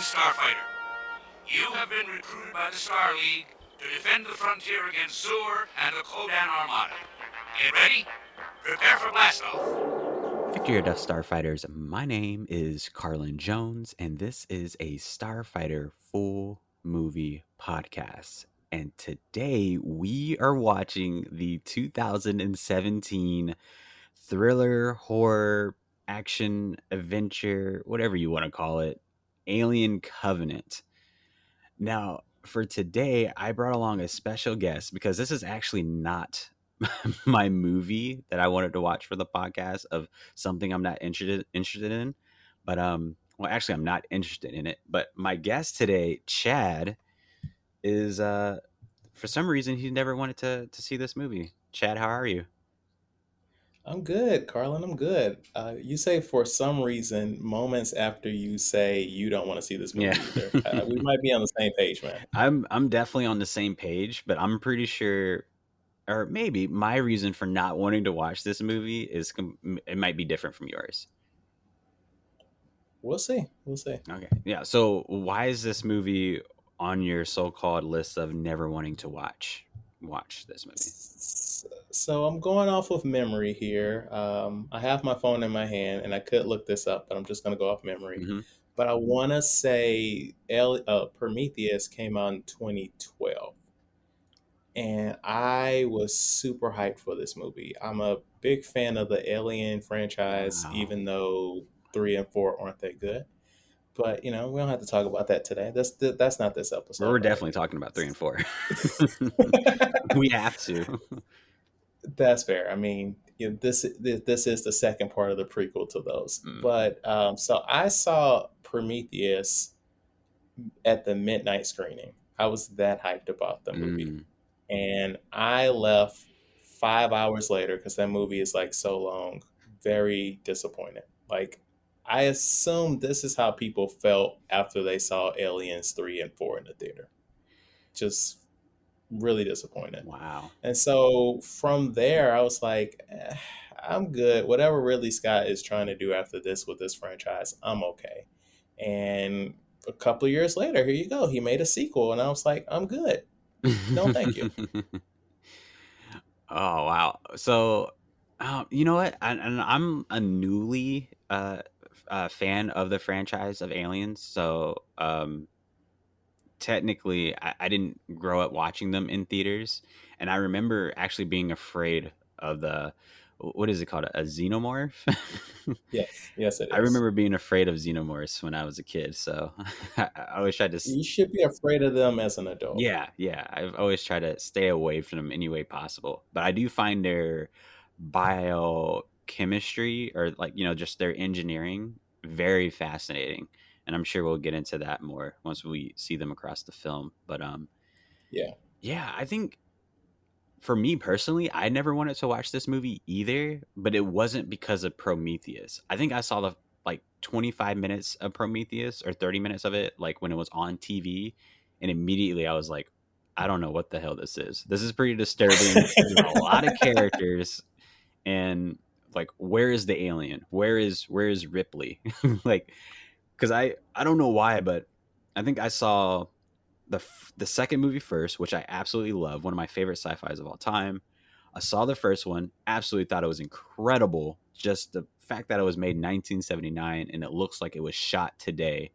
Starfighter. You have been recruited by the Star League to defend the frontier against Zur and the Kodan Armada. Get ready? Prepare for blastoff. Victory of Death Starfighters. My name is Carlin Jones, and this is a Starfighter full movie podcast. And today we are watching the 2017 thriller, horror, action, adventure, whatever you want to call it, Alien Covenant. Now, for today, I brought along a special guest because this is actually not my movie that I wanted to watch for the podcast of something I'm not interested in. But well, actually, I'm not interested in it. But my guest today, Chad, is for some reason he never wanted to see this movie. Chad, how are you? I'm good, Carlin. I'm good. You say for some reason, moments after you say you don't want to see this movie Yeah. either. We might be on the same page, man. I'm definitely on the same page, but I'm pretty sure, or maybe my reason for not wanting to watch this movie is it might be different from yours. We'll see. We'll see. Okay. Yeah. So why is this movie on your so-called list of never wanting to watch this movie? So I'm going off of memory here. I have my phone in my hand, and I could look this up, but I'm just going to go off memory. Mm-hmm. But I want to say Prometheus came out in 2012. And I was super hyped for this movie. I'm a big fan of the Alien franchise, Wow. even though 3 and 4 aren't that good. But we don't have to talk about that today. That's not this episode. We're right? definitely talking about 3 and 4. We have to. That's fair. I mean, this is the second part of the prequel to those. Mm. But so I saw Prometheus at the midnight screening. I was that hyped about the movie. And I left 5 hours later because that movie is like so long, very disappointed. Like, I assume this is how people felt after they saw Aliens 3 and 4 in the theater. Just really disappointed. Wow. And so from there, I was like, I'm good. Whatever Ridley Scott is trying to do after this with this franchise, I'm okay. And a couple of years later, here you go. He made a sequel, and I was like, I'm good. No, thank you. Oh, wow. So, you know what? And I'm a newly fan of the franchise of Aliens. So, technically, I didn't grow up watching them in theaters. And I remember actually being afraid of what is it called? A xenomorph? Yes, it is. I remember being afraid of xenomorphs when I was a kid. So, I always tried to. You should be afraid of them as an adult. Yeah. I've always tried to stay away from them any way possible. But I do find their biochemistry or just their engineering very fascinating. And I'm sure we'll get into that more once we see them across the film. But yeah, I think for me personally, I never wanted to watch this movie either, but it wasn't because of Prometheus. I think I saw the 25 minutes of Prometheus or 30 minutes of it when it was on TV, and immediately I was like, I don't know what the hell this is. This is pretty disturbing. There's a lot of characters, and where is the alien? Where is Ripley? Because I don't know why, but I think I saw the second movie first, which I absolutely love, one of my favorite sci-fis of all time. I saw the first one, absolutely thought it was incredible. Just the fact that it was made in 1979 and it looks like it was shot today.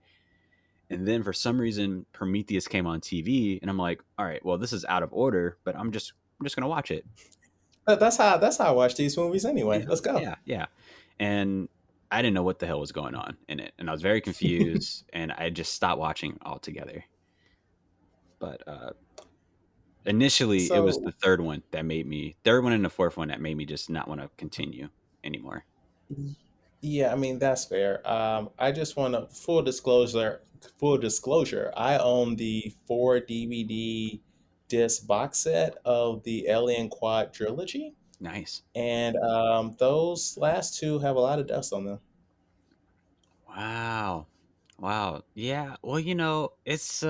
And then for some reason, Prometheus came on TV, and I'm like, all right, well, this is out of order, but I'm just gonna watch it. That's how I watch these movies anyway. Yeah, Let's go. Yeah. And I didn't know what the hell was going on in it, and I was very confused, and I just stopped watching altogether. But initially, it was the third one and the fourth one that made me just not want to continue anymore. Yeah, I mean, that's fair. I just want to full disclosure. I own the 4 DVD disc box set of the Alien Quad trilogy, Nice. and those last 2 have a lot of dust on them. Wow. Yeah. Well, it's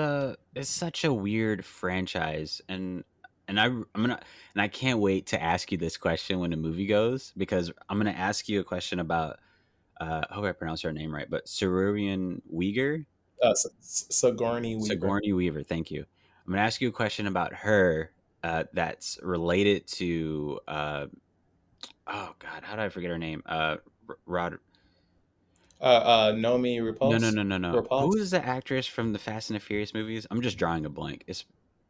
such a weird franchise, and I can't wait to ask you this question when the movie goes, because I'm gonna ask you a question about I hope I pronounced her name right, but Sigourney Weaver. Sigourney Weaver. Sigourney Weaver. Thank you. I'm gonna ask you a question about her that's related to. Oh God, how did I forget her name? Rod. Nomi No, no, Repulse. no, no, no. Who Repulse. is the actress from the Fast and the Furious movies? I'm just drawing a blank. It's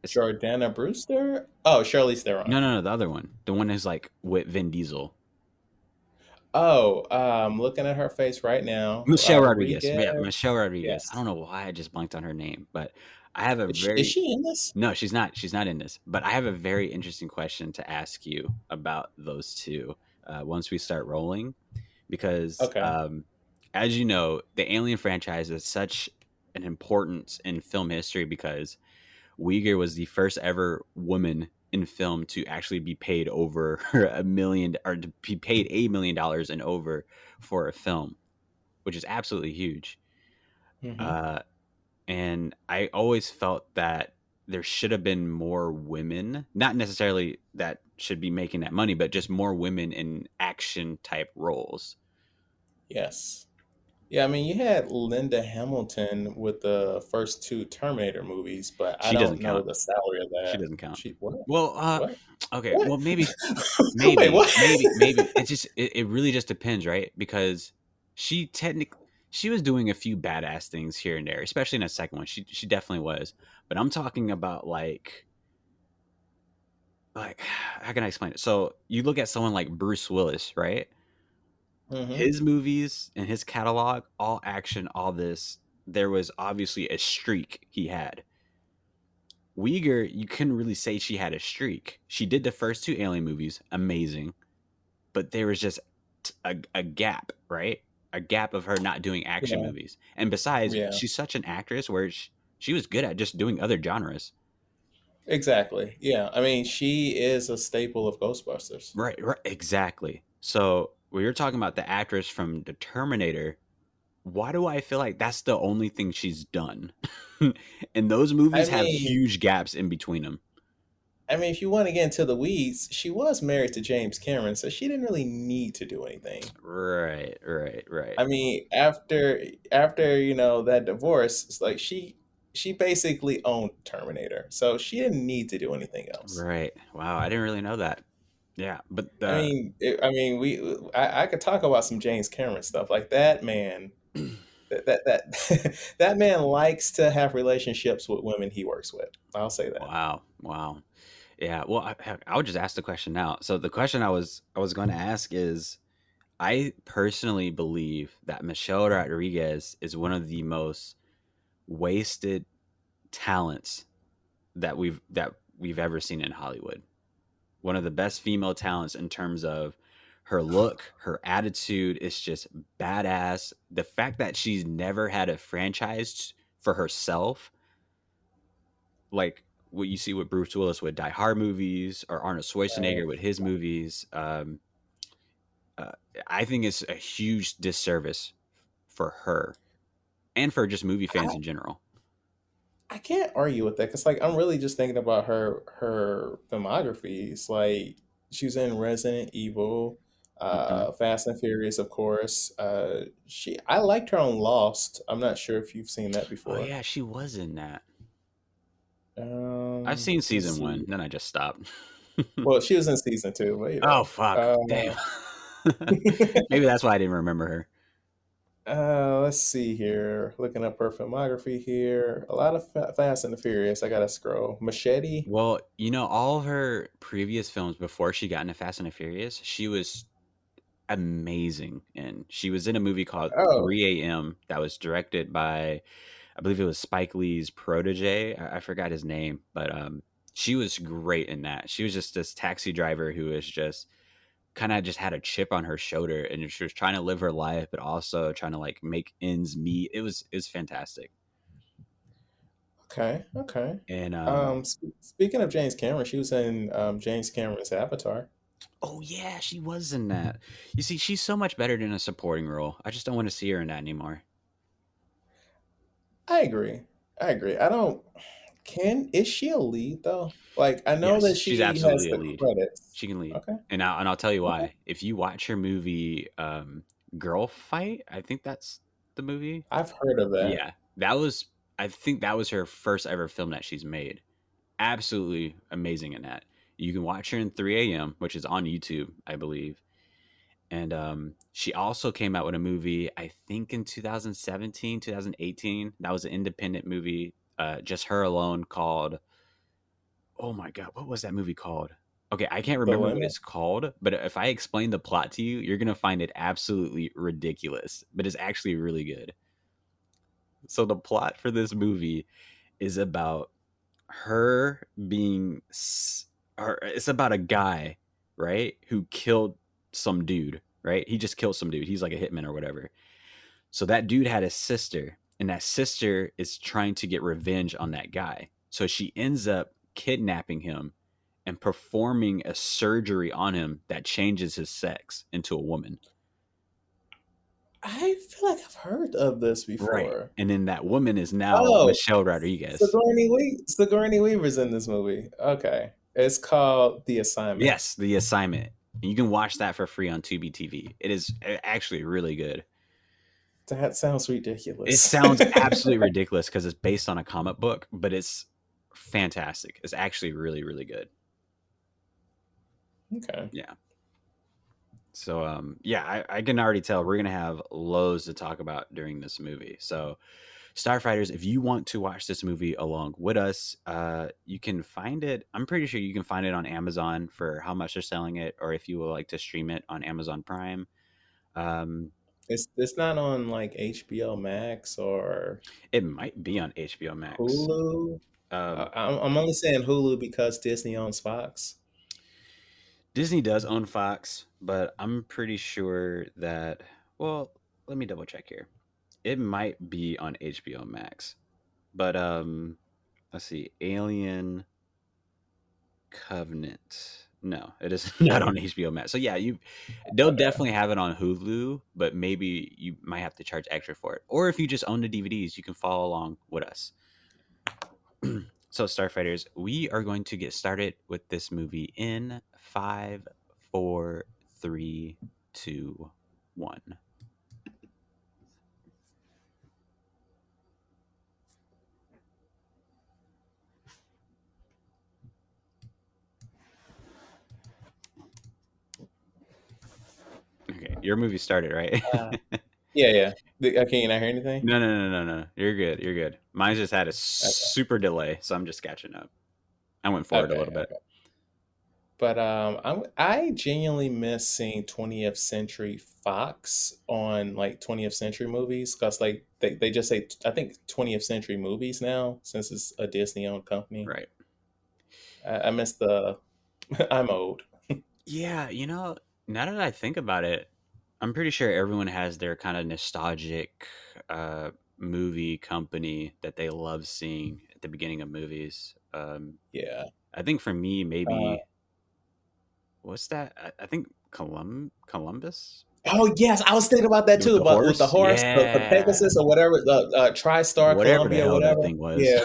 Jordana Brewster. Oh, Charlize Theron. no, the other one, the one who's like with Vin Diesel. Oh, I'm looking at her face right now. Michelle Rodriguez. Rodriguez. Yeah, Michelle Rodriguez. I Yes. don't know why I just blanked on her name, but I have a Is very she in this? no, she's not. She's not in this. But I have a very interesting question to ask you about those two once we start rolling, because Okay. as you know, the Alien franchise is such an importance in film history because Uyghur was the first ever woman in film to actually be paid over a million or to be paid $1 million and over for a film, which is absolutely huge. Mm-hmm. And I always felt that there should have been more women, not necessarily that should be making that money, but just more women in action type roles. Yes. Yeah, I mean, you had Linda Hamilton with the first two Terminator movies, but I She doesn't don't know count. the salary of She that. doesn't count. She what? Well, What? okay. What? Well, maybe Wait, what? maybe it's just it really just depends, right? Because she was doing a few badass things here and there, especially in the second one. She definitely was. But I'm talking about like how can I explain it? So you look at someone like Bruce Willis, right? Mm-hmm. His movies and his catalog, all action, all this, there was obviously a streak he had. Uyghur, you couldn't really say she had a streak. She did the first two Alien movies, amazing, but there was just a gap, right? A gap of her not doing action Yeah. movies. And besides, Yeah. she's such an actress where she was good at just doing other genres. Exactly. Yeah. I mean, she is a staple of Ghostbusters. Right, exactly. So when you're talking about the actress from the Terminator, why do I feel like that's the only thing she's done? And those I movies have mean, huge gaps in between them. if you want to get into the weeds, she was married to James Cameron, so she didn't really need to do anything. Right, right, right. I mean, after that divorce, it's like she basically owned Terminator, so she didn't need to do anything else. Right. Wow, I didn't really know that. Yeah, but I could talk about some James Cameron stuff. Like that man, that man likes to have relationships with women he works with. I'll say that. wow. Yeah, well, I'll just ask the question now. So the question I was going to ask is, I personally believe that Michelle Rodriguez is one of the most wasted talents that we've ever seen in Hollywood. One of the best female talents in terms of her look, her attitude is just badass. The fact that she's never had a franchise for herself, like what you see with Bruce Willis with Die Hard movies or Arnold Schwarzenegger with his movies, I think it's a huge disservice for her and for just movie fans I, in general. I can't argue with that because like I'm really just thinking about her filmography. It's like she's in Resident Evil, Hmm. Fast and Furious, of course. I liked her on Lost. I'm not sure if you've seen that Oh before. yeah, she was in that. I've seen Let's season see. one, then I just stopped. Well, she was in season two, but Oh fuck! Damn. Maybe that's why I didn't remember her. let's see here. Looking up her filmography here. A lot of Fast and the Furious. I gotta scroll. Machete. Well, all of her previous films before she got into Fast and the Furious, she was amazing in. She was in a movie called Oh, 3 a.m. that was directed by, I believe it was Spike Lee's protege. I forgot his name, but she was great in that. She was just this taxi driver who was just kind of just had a chip on her shoulder, and she was trying to live her life, but also trying to like make ends meet. It was fantastic. okay, okay. And Speaking of James Cameron, she was in James Cameron's Avatar. oh yeah, she was in that. You see, she's so much better than a supporting role. I just don't want to see her in that anymore. I agree. I agree. I don't. Can is she a lead though? Like I know Yes, that she's she has absolutely a the lead. credits. She can lead, Okay. and I'll tell you Okay. why. If you watch her movie, Girl Fight, I think that's the movie. I've heard of that. Yeah, that was, I think that was her first ever film that she's made. Absolutely amazing in that. You can watch her in 3 a.m., which is on YouTube, I believe. And she also came out with a movie, I think in 2017, 2018. That was an independent movie, just her alone, called, oh my God, what was that movie called? Okay, I can't The remember what Limit. it's called, but if I explain the plot to you, you're going to find it absolutely ridiculous, but it's actually really good. So the plot for this movie is about her being, or it's about a guy, right, who killed some dude, right? He just killed some dude. He's like a hitman or whatever. So that dude had a sister, and that sister is trying to get revenge on that guy. So she ends up kidnapping him and performing a surgery on him that changes his sex into a woman. I feel like I've heard of this Right. before. And then that woman is now Oh, Michelle Rodriguez. Sigourney Weaver's in this movie. Okay. It's called The Assignment. Yes, The Assignment. And you can watch that for free on Tubi TV. It is actually really good. That sounds It ridiculous. sounds absolutely ridiculous because it's based on a comic book, but it's fantastic. It's actually really, really good. Okay. Yeah. So, yeah, I can already tell we're going to have loads to talk about during this movie. So, Starfighters, if you want to watch this movie along with us, you can find it. I'm pretty sure you can find it on Amazon for how much they're selling it, or if you would like to stream it on Amazon Prime. It's not on like HBO Max or It might be on HBO Max. Hulu. Um, I'm only saying Hulu because Disney owns Fox. Disney does own Fox, but I'm pretty sure that, well, let me double check here. It might be on HBO Max. But let's see. Alien Covenant. No, it is not on HBO Max. So yeah, they'll definitely have it on Hulu, but maybe you might have to charge extra for it. Or if you just own the DVDs, you can follow along with us. So, Starfighters, we are going to get started with this movie in 5, 4, 3, 2, 1. Okay, your movie started, right? Yeah. Can you not hear anything? No. You're good. You're good. Mine just had a Okay. super delay, so I'm just catching up. I went forward a Okay. little bit. Okay. But I genuinely miss seeing 20th Century Fox on like 20th Century movies because like they just say I think 20th Century movies now since it's a Disney owned company. Right. I miss the I'm old. Yeah, now that I think about it, I'm pretty sure everyone has their kind of nostalgic movie company that they love seeing at the beginning of movies. Yeah. I think for me, Uh, maybe what's that? I think Columbus oh yes, I was thinking about that with too, the but with the horse. horse, the Yeah, Pegasus or whatever, the TriStar whatever the Columbia, hell that whatever. thing was. Yeah.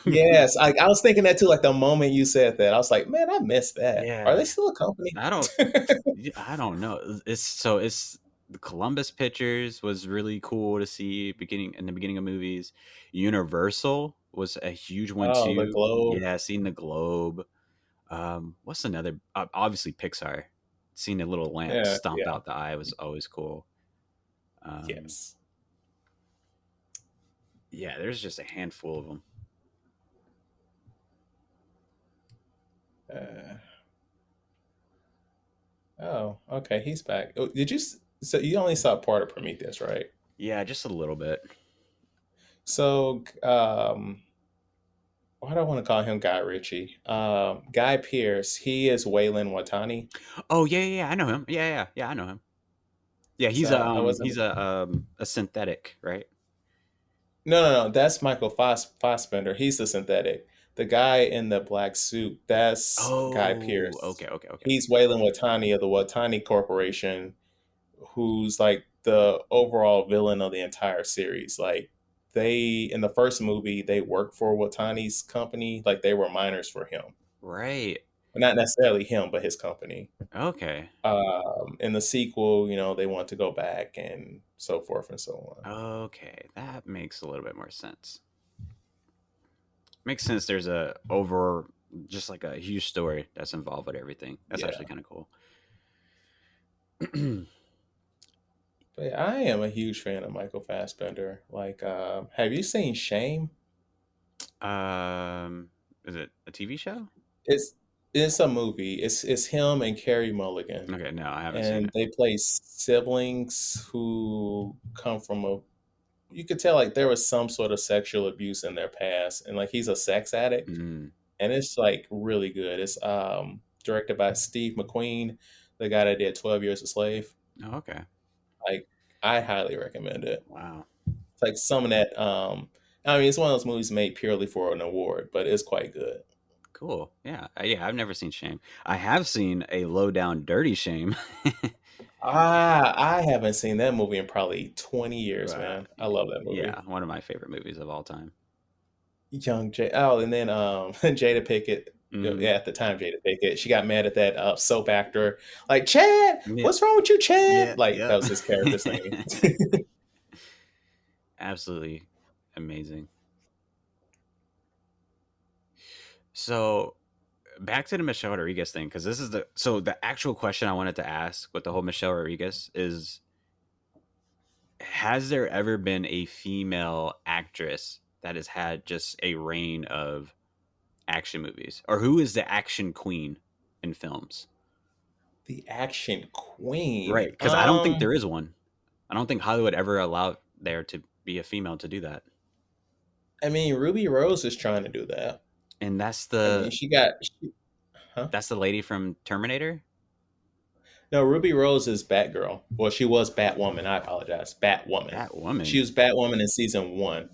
Yes, I was thinking that too. Like the moment you said that, I was like, man, I missed that. Are they Yeah, still a company? I don't. I don't know. It's the Columbus pictures was really cool to see beginning in the beginning of movies. Universal was a huge one Oh, the too. globe. Yeah, seeing the globe. What's another? Obviously Pixar. Seeing the little lamp Yeah, stomp yeah, out the eye was always cool. Um, yes. yeah, there's just a handful of them. Uh, oh, okay, he's back. Oh, so you only saw part of Prometheus, right? Yeah, just a little bit. So, why do I want to call him Guy Ritchie? Guy Pearce, he is Weyland-Yutani. Oh yeah. I know him. Yeah. I know him. Yeah, So I wasn't. he's a synthetic, right? No. That's Michael Fassbender. He's the synthetic. The guy in the black suit, that's Guy Oh, Pearce. okay. He's Weyland-Yutani of the Watani Corporation, who's like the overall villain of the entire series. Like they in the first movie, they worked for Watani's company, like they were miners for him. Right. Not necessarily him, but his company. Okay. In the sequel, they want to go back and so forth and so on. Okay, that makes a little bit more sense. Makes sense. There's just like a huge story that's involved with everything. That's actually kind of cool. But I am a huge fan of Michael Fassbender. Like, have you seen Shame? Is it a TV show? It's it's a movie. It's him and Carey Mulligan, Okay, no, I haven't seen and it. they play siblings who come from a. You could tell like there was some sort of sexual abuse in their past, and like he's a sex addict, Mm. and it's like really good. It's directed by Steve McQueen, the guy that did 12 Years a Slave. Oh, okay. Like, I highly recommend it. Wow. It's like some of that. I mean, it's one of those movies made purely for an award, but it's quite good. Cool. Yeah. Yeah. I've never seen Shame. I have seen a low down dirty Shame. I haven't seen that movie in probably 20 years, man. I love that movie. Yeah, one of my favorite movies of all time. Young Jay. Oh, and then Jada Pickett. Yeah, at the time, Jada Pickett. She got mad at that soap actor. Like, Chad, what's wrong with you, Chad? Yeah, Like, that was his character's name. Absolutely amazing. So back to the Michelle Rodriguez thing, because this is the actual question I wanted to ask with the whole Michelle Rodriguez is, has there ever been a female actress that has had just a reign of action movies, or who is the action queen in films? The action queen, right? Because I don't think there is one. I don't think Hollywood ever allowed there to be a female to do that. I mean, Ruby Rose is trying to do that, and that's that's the lady from Terminator. No, Ruby Rose is Batgirl. Well, she was Batwoman. I apologize. Batwoman. She was Batwoman in season 1.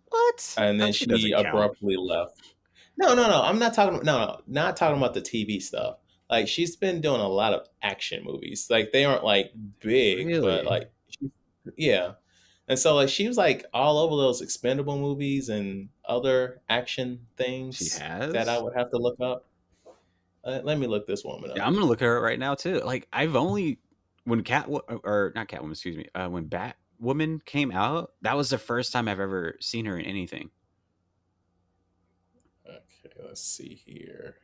What? And then she abruptly left. No. I'm not talking. No, not talking about the TV stuff. Like, she's been doing a lot of action movies. Like, they aren't like big, really? but like, yeah. And so like she was like all over those Expendable movies and other action things. She has? That I would have to look up. Let me look this woman up. Yeah, I'm gonna look at her right now too. Like, I've only when not Catwoman, excuse me, when Batwoman came out, that was the first time I've ever seen her in anything. Okay, let's see here.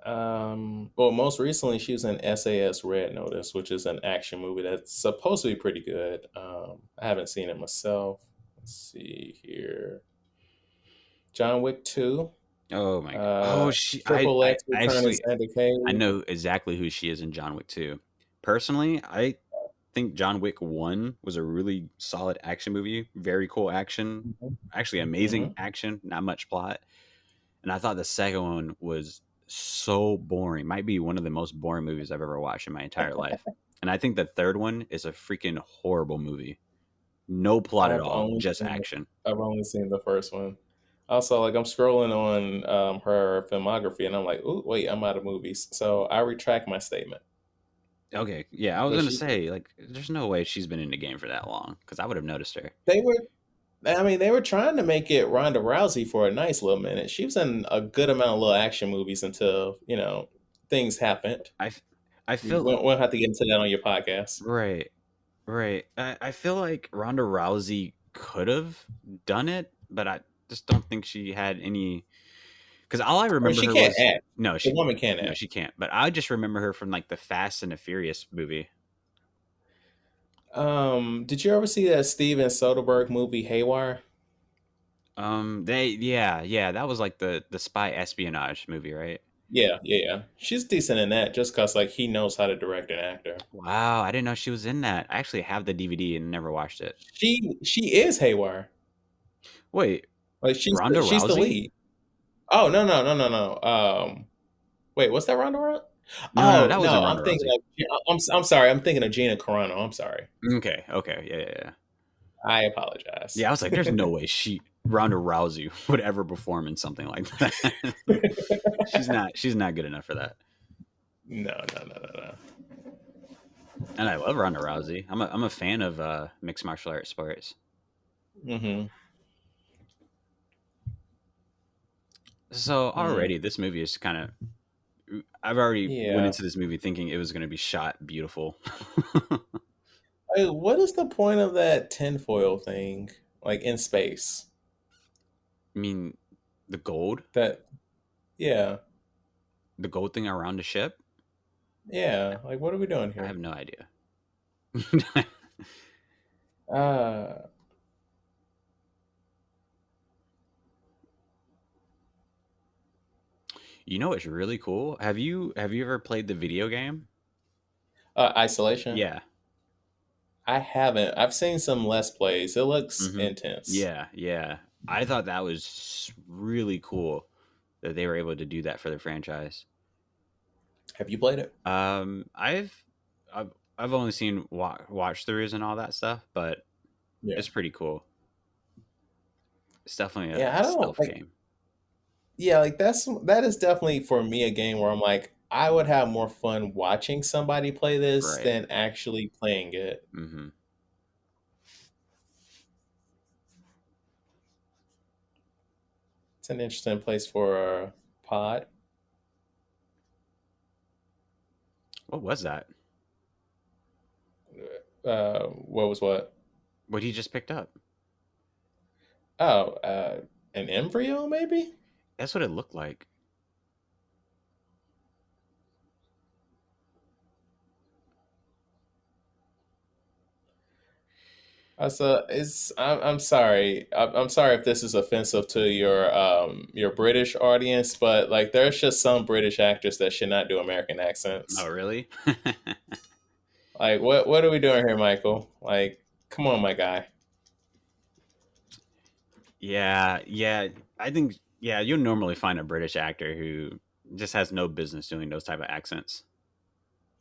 Well, most recently she was in SAS Red Notice, which is an action movie that's supposed to be pretty good. I haven't seen it myself. Let's see here. John Wick 2. Oh my god! Triple X Return of Santa K. I know exactly who she is in John Wick 2. Personally, I think John Wick 1 was a really solid action movie. Very cool action, actually amazing action, not much plot. And I thought the second one was so boring. Might be one of the most boring movies I've ever watched in my entire life. And I think the third one is a freaking horrible movie. No plot at all, just action. I've only seen the first one. Also, like, I'm scrolling on her filmography, and I'm like, "Ooh, wait, I'm out of movies." So I retract my statement. Okay, yeah, I was gonna say, like, there's no way she's been in the game for that long, because I would have noticed her. They were trying to make it Ronda Rousey for a nice little minute. She was in a good amount of little action movies until things happened. I feel we'll have to get into that on your podcast. Right. I feel like Ronda Rousey could have done it, but I just don't think she had any. Because all I remember she her can't was act. No, the woman can't act. No, she can't. But I just remember her from like the Fast and the Furious movie. Did you ever see that Steven Soderbergh movie Haywire? That was like the spy espionage movie, right? Yeah. She's decent in that, just because like he knows how to direct an actor. Wow, I didn't know she was in that. I actually have the DVD and never watched it. She is Haywire. Wait, like she's Rousey? the lead. Oh no. Wait, what's that Ronda Rousey? No, that wasn't Ronda I'm thinking I'm sorry. I'm thinking of Gina Carano. I'm sorry. Okay, yeah. I apologize. Yeah, I was like, there's no way Ronda Rousey would ever perform in something like that. She's not good enough for that. No. And I love Ronda Rousey. I'm a fan of mixed martial arts sports. So Mm, already this movie is kind of. I've already went yeah. into this movie thinking it was going to be shot beautiful. Like, what is the point of that tinfoil thing? Like in space? I mean, the gold, That yeah, the gold thing around the ship. yeah. Like, what are we doing I have here? no idea. Uh, You know what's really cool? Have you ever played the video game? Isolation. Yeah. I haven't. I've seen some Let's Plays. It looks Hmm. intense. Yeah, yeah. I thought that was really cool that they were able to do that for their franchise. Have you played it? Um, I've I've only seen watch throughs and all that stuff, but Yeah. it's pretty cool. It's definitely Yeah, I a don't stealth like. game, Yeah, like that is definitely for me a game where I'm like, I would have more fun watching somebody play this right? than actually playing it. Hmm. It's an interesting place for a pod. What was that? What was what? What he just picked up? Oh, an embryo maybe? That's what it looked like. I'm sorry. I'm sorry if this is offensive to your British audience, but like there's just some British actors that should not do American Oh, accents. really? Like what are we doing here, Michael? Like, come on, my guy. Yeah, yeah. I think yeah, you'll normally find a British actor who just has no business doing those type of accents.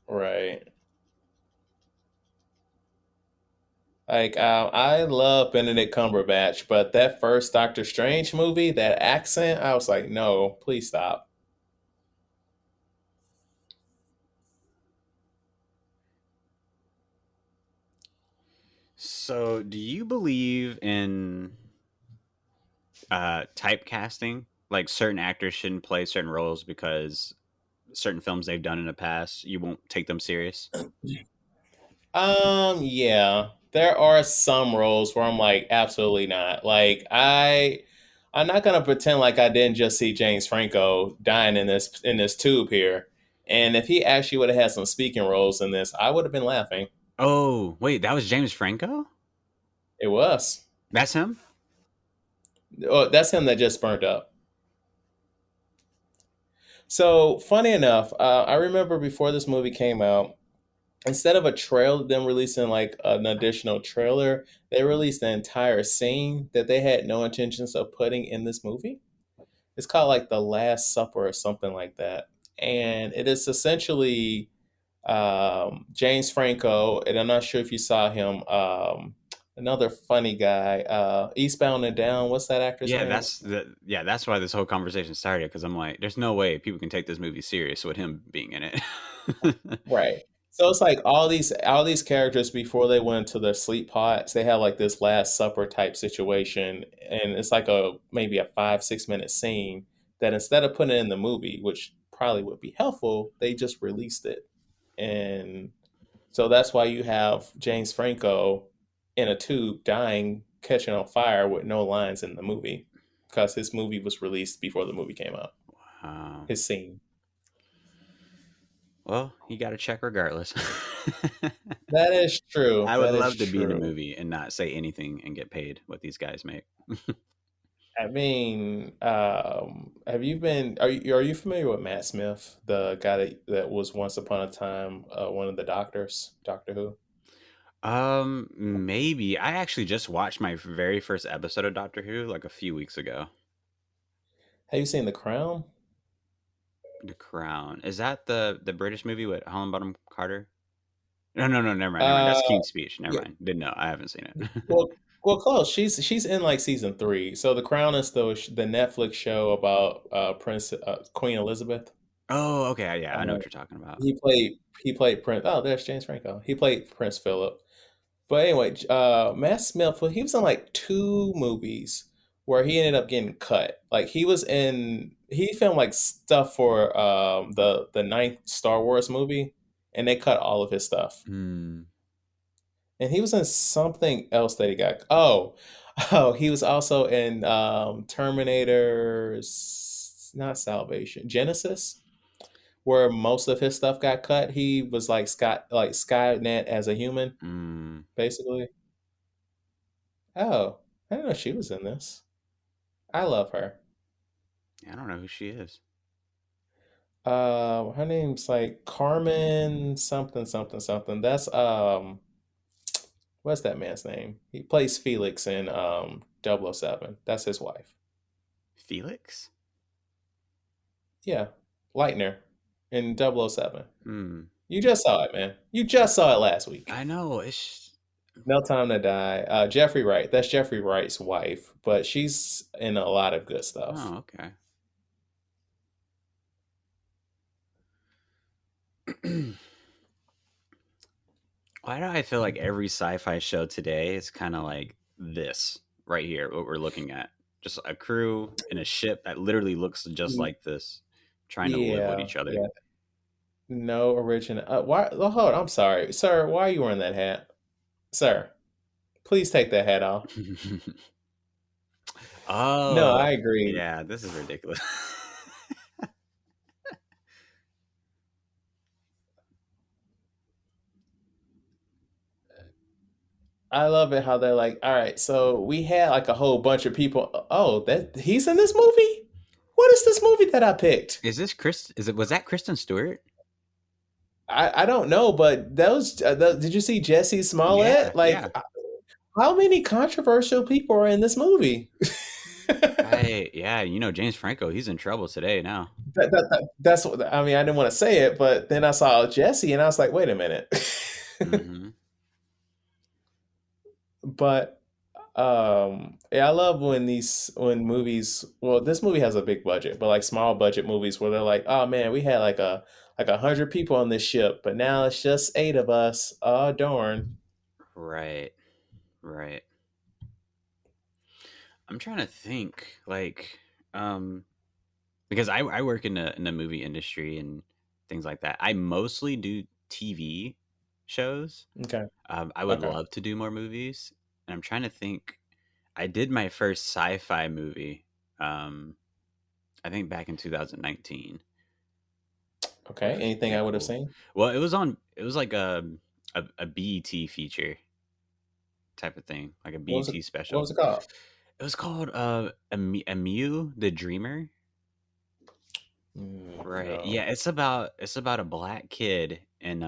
Right. Like I love Benedict Cumberbatch, but that first Doctor Strange movie, that accent, I was like, no, please stop. So, do you believe in typecasting? Like certain actors shouldn't play certain roles because certain films they've done in the past, you won't take them serious. Yeah, there are some roles where I'm like, absolutely not. I'm not gonna pretend like I didn't just see James Franco dying in this tube here. And if he actually would have had some speaking roles in this, I would have been laughing. Oh, wait, that was James Franco? It was. That's him? Oh, that's him that just burnt up. So funny enough, I remember before this movie came out, instead of a trail, them releasing like an additional trailer, they released the entire scene that they had no intentions of putting in this movie. It's called like The Last Supper or something like that. And it is essentially James Franco, and I'm not sure if you saw him. Another funny guy, Eastbound and Down. What's that actor's Yeah, name? that's why this whole conversation started because I'm like, there's no way people can take this movie serious with him being in it. Right. So it's like all these characters before they went to their sleep pods, they had like this Last Supper type situation, and it's like a maybe a 5 6 minute scene that instead of putting it in the movie, which probably would be helpful, they just released it. And so that's why you have James Franco in a tube dying, catching on fire with no lines in the movie because his movie was released before the movie came out. Wow. His scene. Well, you got to check regardless. That is true. I would That is love to be in a true. movie and not say anything and get paid what these guys make. I mean, are you familiar with Matt Smith, the guy that was once upon a time one of the doctors, Doctor Who? Maybe I actually just watched my very first episode of Doctor Who like a few weeks ago. Have you seen The Crown? The Crown, is that the British movie with Helen Bonham Carter? No, no, no, never mind, never mind. Uh, That's King's Speech. Never yeah, mind. Didn't know. I haven't seen it. well, close. She's in like season three. So The Crown is the Netflix show about Prince Queen Elizabeth. Oh, okay. Yeah, I know Uh, what you're talking about. he played Prince. Oh, there's James Franco. He played Prince Philip. But anyway, Matt Smith, well, he was in like two movies where he ended up getting cut. Like he filmed like stuff for the ninth Star Wars movie, and they cut all of his stuff. Hmm. And he was in something else that he got. Oh, he was also in Terminator's not Salvation, Genesis, where most of his stuff got cut. He was like Skynet as a human, Hmm. basically. Oh, I didn't know she was in this. I love her. I don't know who she is. Her name's like Carmen something something something. That's what's that man's name? He plays Felix in 007. That's his wife. Felix? Yeah, Lightner in 007. Hmm. You just saw it, man. You just saw it last week. I know. It's No Time to Die. Jeffrey Wright. That's Jeffrey Wright's wife, but she's in a lot of good stuff. oh, okay. Why do I feel like every sci-fi show today is kind of like this right here, what we're looking at? Just a crew in a ship that literally looks just Mm, like this, trying to live with yeah, each other. yeah. No original. Why? Oh, hold on. I'm sorry, sir. Why are you wearing that hat, sir? Please take that hat off. No, oh, I agree. yeah, this is ridiculous. I love it how they're like, all right, so we had like a whole bunch of people. Oh, that he's in this movie? What is this movie that I picked? Is this Chris? Was that Kristen Stewart? I don't know, but did you see Jesse Yeah, Smollett? Like, yeah. how many controversial people are in this movie? Yeah, James Franco, he's in trouble today now. That's what I mean. I didn't want to say it, but then I saw Jesse, and I was like, wait a minute. Hmm. But yeah, I love when movies, well, this movie has a big budget, but like small budget movies where they're like, oh man, we had like 100 people on this ship, but now it's just eight of us. Oh darn. Right, right. I'm trying to think, like, um, because I work in the movie industry and things like that. I mostly do TV shows. Okay. I would Okay. love to do more movies, and I'm trying to think. I did my first sci-fi movie, um, I think back in 2019, Okay. which was Anything pretty I would have cool. seen? Well, it was on. It was like a BET feature type of thing, like a What was it? BET What special. was it called? It was called Emu the Dreamer. Right. No. Yeah, it's about a black kid, and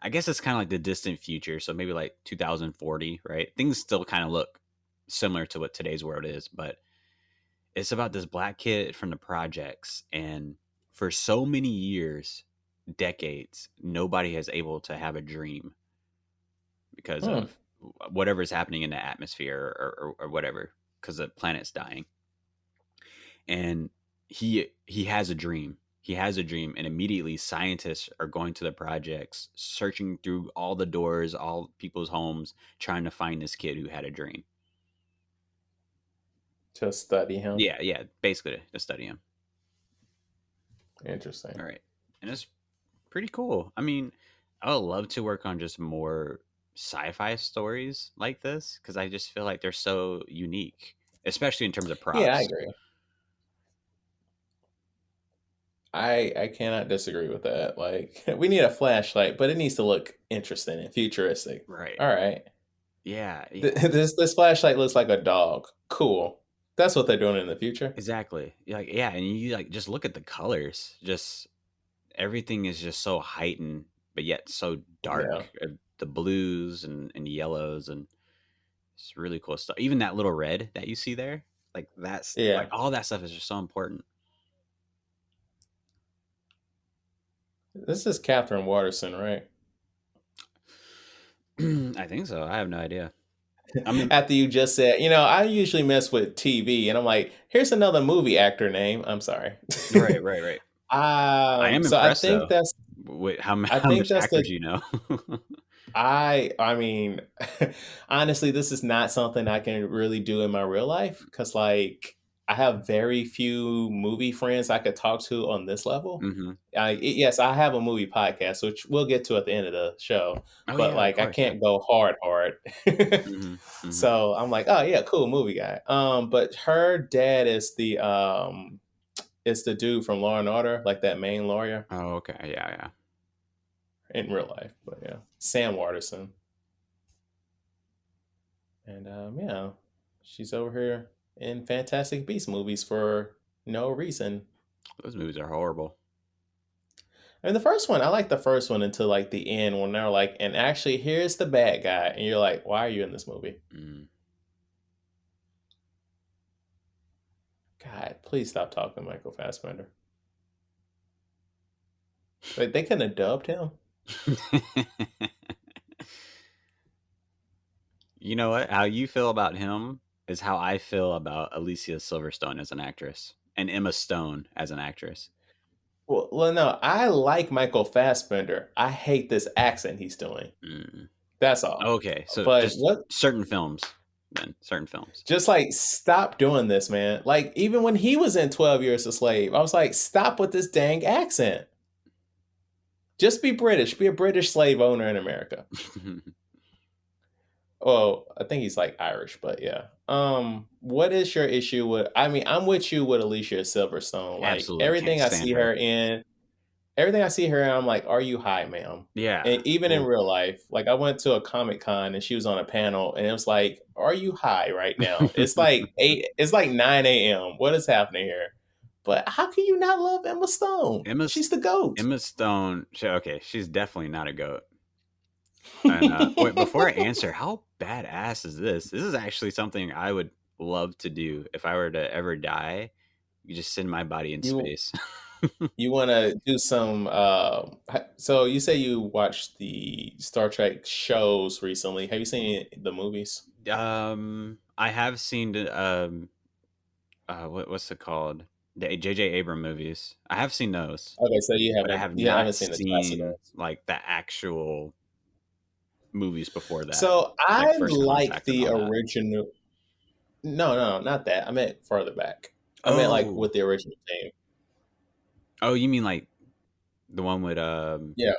I guess it's kind of like the distant future, so maybe like 2040, right? Things still kind of look similar to what today's world is, but it's about this black kid from the projects, and for so many years, decades, nobody has able to have a dream because Hmm. of whatever is happening in the atmosphere or whatever, because the planet's dying. And he has a dream. He has a dream, and immediately scientists are going to the projects, searching through all the doors, all people's homes, trying to find this kid who had a dream. To study him. Yeah, yeah, basically to study him. Interesting. All right, and it's pretty cool. I mean, I would love to work on just more sci-fi stories like this because I just feel like they're so unique, especially in terms of Yeah, I props. agree. I cannot disagree with that. Like, we need a flashlight, but it needs to look interesting and futuristic. Right. All right. Yeah, yeah. This flashlight looks like a dog. Cool. That's what they're doing in the future. Exactly. Like, yeah, and you like just look at the colors. Just everything is just so heightened, but yet so Yeah. dark. The blues and yellows, and it's really cool stuff. Even that little red that you see there, like that's like Yeah. all that stuff is just so important. This is Katherine Waterston, right? I think so. I have no idea. I mean, After you just said, I usually mess with TV, and I'm like, here's another movie actor name. I'm sorry. right, right, right. I am So I impressed think though. that's With I how think much that's actors the you know. I mean, honestly, this is not something I can really do in my real life because, like, I have very few movie friends I could talk to on this level. Mm-hmm. Yes, I have a movie podcast, which we'll get to at the end of the show. Oh But yeah, of like, I course. Yeah. can't go hard. Mm-hmm. Mm-hmm. So I'm like, oh yeah, cool movie guy. But her dad is the dude from Law and Order, like that main lawyer Oh, okay. Yeah, yeah. in real life. But yeah, Sam Waterston, and yeah, she's over here in Fantastic Beast movies for no reason. Those movies are horrible. I mean, the first one, I like the first one until like the end when they're like, and actually, here's the bad guy, and you're like, why are you in this movie? Mm. God, please stop talking, Michael Fassbender. Like they couldn't have dubbed him. You know what? How you feel about him is how I feel about Alicia Silverstone as an actress and Emma Stone as an actress. Well, no, I like Michael Fassbender. I hate this accent he's doing. Mm. That's all. Okay, so But just what? certain films, then certain films. Just like stop doing this, man. Like even when he was in 12 Years a Slave, I was like, stop with this dang accent. Just be British. Be a British slave owner in America. Well, I think he's like Irish, but yeah. What is your issue with? I mean, I'm with you with Alicia Silverstone. Like Absolutely can't stand her. everything I see her in, I'm like, are you high, ma'am? Yeah. And even in Well, real life, like I went to a Comic Con and she was on a panel, and it was like, are you high right now? It's like 8. It's like 9 a.m. What is happening here? But how can you not love Emma Stone? She's the GOAT. Emma Stone. Okay, she's definitely not a goat. And wait, before I answer, how badass is this? This is actually something I would love to do if I were to ever die. You just send my body in You space. you want to do some? So you say you watched the Star Trek shows recently. Have you seen the movies? I have seen what's it called? The J.J. Abrams movies. I have seen those, Okay, so but I have you haven't not seen the classic. seen like the actual movies before that. So Like I First like Contact and the all that. original. No, not that. I meant further back. I meant like Oh, with the original team. oh, you mean like the one with Yeah,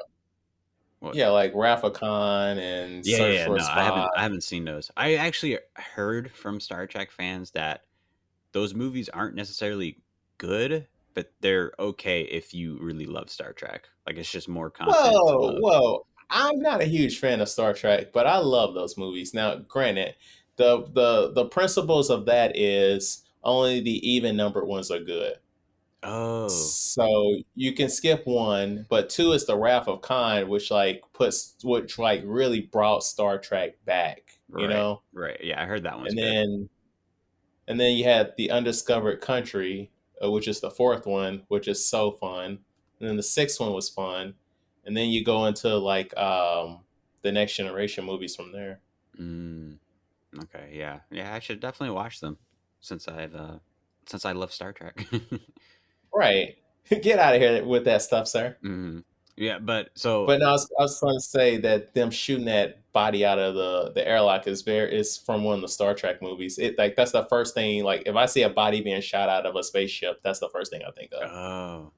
what? yeah, like Rafa Khan and Yeah, yeah, Search yeah. for a No, I Spy. haven't. I haven't seen those. I actually heard from Star Trek fans that those movies aren't necessarily good, but they're okay if you really love Star Trek. Like it's just more content to Whoa, love. whoa! I'm not a huge fan of Star Trek, but I love those movies. Now, granted, the principles of that is only the even numbered ones are good. Oh, So you can skip one, but two is the Wrath of Khan, which like really brought Star Trek back, you right, know? right. Yeah, I heard that one's And good. then and then you had the Undiscovered Country, which is the fourth one, which is so fun. And then the sixth one was fun. And then you go into like the Next Generation movies from there. Mm, okay, yeah, yeah. I should definitely watch them since since I love Star Trek. Right. Get out of here with that stuff, sir. Yeah, but so But no, I was trying to say that them shooting that body out of the airlock is from one of the Star Trek movies. It like that's the first thing. Like if I see a body being shot out of a spaceship, that's the first thing I think of. oh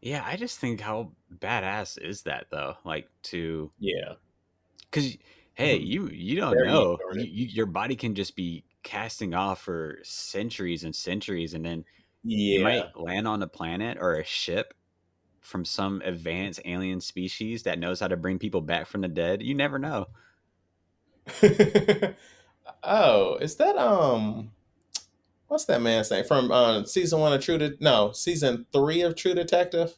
yeah, I just think how badass is that though? Like to Yeah, because hey, you don't very know intuitive. your body can just be casting off for centuries and centuries, and then you might Yeah. land on a planet or a ship from some advanced alien species that knows how to bring people back from the dead. You never know. Oh, is that what's that man's name from season one of season three of True Detective?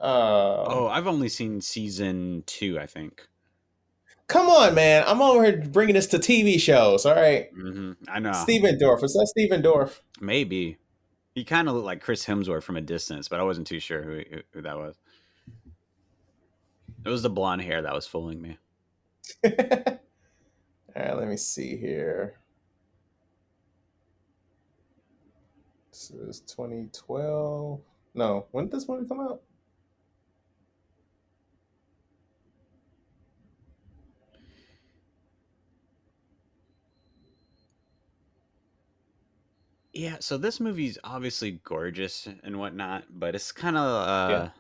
Oh, Um, I've only seen season 2, I think. Come on, man! I'm over here bringing this to TV shows. All right, I know. Steven Dorff. Is that Steven Dorff? Maybe he kind of looked like Chris Hemsworth from a distance, but I wasn't too sure who that was. It was the blonde hair that was fooling me. All right, let me see here. This is 2012. No, when did this movie come out? Yeah, so this movie's obviously gorgeous and whatnot, but it's kind of Yeah.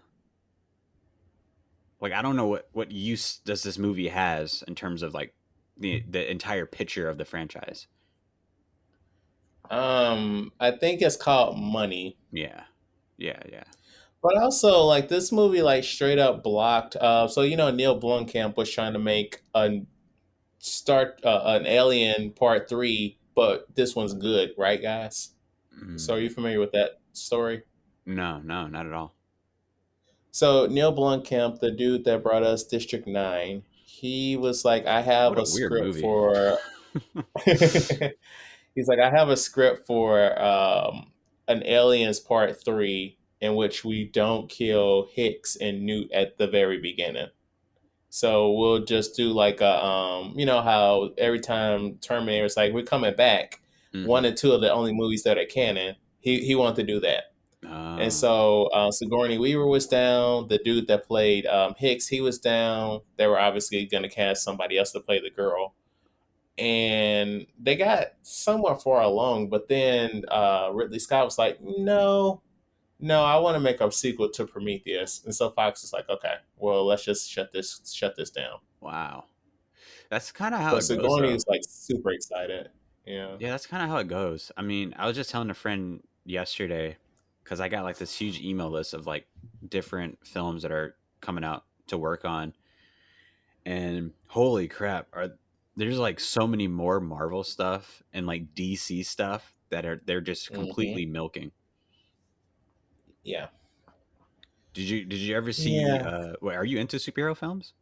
like I don't know what use does this movie has in terms of like the entire picture of the franchise. I think it's called Money. Yeah, yeah, yeah. But also, like this movie, like straight up blocked. So Neill Blomkamp was trying to make an Alien Part 3, but this one's good, right, guys? So are Mm. you familiar with that story? No, no, not at all. So Neill Blomkamp, the dude that brought us District 9, he was like, I have What a a weird script movie. for. He's like, I have a script for an Aliens Part 3 in which we don't kill Hicks and Newt at the very beginning. So we'll just do like you know how every time Terminator's like, we're coming back, Hmm. one and two of the only movies that are canon, he wanted to do that. And Oh, so Sigourney Weaver was down. The dude that played Hicks, he was down. They were obviously going to cast somebody else to play the girl. And they got somewhat far along, but then Ridley Scott was like, no, no, I want to make a sequel to Prometheus. And so Fox is like, okay, well, let's just shut this down. wow. That's kind of how But it goes, Sigourney though. is like super excited. Yeah. Yeah, that's kind of how it goes. I mean, I was just telling a friend yesterday because I got like this huge email list of like different films that are coming out to work on, and holy crap, are there's like so many more Marvel stuff and like DC stuff that they're just Hmm. completely milking. Yeah. Did you ever see? Yeah. Wait, are you into superhero films?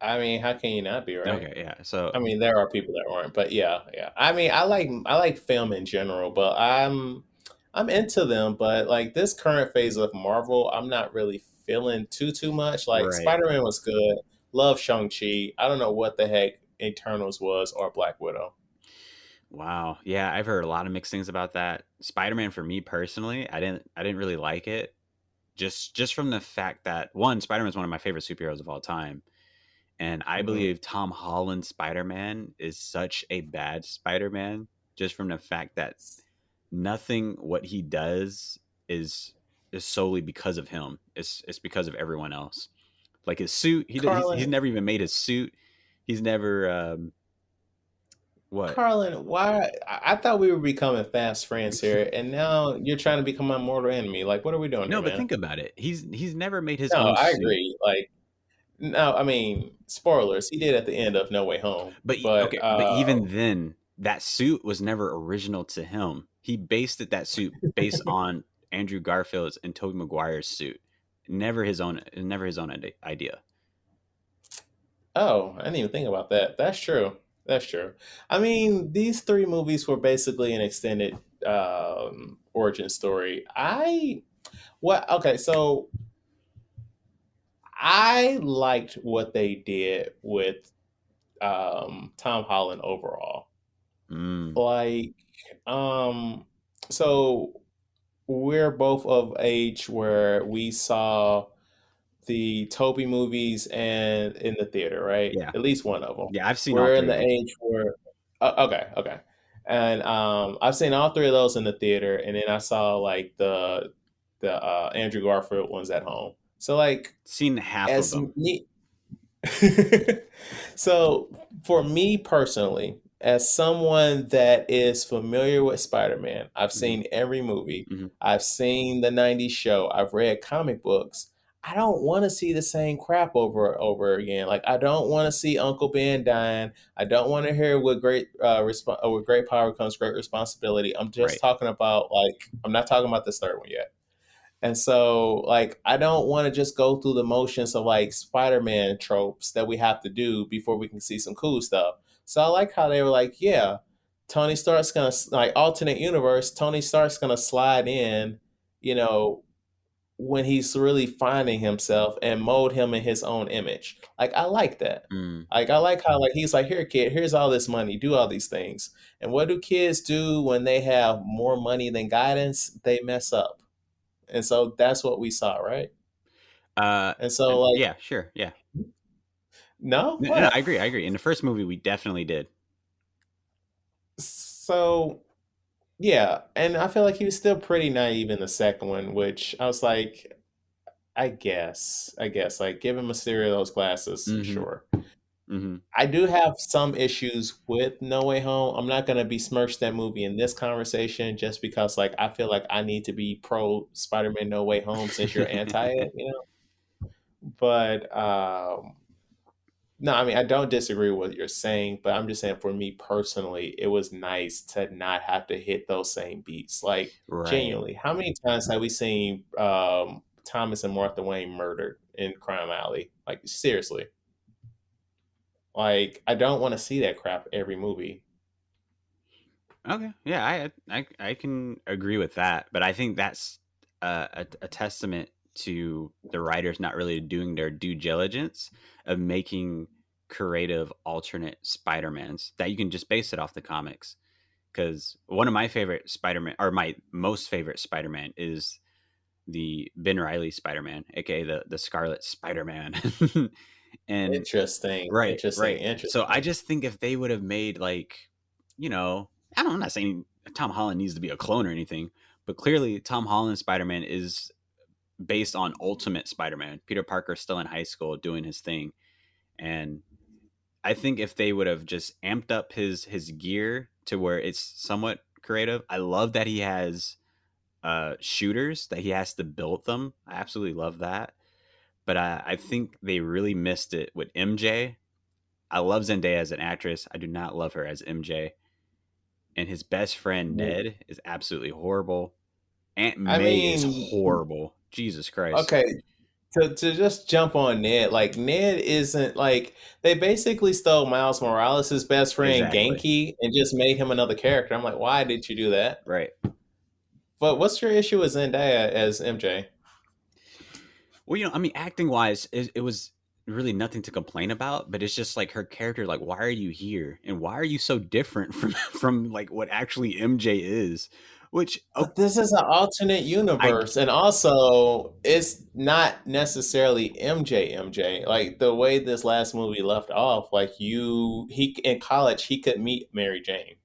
I mean, how can you not be, right? Okay, yeah. So I mean, there are people that aren't, but yeah, yeah. I mean, I like film in general, but I'm into them, but like this current phase of Marvel, I'm not really feeling too much. Like right. Spider-Man was good. Love Shang-Chi. I don't know what the heck Eternals was or Black Widow. Wow. Yeah, I've heard a lot of mixed things about that. Spider-Man for me personally, I didn't really like it. Just from the fact that one, Spider-Man is one of my favorite superheroes of all time. And I Hmm. believe Tom Holland's Spider-Man is such a bad Spider-Man just from the fact that nothing what he does is solely because of him. It's because of everyone else. Like his suit, he's Carlin, never even made his suit. He's never what? Carlin, why? I thought we were becoming fast friends here, and now you're trying to become my mortal enemy. Like, what are we doing here, No, but man? think about it. He's never made his No, own I suit. agree. Like, no, I mean, spoilers. He did at the end of No Way Home, but Okay, but even then, that suit was never original to him. He based that suit based on Andrew Garfield's and Tobey Maguire's suit. Never his own idea. oh, I didn't even think about that. That's true. That's true. I mean, these three movies were basically an extended origin story. Okay, so I liked what they did with Tom Holland overall. Mm, Like, um, so we're both of age where we saw the Toby movies and in the theater, right? yeah, At least one of them. yeah. I've seen all We're in three of the them. age where, okay, okay, and I've seen all three of those in the theater, and then I saw like the Andrew Garfield ones at home. So like Seen half of as them. me, so for me personally, as someone that is familiar with Spider-Man, I've Hmm. seen every movie. Hmm. I've seen the 90s show. I've read comic books. I don't want to see the same crap over and over again. Like I don't want to see Uncle Ben dying. I don't want to hear with great power comes great responsibility. I'm just Right. talking about like I'm not talking about this third one yet. And so, like, I don't want to just go through the motions of like Spider-Man tropes that we have to do before we can see some cool stuff. So I like how they were like, yeah, Tony Stark's gonna like alternate universe. Tony Stark's gonna slide in, you know, when he's really finding himself and mold him in his own image. Like I like that. Mm. Like I like how like he's like, here, kid, here's all this money, do all these things. And what do kids do when they have more money than guidance? They mess up. And so that's what we saw, right? Uh, And so like yeah, sure, yeah. no, No, no, what? I agree. In the first movie, we definitely did. So Yeah, and I feel like he was still pretty naive in the second one, which I was like, I guess, like give him Mysterio those glasses, Mm-hmm. sure. Mm-hmm. I do have some issues with No Way Home. I'm not gonna besmirch that movie in this conversation just because like I feel like I need to be pro Spider-Man No Way Home since you're anti it, you know? But no, I mean I don't disagree with what you're saying, but I'm just saying for me personally, it was nice to not have to hit those same beats. Like Right. genuinely, how many times have we seen Thomas and Martha Wayne murdered in Crime Alley? Like seriously. Like I don't want to see that crap every movie. Okay. Yeah, I can agree with that, but I think that's a testament to the writers not really doing their due diligence of making creative alternate Spider-Mans that you can just base it off the comics. Because one of my favorite Spider-Man, or my most favorite Spider-Man, is the Ben Riley Spider-Man, aka the Scarlet Spider-Man. And Interesting, right, interesting, right. So I interesting. just think if they would have made like, I'm not saying Tom Holland needs to be a clone or anything, but clearly Tom Holland's Spider-Man is based on Ultimate Spider-Man. Peter Parker's still in high school doing his thing, and I think if they would have just amped up his gear to where it's somewhat creative. I love that he has shooters that he has to build them. I absolutely love that. But I think they really missed it with MJ. I love Zendaya as an actress. I do not love her as MJ. And his best friend Ned is absolutely horrible. Aunt I May is mean, horrible. Jesus Christ. okay, to just jump on Ned, like Ned isn't like they basically stole Miles Morales' best friend Exactly. Genki and just made him another character. I'm like, why did you do that? Right. But what's your issue with Zendaya as MJ? Well, I mean, acting wise, it was really nothing to complain about. But it's just like her character. Like, why are you here, and why are you so different from like what actually MJ is? Which But this is an alternate I universe, and also it's not necessarily MJ. Like the way this last movie left off, like he in college he could meet Mary Jane.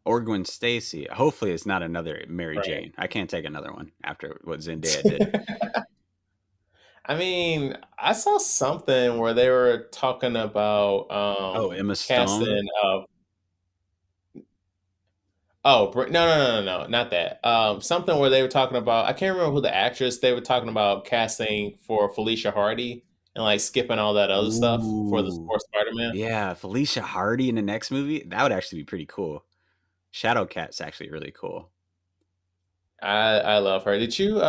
or Gwen Stacy. Hopefully, it's not another Mary Right. Jane. I can't take another one after what Zendaya did. I mean, I saw something where they were talking about Oh, Emma Stone. casting of oh no, not that. Something where they were talking about I can't remember who the actress they were talking about casting for Felicia Hardy and like skipping all that other stuff for the Ooh, for Spider-Man. yeah, Felicia Hardy in the next movie. That would actually be pretty cool. Shadowcat's actually really cool. I love her. Did you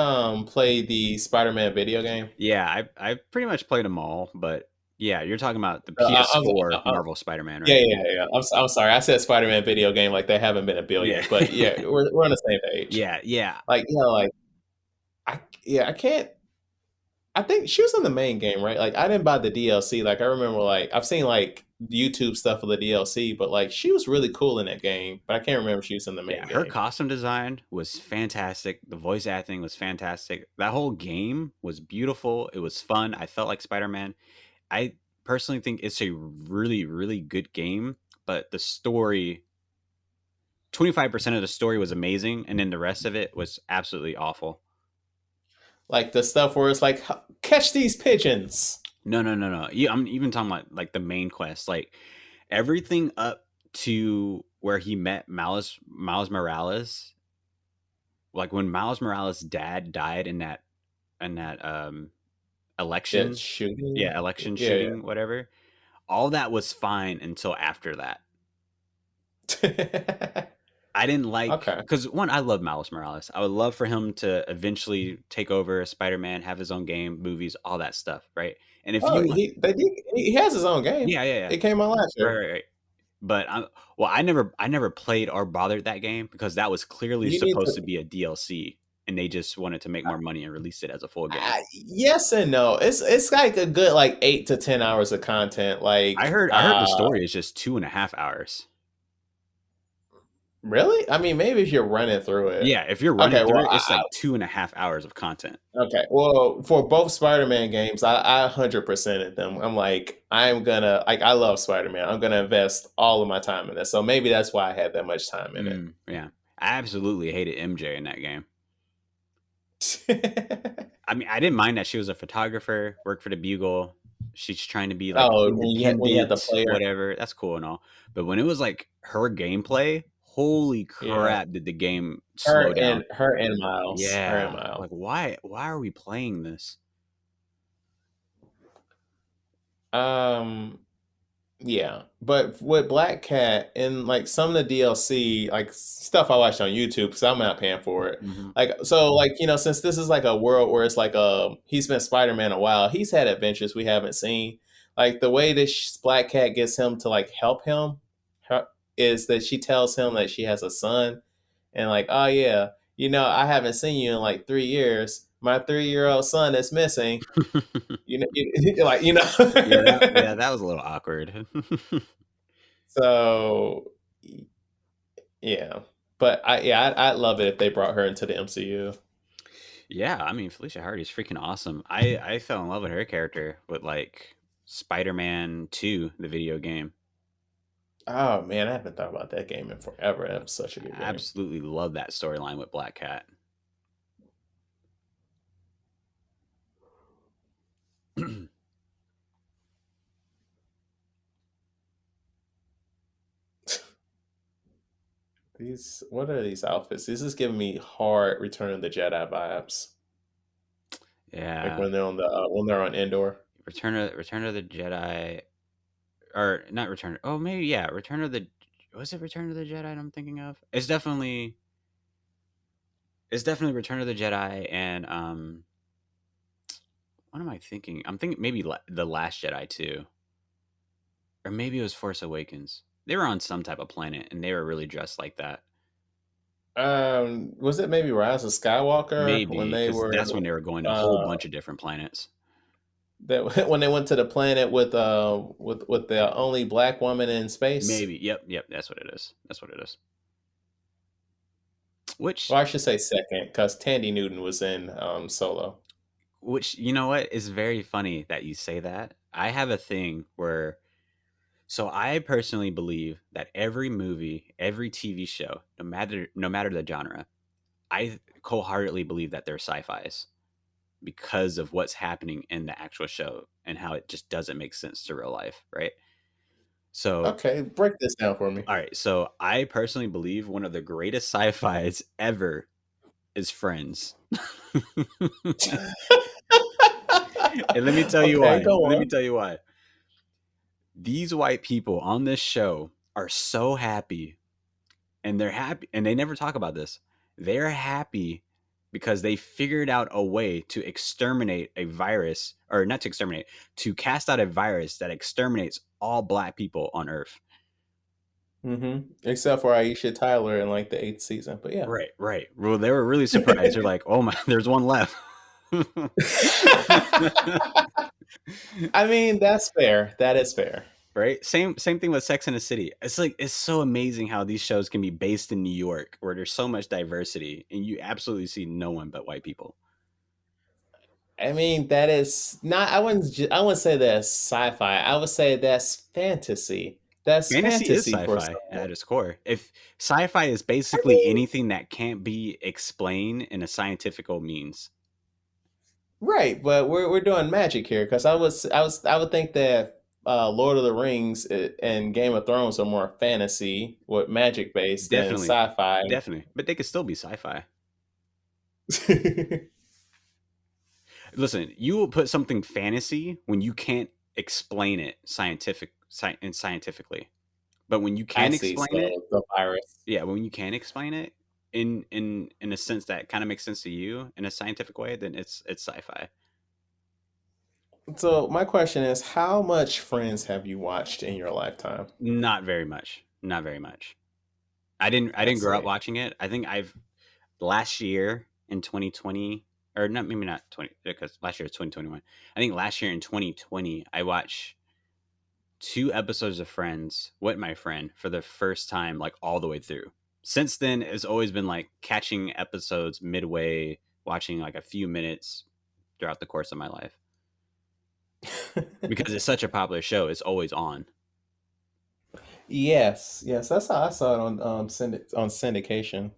play the Spider-Man video game? Yeah, I pretty much played them all, but yeah, you're talking about the I was, PS4 Marvel Spider-Man, yeah, right? yeah, yeah. I'm sorry. I said Spider-Man video game like there haven't been a Yeah, billion, but yeah, we're on the same page. yeah, yeah, Like like I can't. I think she was in the main game, right? Like I didn't buy the DLC. Like I remember, like I've seen like YouTube stuff of the DLC, but like she was really cool in that game. But I can't remember if she was in the yeah. main Her game. costume design was fantastic. The voice acting was fantastic. That whole game was beautiful. It was fun. I felt like Spider-Man. I personally think it's a really, really good game, but the story 25% of the story was amazing, and then the rest of it was absolutely awful. Like the stuff where it's like catch these pigeons. No, no, no, no. Yeah, I'm even talking about like the main quest, like everything up to where he met Miles Morales. Like when Miles Morales' dad died in that That election, shooting. yeah, election Yeah, shooting, whatever. All that was fine until after that. yeah. I didn't like Okay. because one, I love Miles Morales. I would love for him to eventually take over Spider Man, have his own game, movies, all that stuff, right? And if Oh, you want, he has his own game. yeah, yeah, yeah, It came out last right, year. right, right. But I never played or bothered that game because that was clearly You need to. supposed to be a DLC, and they just wanted to make more money and release it as a full game. Yes and no. It's like a good like 8 to 10 hours of content. I Like heard I heard the story is just 2.5 hours. Really? I mean, maybe if you're running through it. Yeah, if you're running Okay, through well, it, it's like 2.5 hours of content. okay. Well, for both Spider-Man games, I 100%ed them. I'm like, I'm gonna like, I love Spider-Man. I'm gonna invest all of my time in this. So maybe that's why I had that much time in it. Yeah, I absolutely hated MJ in that game. I mean, I didn't mind that she was a photographer, worked for the Bugle. She's trying to be like Oh, when you had the independent, player, whatever. That's cool and all. But when it was like her gameplay, holy yeah, crap, did the game slow down? her and Miles, her and Yeah, Miles. like why are we playing this? Um, Yeah, but with Black Cat and like some of the DLC, like stuff I watched on YouTube, because I'm not paying for it. Mm-hmm. Like so, like since this is like a world where it's like he's been Spider-Man a while, he's had adventures we haven't seen. Like the way this Black Cat gets him to like help him is that she tells him that she has a son, and like, oh yeah, I haven't seen you in like 3 years. My 3-year-old son is missing. Like Yeah, that was a little awkward. So yeah, but I love it if they brought her into the MCU. Yeah, I mean Felicia Hardy's freaking awesome. I fell in love with her character with like Spider-Man 2, the video game. Oh man, I haven't thought about that game in forever. That was such a good I game. absolutely love that storyline with Black Cat. What are these outfits? This is giving me hard Return of the Jedi vibes. Yeah, Like when they're on Endor. Return of the Jedi, or not Return. Oh, maybe yeah, Return of the. Was it Return of the Jedi? I'm thinking of. It's definitely Return of the Jedi, and what am I thinking? I'm thinking maybe the Last Jedi too, or maybe it was Force Awakens. They were on some type of planet, and they were really dressed like that. Was it maybe Rise of Skywalker when Maybe they because were that's when they were going to a whole bunch of different planets. that when they went to the planet with the only black woman in space? Maybe. Yep. That's what it is. Which, Well, I should say second, because Tandy Newton was in Solo. you know what is very funny that you say that. I have a thing where, so I personally believe that every movie, every TV show, no matter the genre, I wholeheartedly believe that they're sci-fis because of what's happening in the actual show and how it just doesn't make sense to real life, right? So, Okay, break this down for me. all right. So I personally believe one of the greatest sci-fis ever is Friends. And let me tell you Okay, why. go Let me on. tell you why. These white people on this show are so happy, and they're happy, and they never talk about this. They're happy because they figured out a way to exterminate a virus, or not to exterminate, to cast out a virus that exterminates all black people on Earth. Except for Aisha Tyler in like the 8th season, but yeah. Right. Well, they were really surprised. They're like, "Oh my, there's one left." I mean, that's fair. That is fair. Right? Same thing with Sex and the City. It's like it's so amazing how these shows can be based in New York where there's so much diversity and you absolutely see no one but white people. I mean, that is not. I wouldn't say that's sci-fi. I would say that's fantasy. That's Fantasy is fantasy for sci-fi someone. at its core. If sci-fi is I basically mean, anything that can't be explained in a scientific means. right, but we're doing magic here because I would think that Lord of the Rings and Game of Thrones are more fantasy with magic based than Definitely. sci-fi. Definitely. But they could still be sci-fi. Listen, you will put something fantasy when you can't explain it scientifically. But when you I can see. explain it, So the virus. yeah, when you can explain it in a sense that kind of makes sense to you in a scientific way, then it's sci-fi. So my question is, how much Friends have you watched in your lifetime? Not very much. Not very much. I I didn't grow up see. watching it. I think I've last year in 2020, or not, maybe not 20, because last year is 2021. I think last year in 2020 I watched 2 episodes of Friends with my friend for the first time, like all the way through. since then, it's always been like catching episodes midway, watching like a few minutes throughout the course of my life. Because it's such a popular show, it's always on. Yes, that's how I saw it on on syndication.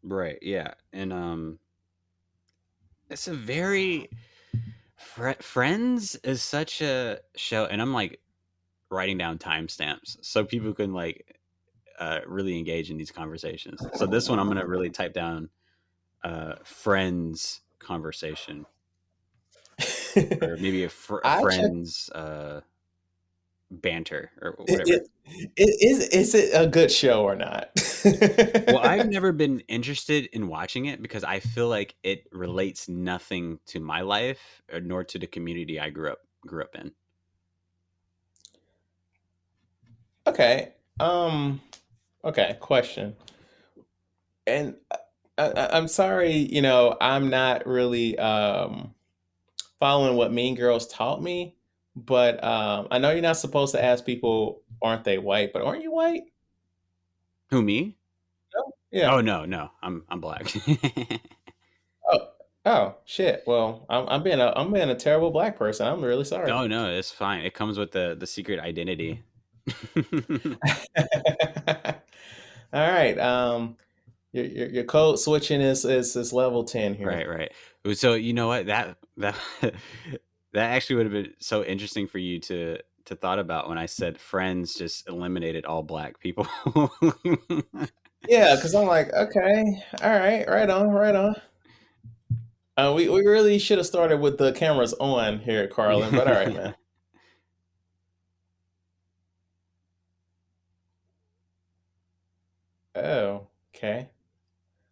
Right, yeah. And it's a very Friends is such a show, and I'm like writing down timestamps so people can like really engage in these conversations. So this one I'm gonna really type down Friends conversation, or maybe a I check. Friends banter or whatever. Is it a good show or not? Well, I've never been interested in watching it because I feel like it relates nothing to my life, or nor to the community I grew up in. Okay. Okay. Question. And I'm sorry, I'm not really following what Mean Girls taught me, but I know you're not supposed to ask people, aren't they white? But aren't you white? Who, me? No. Yeah. Oh no, I'm black. Oh. Oh shit. Well, I'm being a terrible black person. I'm really sorry. Oh no, it's fine. It comes with the secret identity. All right. Your code switching is level 10 here. Right. So you know what, that that actually would have been so interesting for you to thought about when I said Friends just eliminated all black people. Yeah, because I'm like, okay, all right, right on, right on. We really should have started with the cameras on here, Carlin, but all right, man. Oh, okay.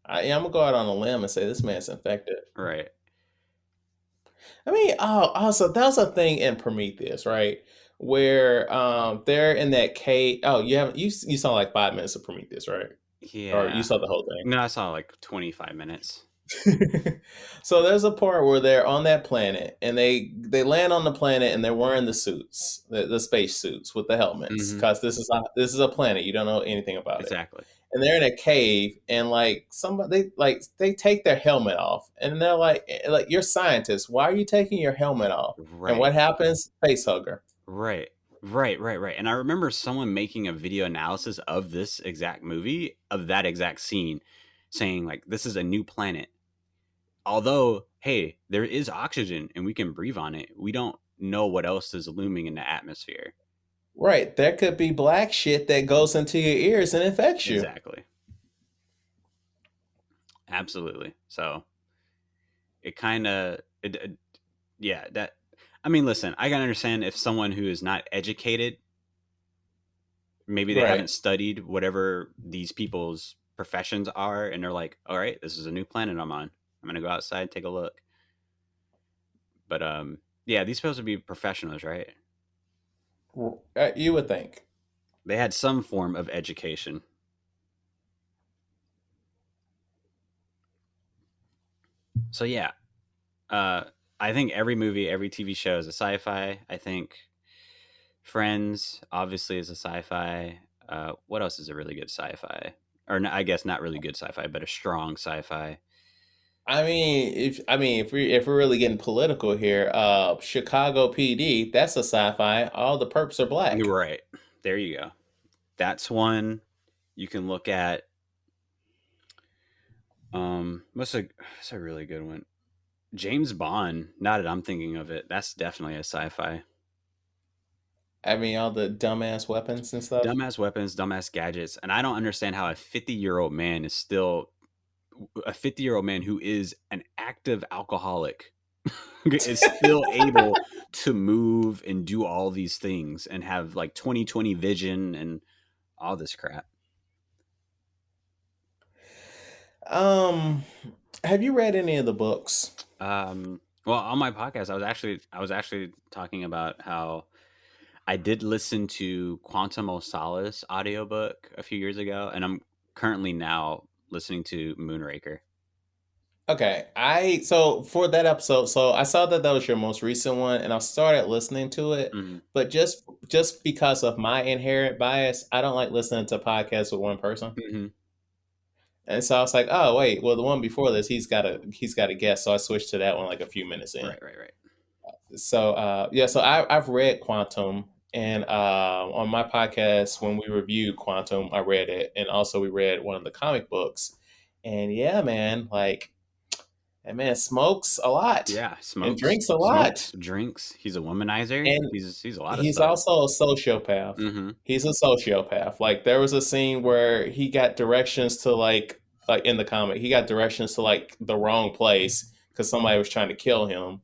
I'm gonna go out on a limb and say this man's infected. Right. I mean, also that was a thing in Prometheus, right? Where they're in that cave. Oh, you saw like 5 minutes of Prometheus, right? Or you Yeah. saw the whole thing? No, I saw like 25 minutes. So there's a part where they're on that planet and they land on the planet and they're wearing the suits, the space suits with the helmets, Hmm. because this is a planet, you don't know anything about it. Exactly. And they're in a cave and like they take their helmet off and they're like you're scientists, why are you taking your helmet off? And Right. what happens? Face hugger. Right. Right. And I remember someone making a video analysis of this exact movie, of that exact scene, saying like, this is a new planet. Although, hey, there is oxygen and we can breathe on it, we don't know what else is looming in the atmosphere. Right, there could be black shit that goes into your ears and infects you. Exactly. Absolutely. So it kind of, yeah, that, I mean, listen, I can understand if someone who is not educated, maybe they Right. haven't studied whatever these people's professions are, and they're like, all right, this is a new planet I'm on. I'm going to go outside and take a look. But yeah, these supposed to be professionals, right? You would think. They had some form of education. So yeah, I think every movie, every TV show is a sci-fi. I think Friends obviously is a sci-fi. What else is a really good sci-fi? Or I guess not really good sci-fi, but a strong sci-fi. If we're really getting political here, Chicago PD, that's a sci-fi. All the perps are black. Right. There you go. That's one you can look at. What's a really good one? James Bond. Now that I'm thinking of it, that's definitely a sci-fi. All the dumbass weapons and stuff. Dumbass weapons, dumbass gadgets, and I don't understand how a 50-year-old man is still a 50-year-old man who is an active alcoholic is still able to move and do all these things and have like 20/20 vision and all this crap. Have you read any of the books? Well, on my podcast, I was actually talking about how I did listen to Quantum of Solace audiobook a few years ago, and I'm currently now listening to Moonraker. Okay, so for that episode, so I saw that was your most recent one, and I started listening to it, but just because of my inherent bias, I don't like listening to podcasts with one person. And so I was like, oh wait, well the one before this, he's got a guest, so I switched to that one like a few minutes in. Right. So yeah, so I've read Quantum, and on my podcast when we reviewed Quantum, I read it, and also we read one of the comic books, and yeah, man, like that man smokes a lot, and drinks a lot, drinks. He's a womanizer. and He's a lot of he's stuff. also a sociopath. He's a sociopath. Like there was a scene where he got directions to like in the comic, he got directions to like the wrong place because somebody was trying to kill him.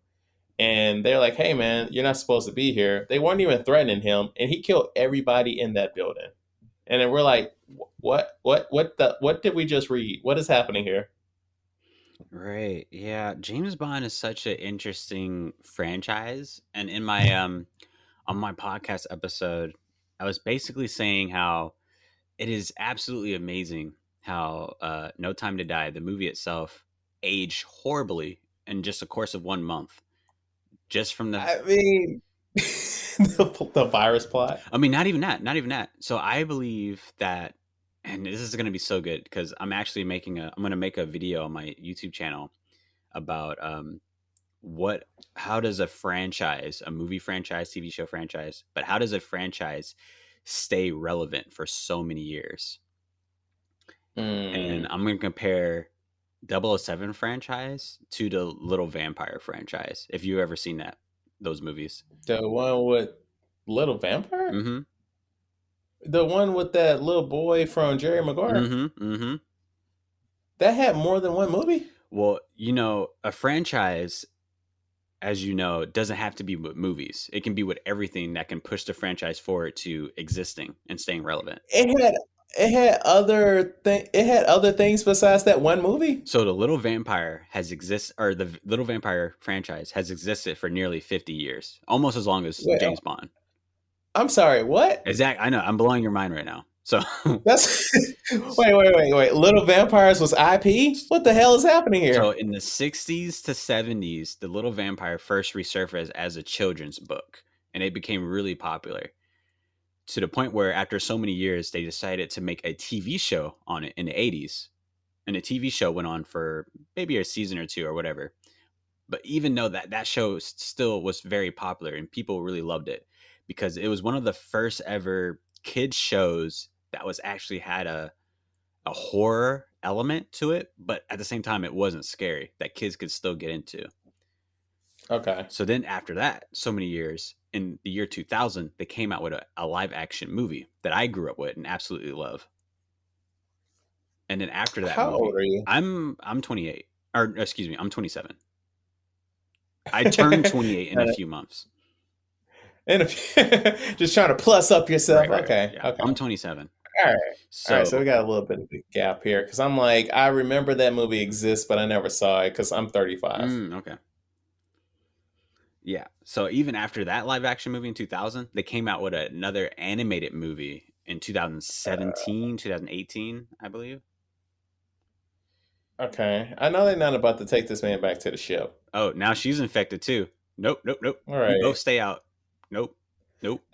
And they're like, hey, man, you're not supposed to be here. They weren't even threatening him. And he killed everybody in that building. And then we're like, what did we just read? What is happening here? Right. Yeah. James Bond is such an interesting franchise. And in my, on my podcast episode, I was basically saying how it is absolutely amazing how No Time to Die, the movie itself, aged horribly in just a course of 1 month. Just from the, I mean, the virus plot. I mean, not even that. So I believe that, and this is going to be so good because I'm actually I'm going to make a video on my YouTube channel about how does a franchise, a movie franchise, TV show franchise, but how does a franchise stay relevant for so many years? And I'm going to compare 007 franchise to the Little Vampire franchise. If you've ever seen those movies. The one with Little Vampire? The one with that little boy from Jerry Maguire? That had more than one movie? Well, a franchise, as you know, doesn't have to be with movies. It can be with everything that can push the franchise forward to existing and staying relevant. It had other things besides that one movie. So the Little Vampire the Little Vampire franchise has existed for nearly 50 years, almost as long as James Bond. I'm sorry, what? Exactly. I know. I'm blowing your mind right now. So that's wait. Little Vampires was IP? What the hell is happening here? So in the 60s to 70s, the Little Vampire first resurfaced as a children's book, and it became really popular to the point where after so many years, they decided to make a TV show on it in the 80s. And the TV show went on for maybe a season or two or whatever. But even though that show still was very popular and people really loved it because it was one of the first ever kids shows that was actually had a horror element to it, but at the same time, it wasn't scary that kids could still get into. Okay. So then after that, so many years, in the year 2000, they came out with a live action movie that I grew up with and absolutely love. And then after that, how old are you? I'm 28, or excuse me, I'm 27. I turned 28 in a few months. Just trying to plus up yourself. Right, okay. Yeah. Okay. I'm 27. All right. So we got a little bit of a gap here because I'm like, I remember that movie exists, but I never saw it because I'm 35. Okay. Yeah. So even after that live action movie in 2000, they came out with another animated movie in 2017, 2018, I believe. Okay. I know they're not about to take this man back to the ship. Oh, now she's infected too. Nope. All right. You both stay out. Nope.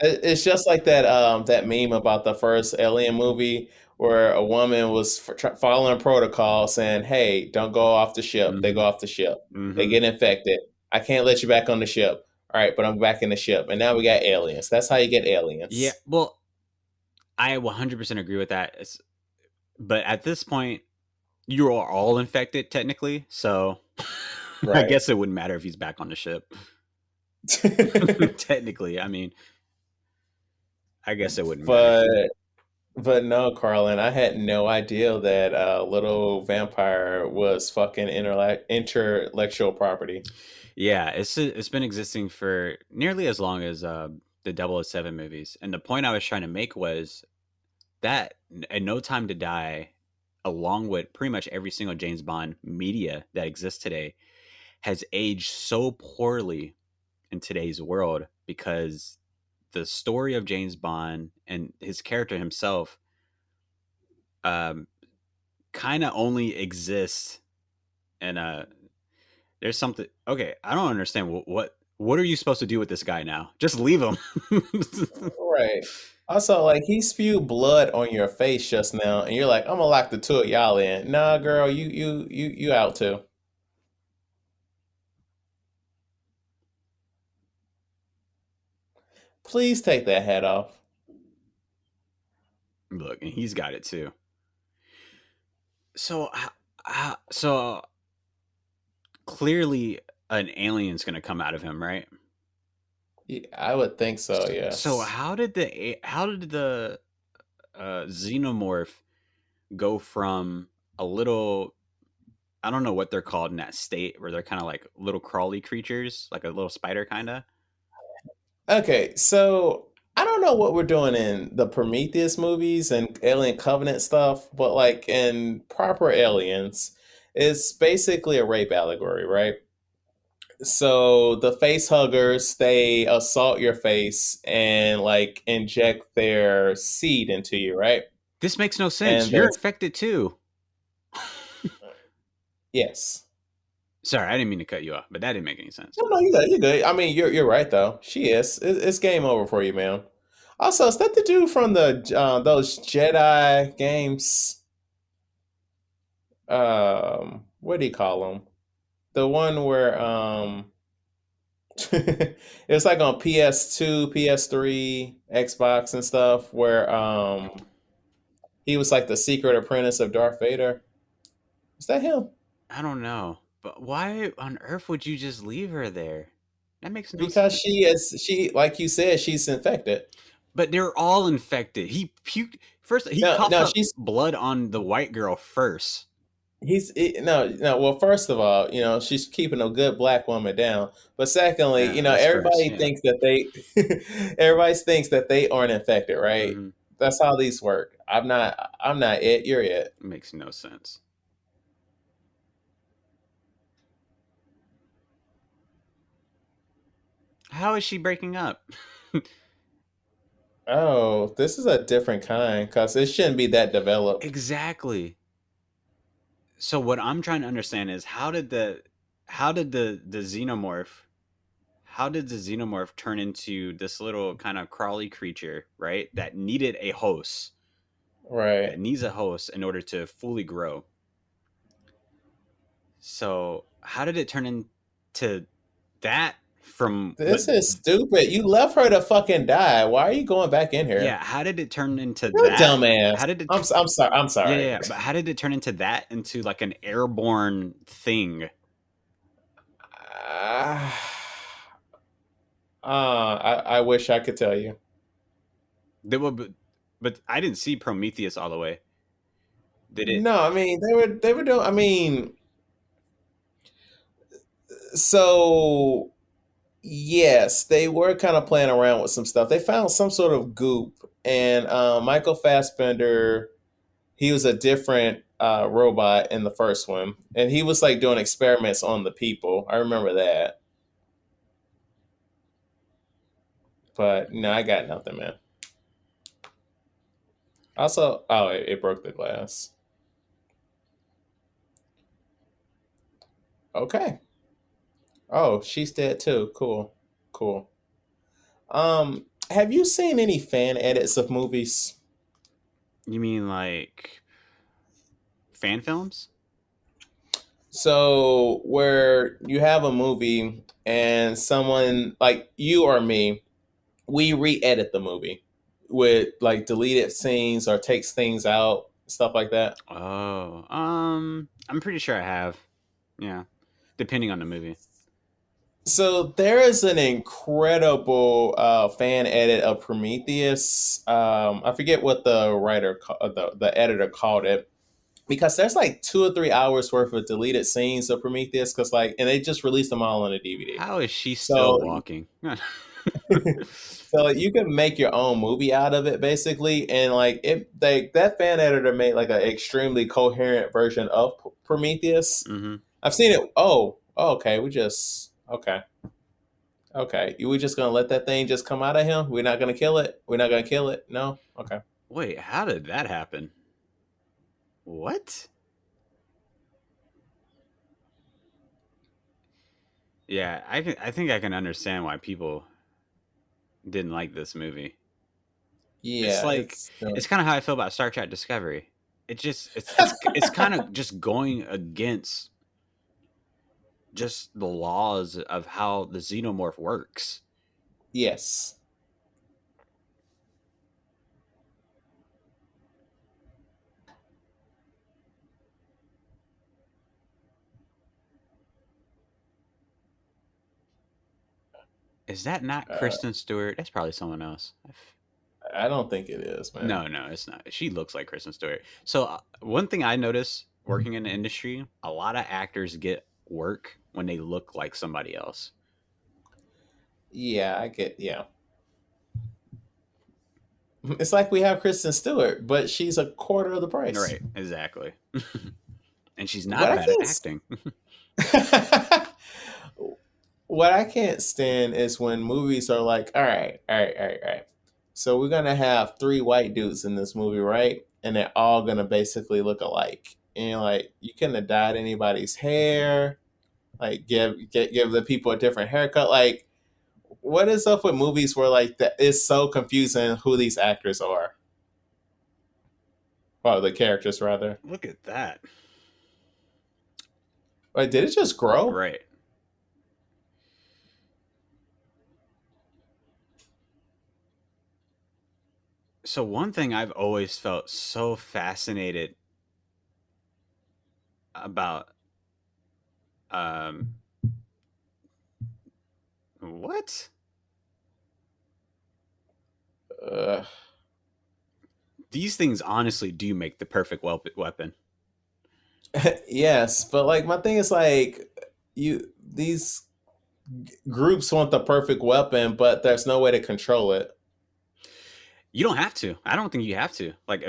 It's just like that meme about the first Alien movie where a woman was following protocol saying, hey, don't go off the ship. They go off the ship. They get infected. I can't let you back on the ship. All right, but I'm back in the ship. And now we got aliens. That's how you get aliens. Yeah, well, I 100% agree with that. But at this point, you are all infected technically. So I guess it wouldn't matter if he's back on the ship. Technically, I mean, I guess it wouldn't matter. But no, Carlin, I had no idea that Little Vampire was fucking intellectual property. Yeah, it's been existing for nearly as long as the 007 movies. And the point I was trying to make was that in No Time to Die, along with pretty much every single James Bond media that exists today, has aged so poorly in today's world because the story of James Bond and his character himself kind of only exists and there's something. Okay, I don't understand what are you supposed to do with this guy now? Just leave him. Right. Also, like he spewed blood on your face just now, and you're like, "I'm gonna lock the two of y'all in." Nah, girl, you out too. Please take that hat off. Look, and he's got it too. So, so clearly, an alien's gonna come out of him, right? Yeah, I would think so. So Yes. how did the xenomorph go from a little, I don't know what they're called in that state where they're kind of like little crawly creatures, like a little spider kind of. Okay, so I don't know what we're doing in the Prometheus movies and Alien Covenant stuff, but like in proper Aliens, it's basically a rape allegory, right? So the face huggers, they assault your face and like inject their seed into you, right? This makes no sense. And You're the infected too. yes. Sorry, I didn't mean to cut you off, but that didn't make any sense. No, no, you good. You good. I mean, you're right though. She is. It's game over for you, man. Also, is that the dude from the those Jedi games? What do you call them? The one where it's like on PS2, PS3, Xbox and stuff, where he was like the secret apprentice of Darth Vader. Is that him? I don't know, but why on earth would you just leave her there? That makes no Because sense. she like you said, she's infected. But they're all infected. He puked first. He No, coughed no, up she's blood on the white girl first. no, no. Well, first of all, she's keeping a good black woman down. But secondly, That's first. everybody Yeah. thinks that they, everybody thinks that they aren't infected, right? Mm-hmm. That's how these work. I'm not. I'm not it. You're it. Makes no sense. How is she breaking up? Oh, this is a different kind because it shouldn't be that developed. Exactly. So what I'm trying to understand is how did the xenomorph turn into this little kind of crawly creature, right? That needed a host. Right. That needs a host in order to fully grow. So how did it turn into that from what? This is stupid. You left her to fucking die. Why are you going back in here? Yeah, how did it turn into You're a that? dumbass. How did it? I'm sorry. I'm Yeah, sorry. yeah, but how did it turn into that into like an airborne thing? Uh, I wish I could tell you. They were, but I didn't see Prometheus all the way. Did it? No, I mean they were doing. I mean, so yes, they were kind of playing around with some stuff. They found some sort of goop, and Michael Fassbender, he was a different robot in the first one, and he was like doing experiments on the people. I remember that, but no, I got nothing, man. Also, oh, it broke the glass. Okay. Oh, she's dead too. Cool. Cool. Have you seen any fan edits of movies? You mean like fan films? So where you have a movie and someone like you or me, we re-edit the movie with like deleted scenes or takes things out, stuff like that. Oh, I'm pretty sure I have. Yeah, depending on the movie. So there is an incredible fan edit of Prometheus. I forget what the the editor called it, because there's like 2 or 3 hours worth of deleted scenes of Prometheus, because like, and they just released them all on a DVD. How is she still So, walking? so you can make your own movie out of it, basically, and like that fan editor made like an extremely coherent version of Prometheus. Mm-hmm. I've seen it. Oh, okay. Okay. Okay, we just gonna let that thing just come out of him? We're not gonna kill it. We're not gonna kill it. No. Okay. Wait, how did that happen? What? Yeah, I think I can understand why people didn't like this movie. It's Yeah, like it's it's kind of how I feel about Star Trek Discovery. It's kind of just going against just the laws of how the xenomorph works. yes. Is that not Uh, Kristen Stewart? That's probably someone else. I don't think it is, man. No, it's not. She looks like Kristen Stewart. So one thing I notice working in the industry, a lot of actors get work when they look like somebody else. Yeah, I get. Yeah, it's like we have Kristen Stewart, but she's a quarter of the price. Right, exactly. And she's What not I bad at can't. acting. What I can't stand is when movies are like, all right, all right, all right, all right. So we're gonna have three white dudes in this movie, right? And they're all gonna basically look alike. And you're like, you couldn't have dyed anybody's hair. Like, give the people a different haircut. Like, what is up with movies where like that? It's so confusing who these actors are, or the characters rather. Look at that. Like, did it just grow? Right. So one thing I've always felt so fascinated about um what? Uh, These things honestly do make the perfect weapon. yes, but like my thing is like you these groups want the perfect weapon, but there's no way to control it. You don't have to. I don't think you have to. Like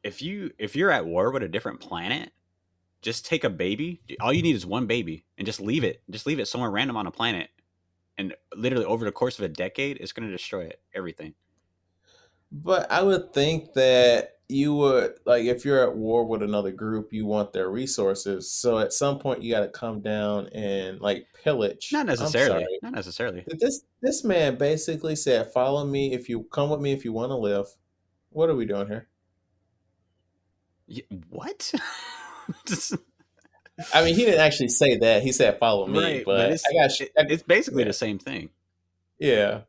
if you're at war with a different planet, just take a baby. All you need is one baby and just leave it. Just leave it somewhere random on a planet. And literally over the course of a decade, it's going to destroy it, everything. But I would think that you would like if you're at war with another group, you want their resources. So at some point, you got to come down and like pillage. Not I'm necessarily. sorry. Not necessarily. This man basically said, "Follow me if you come with me if you want to live." What are we doing here? What? I mean, he didn't actually say that. He said, "Follow me," Right, but but it's basically yeah, the same thing. yeah.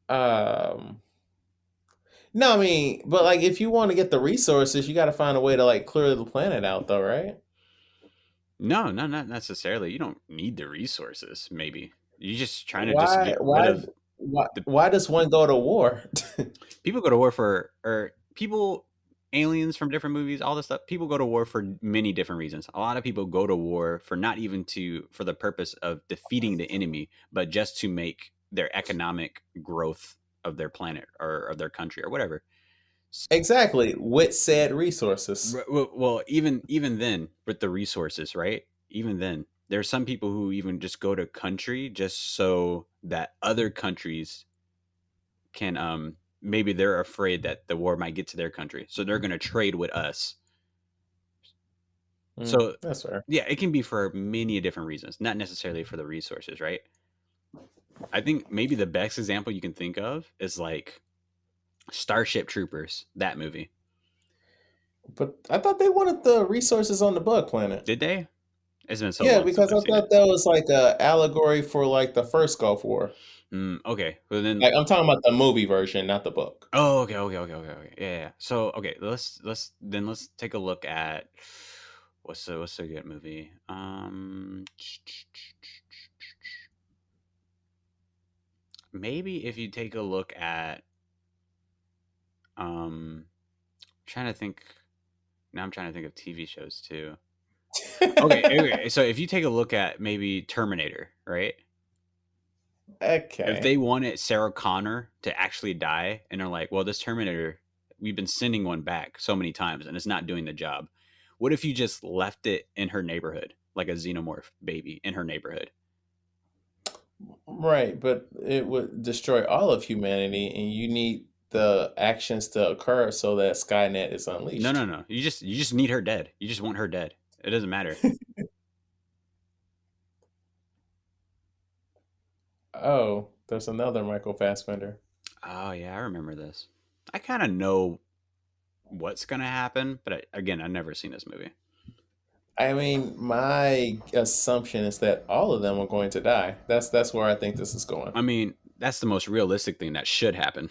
Um, no, I mean, but like, if you want to get the resources, you got to find a way to like clear the planet out, though, right? No, not necessarily. You don't need the resources. Maybe you're just trying to just Why, get rid why, of the why does one go to war? people go to war for or people aliens from different movies, all this stuff. People go to war for many different reasons. A lot of people go to war for not even to for the purpose of defeating the enemy, but just to make their economic growth of their planet or of their country or whatever. Exactly, with said resources. Well, even then, with the resources, right? Even then, there's some people who even just go to country just so that other countries can maybe they're afraid that the war might get to their country, so they're going to trade with us. So That's fair. yeah, it can be for many different reasons, not necessarily for the resources, right? I think maybe the best example you can think of is like Starship Troopers, that movie. But I thought they wanted the resources on the bug planet. Did they? It's been so Yeah, long since because I've I seen it. thought that was like a allegory for like the first Gulf War. Okay, well then. Like I'm talking about the movie version, not the book. Oh, okay. Yeah. So okay, let's take a look at what's a good movie. Maybe if you take a look at trying to think. Now I'm trying to think of TV shows too. Okay. So if you take a look at maybe Terminator, right? If Okay. they wanted Sarah Connor to actually die, and they're like, "Well, this Terminator, we've been sending one back so many times, and it's not doing the job. What if you just left it in her neighborhood, like a xenomorph baby in her neighborhood?" Right, but it would destroy all of humanity, and you need the actions to occur so that Skynet is unleashed. No. You just need her dead. You just want her dead. It doesn't matter. Oh, there's another Michael Fassbender. Oh yeah, I remember this. I kind of know what's gonna happen, but again, I've never seen this movie. I mean, my assumption is that all of them are going to die. That's where I think this is going. I mean, that's the most realistic thing that should happen.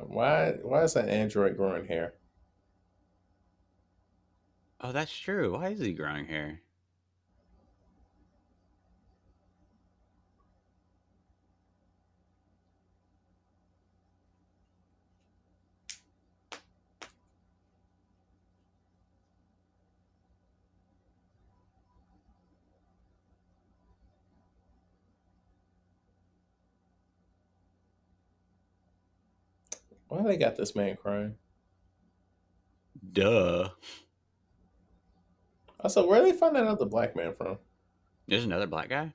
Why is that android growing hair? Oh, that's true. Why is he growing hair? Why they got this man crying? Duh. Also, where they find that other black man from? There's another black guy?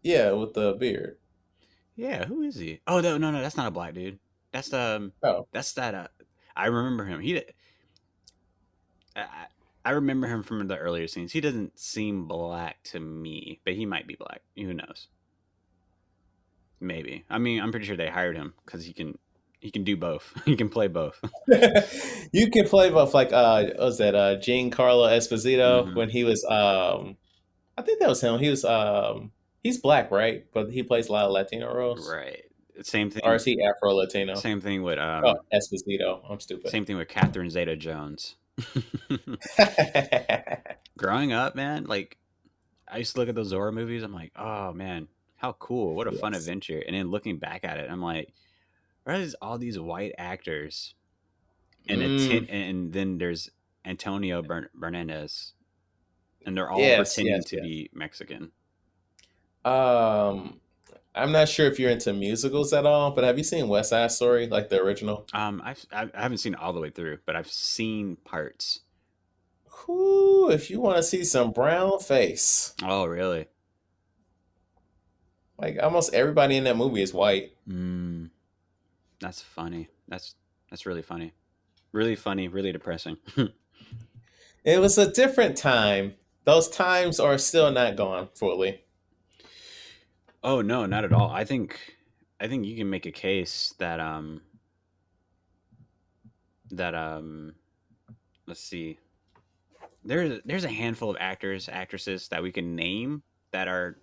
Yeah, with the beard. Yeah, who is he? Oh no, that's not a black dude. That's Oh. that's that I remember him. I, I remember him from the earlier scenes. He doesn't seem black to me, but he might be black. Who knows? Maybe. I mean, I'm pretty sure they hired him because he can do both. He can play both. You can play both, like what was that Giancarlo Esposito when he was I think that was him. He was he's black, right? But he plays a lot of Latino roles. Right. Same thing. Or is he Afro Latino? Same thing with Esposito. I'm stupid. Same thing with Catherine Zeta-Jones. Growing up, man, like I used to look at those Zorro movies. I'm like, oh man, how cool! What a fun adventure! And then looking back at it, I'm like, where is all these white actors? And and then there's Antonio Bernandez, and they're all pretending to be Mexican. I'm not sure if you're into musicals at all, but have you seen West Side Story, like the original? I haven't seen it all the way through, but I've seen parts. Ooh, if you want to see some brown face. Oh, really? Like almost everybody in that movie is white. That's funny. That's really funny. Really funny, really depressing. It was a different time. Those times are still not gone fully. Oh no, not at all. I think you can make a case that let's see. There's a handful of actresses that we can name that are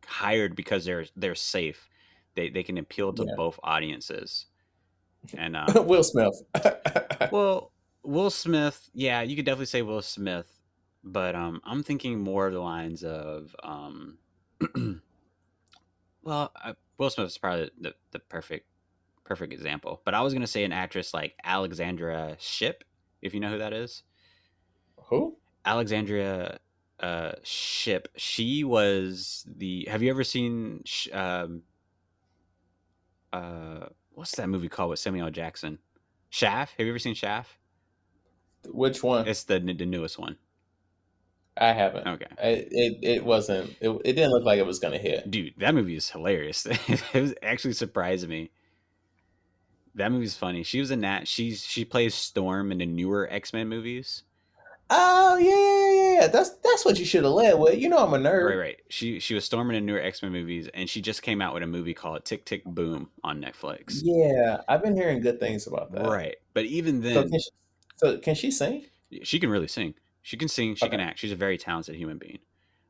hired because they're safe. They can appeal to both audiences. And Will Smith. Well, Will Smith, yeah, you could definitely say Will Smith, but I'm thinking more of the lines of well, Will Smith is probably the perfect example. But I was gonna say an actress like Alexandra Shipp, if you know who that is. Who? Alexandria Shipp. She was the. Have you ever seen? What's that movie called with Samuel L. Jackson? Shaft. Have you ever seen Shaft? Which one? It's the newest one. I haven't. Okay. It wasn't. It didn't look like it was gonna hit. Dude, that movie is hilarious. It was actually surprised me. That movie's funny. She was in that. She plays Storm in the newer X-Men movies. Oh yeah. That's what you should have led with. You know I'm a nerd. Right. She was Storm in the newer X-Men movies, and she just came out with a movie called Tick Tick Boom on Netflix. Yeah, I've been hearing good things about that. Right, but even then, so can she sing? She can really sing. She can sing. She can act. She's a very talented human being.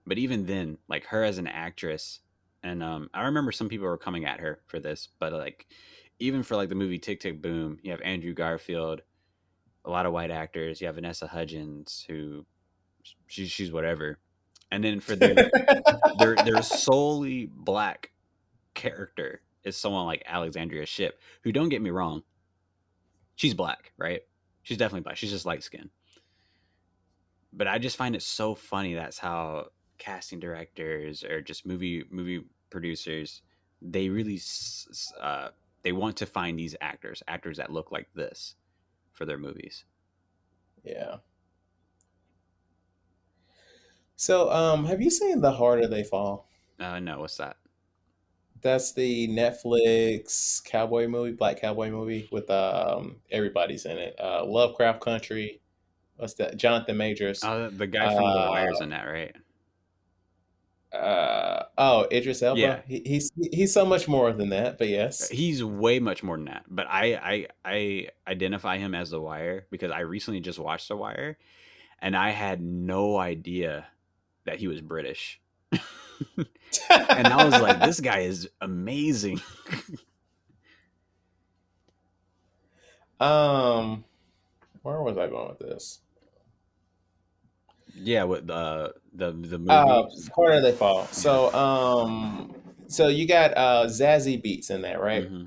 But even then, like her as an actress, and I remember some people were coming at her for this, but like even for like the movie Tick Tick Boom, you have Andrew Garfield, a lot of white actors. You have Vanessa Hudgens, who she's whatever, and then for their solely black character is someone like Alexandria Shipp, who, don't get me wrong, she's black, right? She's definitely black. She's just light skinned. but I just find it so funny. That's how casting directors or just movie producers, they really they want to find these actors that look like this for their movies. Yeah. So, have you seen The Harder They Fall? No, what's that? That's the Netflix cowboy movie, black cowboy movie with everybody's in it. Lovecraft Country. What's that? Jonathan Majors. Oh, the guy from The Uh, Wire's in that, right? oh, Idris Yeah, Elba. He's so much more than that, but yes. he's way much more than that. But I identify him as The Wire because I recently just watched The Wire, and I had no idea that he was British. And I was like, this guy is amazing. um, where was I going with this? Yeah, with the movies. Harder They Fall. Yeah. So you got Zazie Beetz in there, right? Mm-hmm.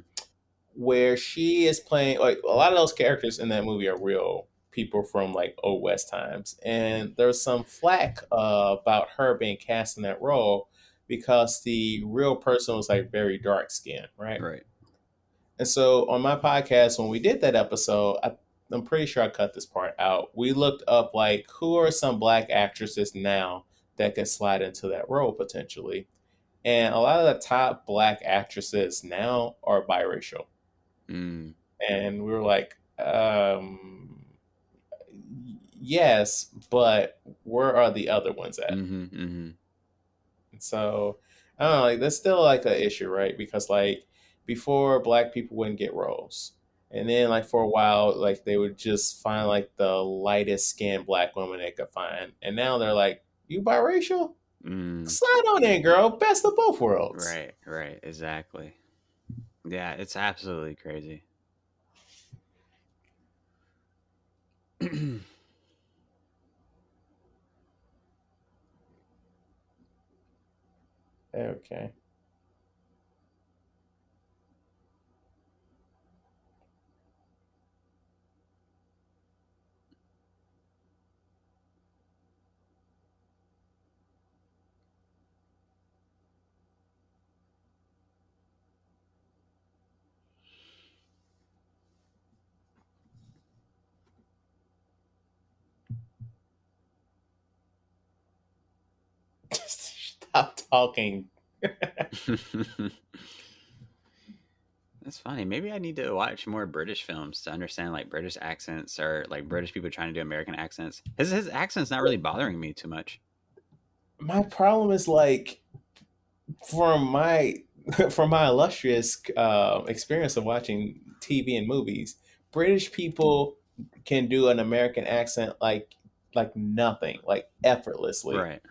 Where she is playing, like, a lot of those characters in that movie are real people from like old West times, and there's some flack about her being cast in that role because the real person was like very dark skinned, right? Right. And so on my podcast, when we did that episode, I'm pretty sure I cut this part out. We looked up like who are some black actresses now that could slide into that role potentially, and a lot of the top black actresses now are biracial. Mm. And we were like, yes, but where are the other ones at? Mm-hmm. Mm-hmm. So I don't know, like that's still like an issue, right? Because like before, black people wouldn't get roles, and then like for a while, like they would just find like the lightest skinned black woman they could find, and now they're like, you biracial? Mm. Slide on in, girl. Best of both worlds. Right. Right. Exactly. Yeah, it's absolutely crazy. Okay. Stop talking. That's funny. Maybe I need to watch more British films to understand like British accents or like British people trying to do American accents. His accent's not really bothering me too much. My problem is like from my from my illustrious experience of watching TV and movies, British people can do an American accent like nothing, like effortlessly. Right.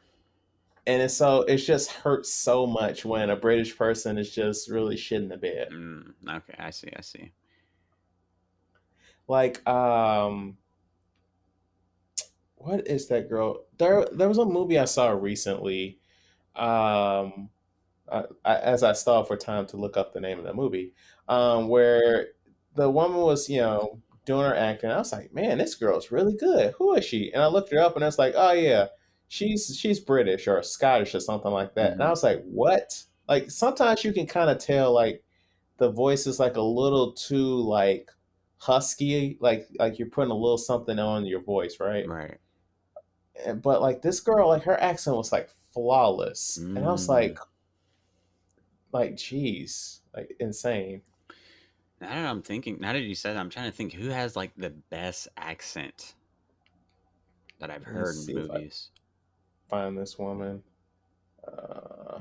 And it's just hurts so much when a British person is just really shitting the bed. Okay, I see. I see. Like what is that girl? There was a movie I saw recently. Um as I stalled for time to look up the name of the movie, where the woman was, doing her acting. I was like, man, this girl's really good. Who is she? And I looked her up, and I was like, oh yeah, she's British or Scottish or something like that. And I Mm-hmm. was like, what? Like sometimes you can kind of tell like the voice is like a little too like husky, like you're putting a little something on your voice, right? Right. But like this girl, like her accent was like flawless, and I was Mm. like, geez, like insane. Now that I'm thinking, now that you said, I'm trying to think who has like the best accent that I've Let me heard in see if I movies. find this woman. Uh,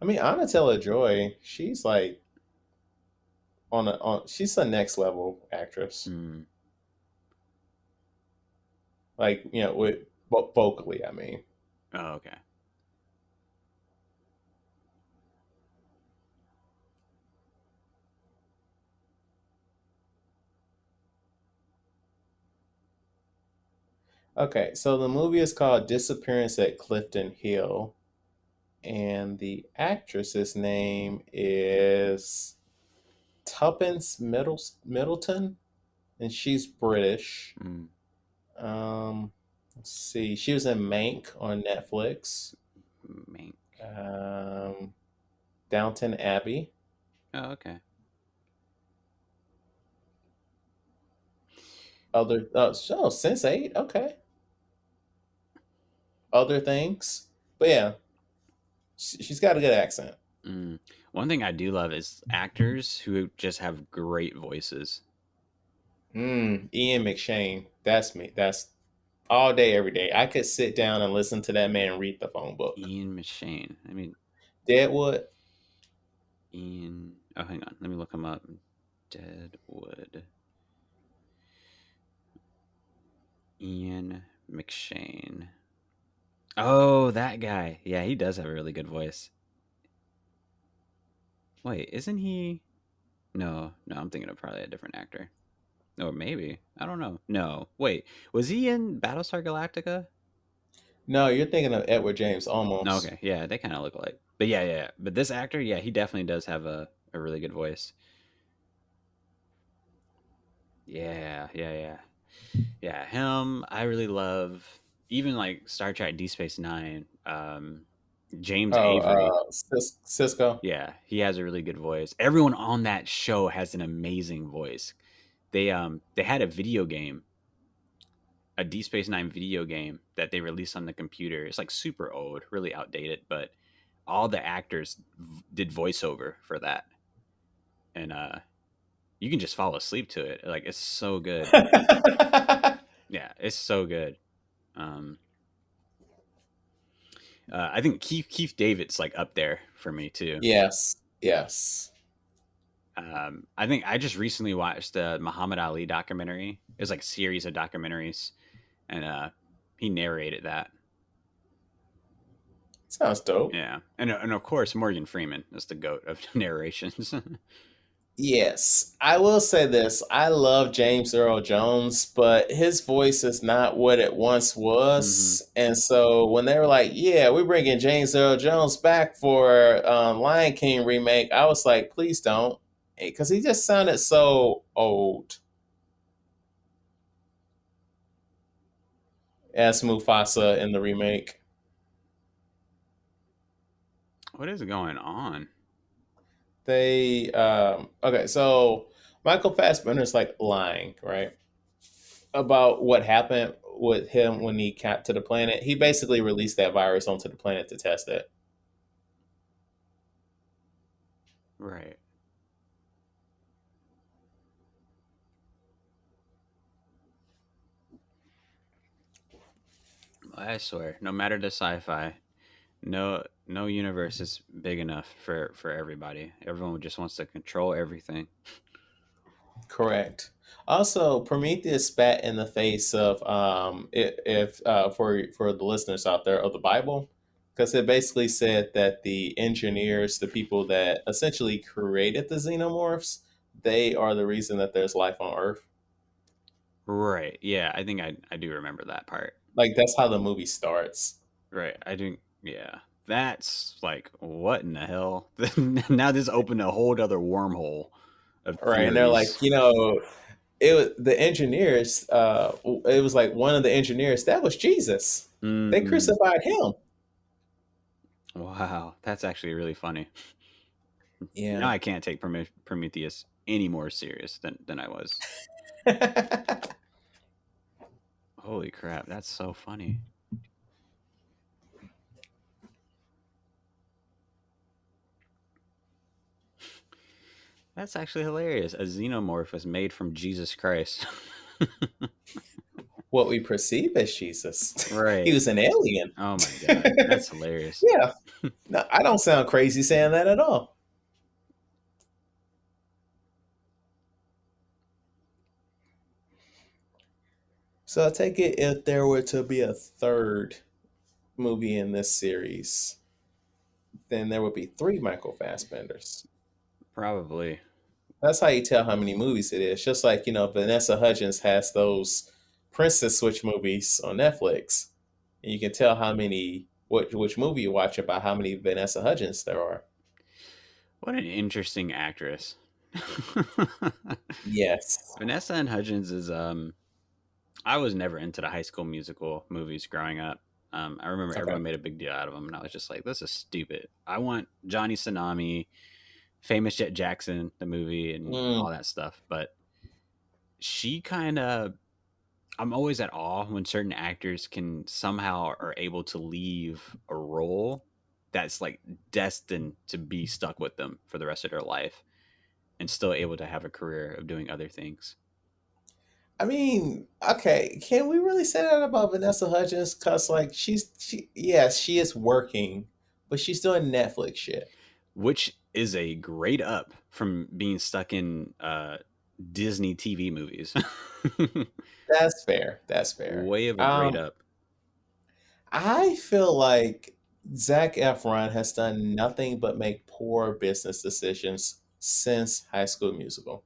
I mean, Anna Taylor Joy, she's like she's a next level actress. Mm. Like with vocally, I mean. Oh, okay. Okay, so the movie is called Disappearance at Clifton Hill, and the actress's name is Tuppence Middleton, and she's British. Mm. Let's see. She was in Mank on Netflix. Mank. Downton Abbey. Oh, okay. Sense8. Okay. Other things, but yeah, she's got a good accent. One thing I do love is actors who just have great voices. Ian McShane. That's me. That's all day, every day. I could sit down and listen to that man read the phone book. Ian McShane. I mean, Deadwood. Ian. Oh, hang on. Let me look him up. Deadwood. Ian McShane. Oh, that guy. Yeah, he does have a really good voice. Wait, isn't he? No, I'm thinking of probably a different actor. Or maybe. I don't know. No. Wait, was he in Battlestar Galactica? No, you're thinking of Edward James No, Olmos. okay. Yeah, they kind of look alike. But yeah. But this actor, yeah, he definitely does have a really good voice. Yeah. Yeah, him, I really love. Even like Star Trek D Space Nine, James Avery. Cisco. Yeah, he has a really good voice. Everyone on that show has an amazing voice. They had a video game, a D Space Nine video game that they released on the computer. It's like super old, really outdated, but all the actors did voiceover for that, and you can just fall asleep to it. Like it's so good. Yeah, it's so good. Um, I think Keith David's like up there for me too. Yes. I think I just recently watched the Muhammad Ali documentary. It was like a series of documentaries, and he narrated that. Sounds dope. Yeah, and of course Morgan Freeman is the goat of narrations. Yes, I will say this. I love James Earl Jones, but his voice is not what it once Mm-hmm. was. And so when they were like, yeah, we're bringing James Earl Jones back for Lion King remake, I was like, please don't. Because he just sounded so old as Mufasa in the remake. What is going on? Okay, so Michael Fassbender's like lying, right? About what happened with him when he got to the planet. He basically released that virus onto the planet to test it. Right. I swear, no matter the sci-fi, no universe is big enough for everybody. Everyone just wants to control everything. Correct. Also, Prometheus spat in the face of if for the listeners out there of the Bible, because it basically said that the engineers, the people that essentially created the xenomorphs, they are the reason that there's life on Earth. Right. Yeah, I think I do remember that part. Like that's how the movie starts. Right. I do. Yeah. That's like what in the hell? Now this opened a whole other wormhole of Right, and they're like, theories. it was the engineers. It was like one of the engineers that was Jesus. They Mm-hmm. crucified him. Wow, that's actually really funny. Now Yeah. I can't take Prometheus any more serious than I was. Holy crap, that's so funny. That's actually hilarious. A xenomorph was made from Jesus Christ. What we perceive as Jesus. He Right. was an alien. Oh my god, that's hilarious. Yeah. No, I don't sound crazy saying that at all. So I take it if there were to be a third movie in this series, then there would be three Michael Fassbenders. Probably. That's how you tell how many movies it is. Just like, Vanessa Hudgens has those Princess Switch movies on Netflix. And you can tell which movie you watch by how many Vanessa Hudgens there are. What an interesting actress. Yes. Vanessa and Hudgens is I was never into the High School Musical movies growing up. I remember Okay. everyone made a big deal out of them, and I was just like, "This is stupid." I want Johnny Tsunami, Famous Jet Jackson, the movie, and Mm. all that stuff. But she kind of, I'm always at awe when certain actors can somehow are able to leave a role that's like destined to be stuck with them for the rest of their life, and still able to have a career of doing other things. I mean, okay, can we really say that about Vanessa Hudgens? Cause like yes, she is working, but she's doing Netflix shit. Which is a grade up from being stuck in Disney TV movies. That's fair. That's fair. Way of a grade up. I feel like Zac Efron has done nothing but make poor business decisions since High School Musical.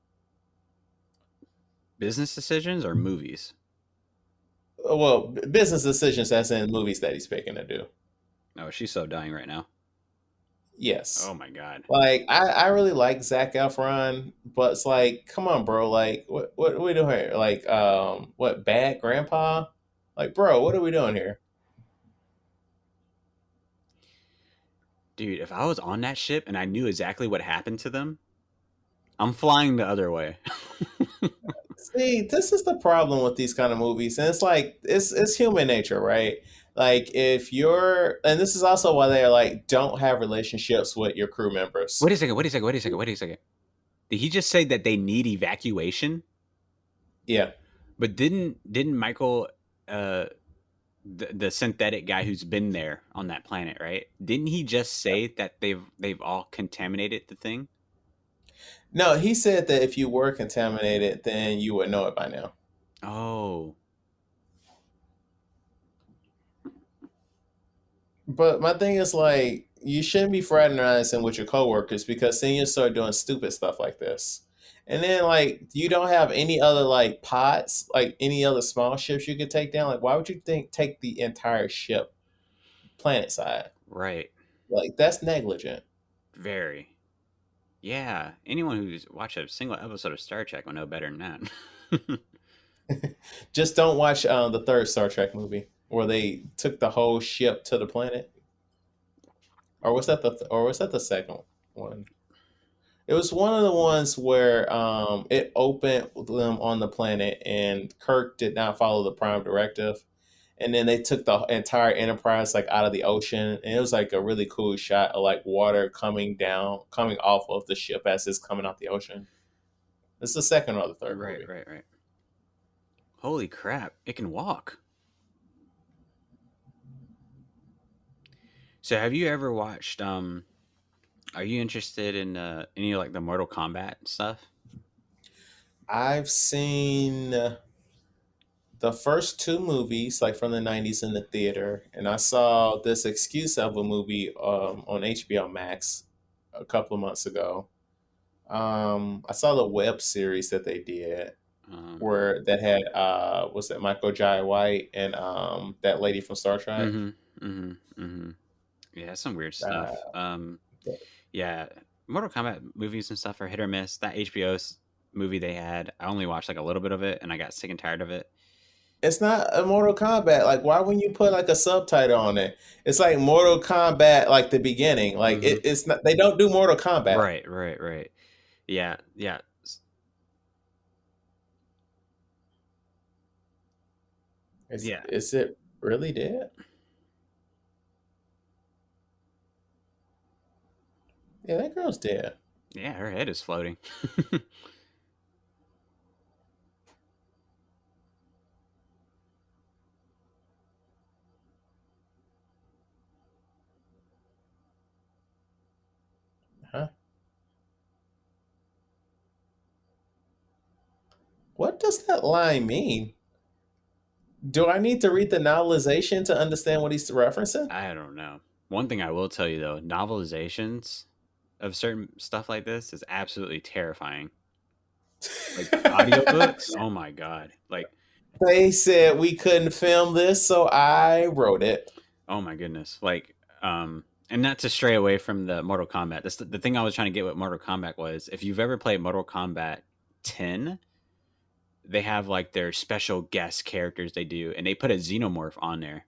Business decisions or movies? Well, business decisions as in movies that he's picking to do. Oh, she's so dying right now. Yes. Oh my god. Like I really like Zac Efron, but it's like, come on, bro. Like, what are we doing here? Like, what Bad Grandpa? Like, bro, what are we doing here? Dude, if I was on that ship and I knew exactly what happened to them, I'm flying the other way. See, this is the problem with these kind of movies, and it's like it's human nature, right? Like if you're, and this is also why they're like, don't have relationships with your crew members. Wait a second. Did he just say that they need evacuation? Yeah. But didn't Michael the synthetic guy who's been there on that planet, right? Didn't he just say that they've all contaminated the thing? No, he said that if you were contaminated, then you would know it by now. Oh. But my thing is like, you shouldn't be fraternizing with your coworkers because then you start doing stupid stuff like this. And then like you don't have any other like pods, like any other small ships you could take down. Like why would you think take the entire ship planet side? Right. Like that's negligent. Very. Yeah. Anyone who's watched a single episode of Star Trek will know better than that. Just don't watch the third Star Trek movie where they took the whole ship to the planet. Or was that the second one? It was one of the ones where it opened them on the planet and Kirk did not follow the Prime Directive. And then they took the entire Enterprise like out of the ocean, and it was like a really cool shot of like water coming off of the ship as it's coming out the ocean. It's the second or the third movie. Right. Holy crap! It can walk. So, have you ever watched? Are you interested in any like the Mortal Kombat stuff? I've seen the first two movies, like from the '90s, in the theater, and I saw this excuse of a movie on HBO Max a couple of months ago. I saw the web series that they did, where that had was that Michael Jai White and that lady from Star Trek. Yeah, some weird stuff. Yeah, Mortal Kombat movies and stuff are hit or miss. That HBO movie they had, I only watched like a little bit of it, and I got sick and tired of it. It's not a Mortal Kombat. Like, why wouldn't you put like a subtitle on it? It's like Mortal Kombat, like the beginning. Like it's not. They don't do Mortal Kombat. Right. Yeah. Is it really dead? Yeah, that girl's dead. Yeah, her head is floating. Huh? What does that line mean? Do I need to read the novelization to understand what he's referencing? I don't know. One thing I will tell you though, novelizations of certain stuff like this is absolutely terrifying. Like audiobooks, oh my god. Like they said we couldn't film this, so I wrote it. Oh my goodness. Like and not to stray away from the Mortal Kombat. The thing I was trying to get with Mortal Kombat was if you've ever played Mortal Kombat 10, they have like their special guest characters they do, and they put a Xenomorph on there.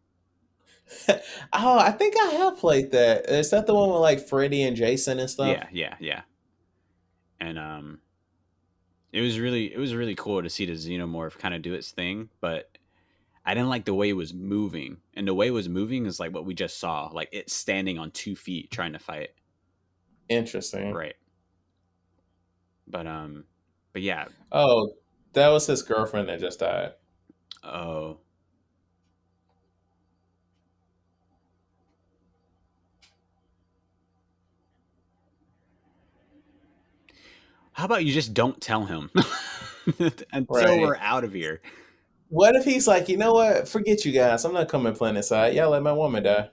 Oh, I think I have played that. Is that the one with like Freddy and Jason and stuff? Yeah. And it was really cool to see the Xenomorph kind of do its thing, but I didn't like the way it was moving. And the way it was moving is like what we just saw, like it's standing on 2 feet trying to fight. Interesting. Right. But yeah. Oh, that was his girlfriend that just died. Oh. How about you just don't tell him until we're out of here? What if he's like, you know what? Forget you guys. I'm not coming planet side. Y'all let my woman die.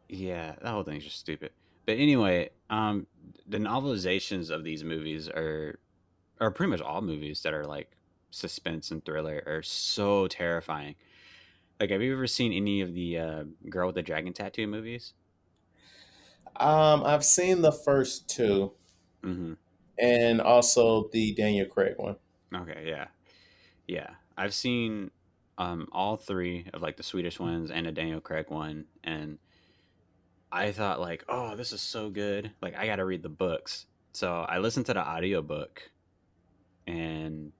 Yeah, that whole thing's just stupid. But anyway, the novelizations of these movies are pretty much all movies that are like suspense and thriller are so terrifying. Like, have you ever seen any of the Girl with the Dragon Tattoo movies? I've seen the first two, and also the Daniel Craig one. Okay, yeah. I've seen all three of like the Swedish ones and a Daniel Craig one, and I thought like, oh, this is so good. Like, I got to read the books. So I listened to the audiobook, and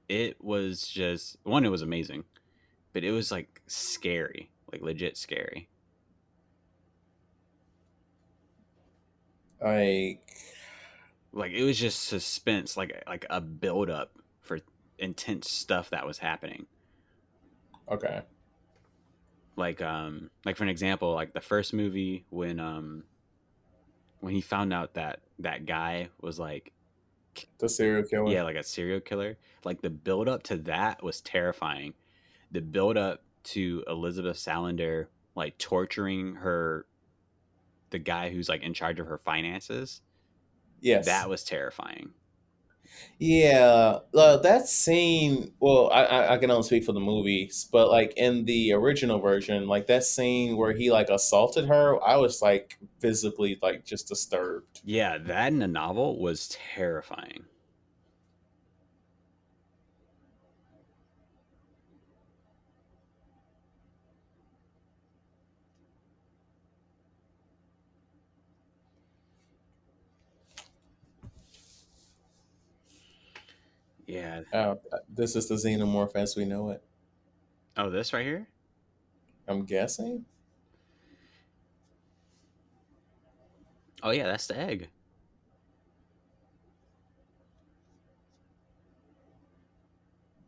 it was just one. It was amazing, but it was like scary, like legit scary. Like it was just suspense, like a build up for intense stuff that was happening. Okay. Like for an example, like the first movie when he found out that guy was like the serial killer. Yeah, like a serial killer. Like the build up to that was terrifying. The build up to Elizabeth Salander like torturing the guy who's like in charge of her finances. Yes. That was terrifying. Yeah, that scene. Well, I can only speak for the movies, but like in the original version, like that scene where he like assaulted her, I was like visibly like just disturbed. Yeah, that in the novel was terrifying. Yeah. Oh, this is the Xenomorph as we know it. Oh, this right here? I'm guessing. Oh yeah, that's the egg.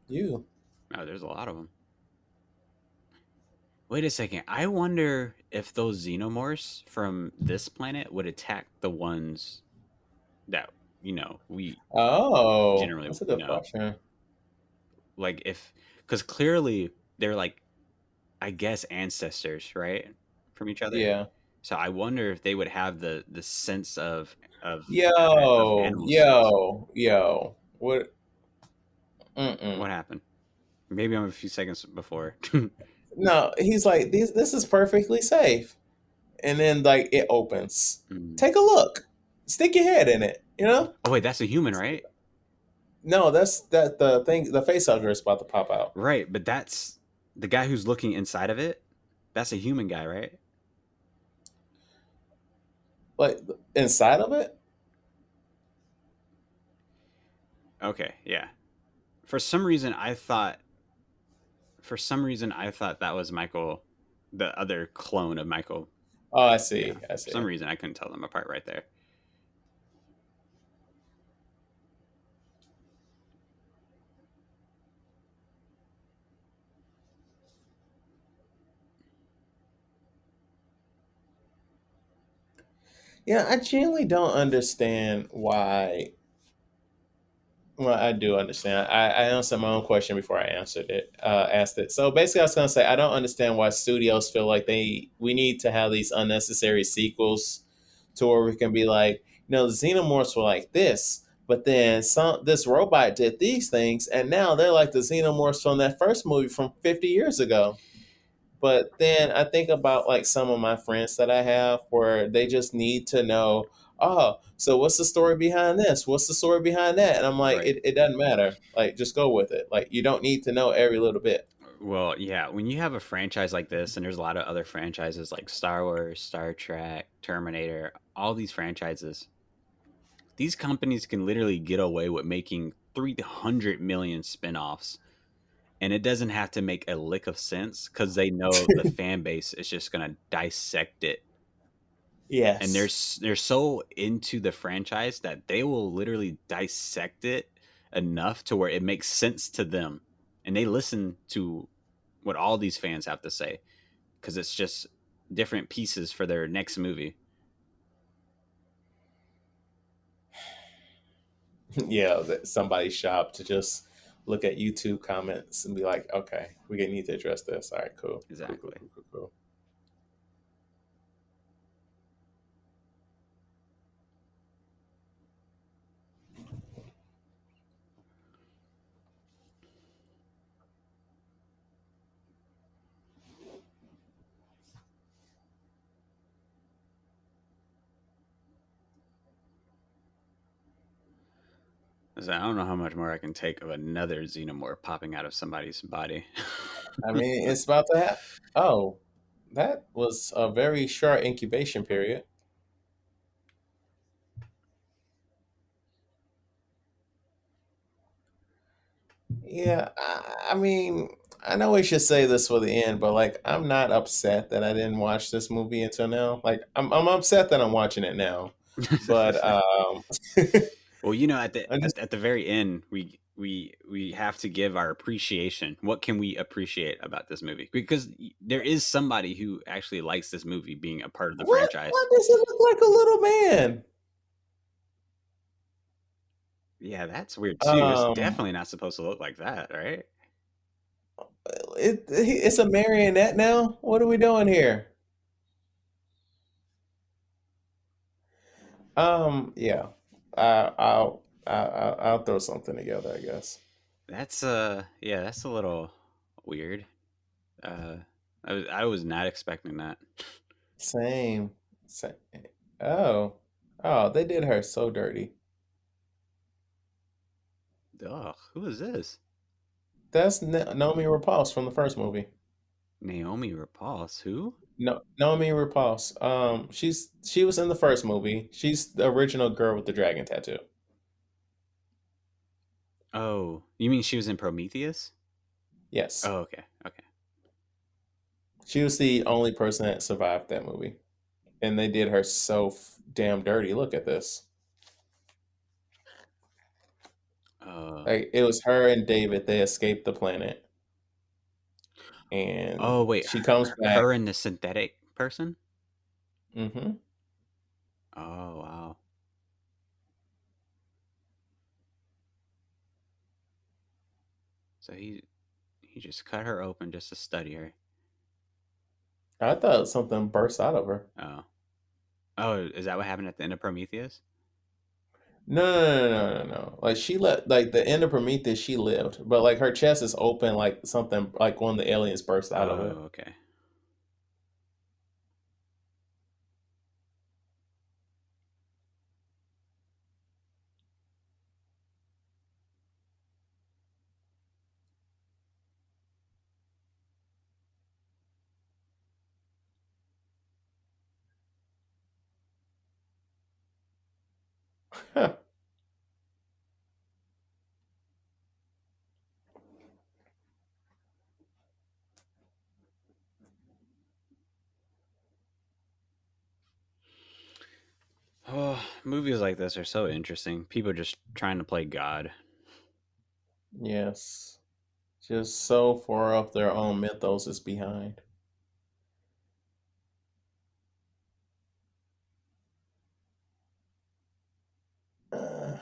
You. Oh, there's a lot of them. Wait a second. I wonder if those xenomorphs from this planet would attack the ones that we generally that's a good question. Like because clearly they're like, I guess, ancestors, right, from each other. Yeah. So I wonder if they would have the sense of yo. What? What happened? Maybe I'm a few seconds before. No, he's like, this is perfectly safe. And then like it opens. Take a look. Stick your head in it, you know? Oh wait, that's a human, right? No, that's the thing, the face hugger is about to pop out. Right, but that's the guy who's looking inside of it. That's a human guy, right? Like inside of it? Okay, yeah. For some reason I thought that was Michael, the other clone of Michael. Oh, I see. Yeah. I see. For some reason I couldn't tell them apart right there. Yeah, I genuinely don't understand why. Well, I do understand. I answered my own question before I asked it. So basically, I was gonna say I don't understand why studios feel like we need to have these unnecessary sequels, to where we can be like, the Xenomorphs were like this, But then this robot did these things, and now they're like the xenomorphs from that first movie from 50 years ago. But then I think about like some of my friends that I have where they just need to know, oh, so what's the story behind this? What's the story behind that? And I'm like, Right. it doesn't matter. Like, just go with it. Like, you don't need to know every little bit. Well, yeah, when you have a franchise like this, and there's a lot of other franchises like Star Wars, Star Trek, Terminator, all these franchises, these companies can literally get away with making 300 million spin-offs, and it doesn't have to make a lick of sense because they know the fan base is just going to dissect it. And Yes. they're so into the franchise that they will literally dissect it enough to where it makes sense to them, and they listen to what all these fans have to say because it's just different pieces for their next movie. Yeah, that somebody's shop to just look at YouTube comments and be like, okay, we need to address this. All right, cool. Cool, cool, Exactly. cool, cool, cool. So I don't know how much more I can take of another xenomorph popping out of somebody's body. I mean, it's about to happen. Oh, that was a very short incubation period. Yeah, I mean, I know we should say this for the end, but like, I'm not upset that I didn't watch this movie until now. Like, I'm upset that I'm watching it now, but Well, you know, at the I'm just at the very end, we have to give our appreciation. What can we appreciate about this movie? Because there is somebody who actually likes this movie being a part of the what? franchise. Why does it look like a little man? Yeah, that's weird too. It's Um, definitely not supposed to look like that, right? it's a marionette now. What are we doing here? Yeah, I'll throw something together, I guess. That's yeah, that's a little weird. Uh I was not expecting that. Same. Same. Oh, oh, they did her so dirty. Ugh, who is this? That's Naomi Repulse from the first movie. Naomi Rapaz, who? No, Naomi Repulse. She was in the first movie. She's the original girl with the dragon tattoo. Oh, you mean she was in Prometheus? Yes, Oh, okay. Okay. she was the only person that survived that movie, and they did her so damn dirty. Look at this. Uh Like it was her and David. They escaped the planet, and oh wait, she comes back. her and the synthetic person? Hmm. Oh, wow. So he just cut her open just to study her. I thought something burst out of her. Oh. Oh, is that what happened at the end of Prometheus? No, no, no, no, no, no. Like she let like the end of Prometheus, she lived, but like her chest is open, like something like one of the aliens burst out of it. Oh, okay. Oh, movies like this are so interesting. People just trying to play God. Yes, just so far off their own mythos is behind. Uh,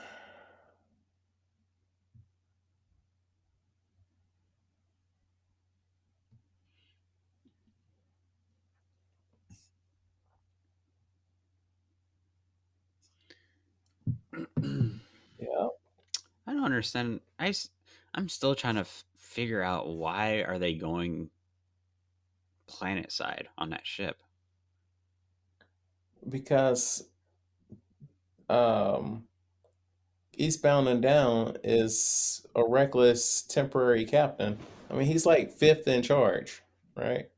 yeah, I don't understand. I'm still trying to figure out why are they going planet side on that ship. Because um, Eastbound and Down is a reckless temporary captain. I mean, he's like fifth in charge, right?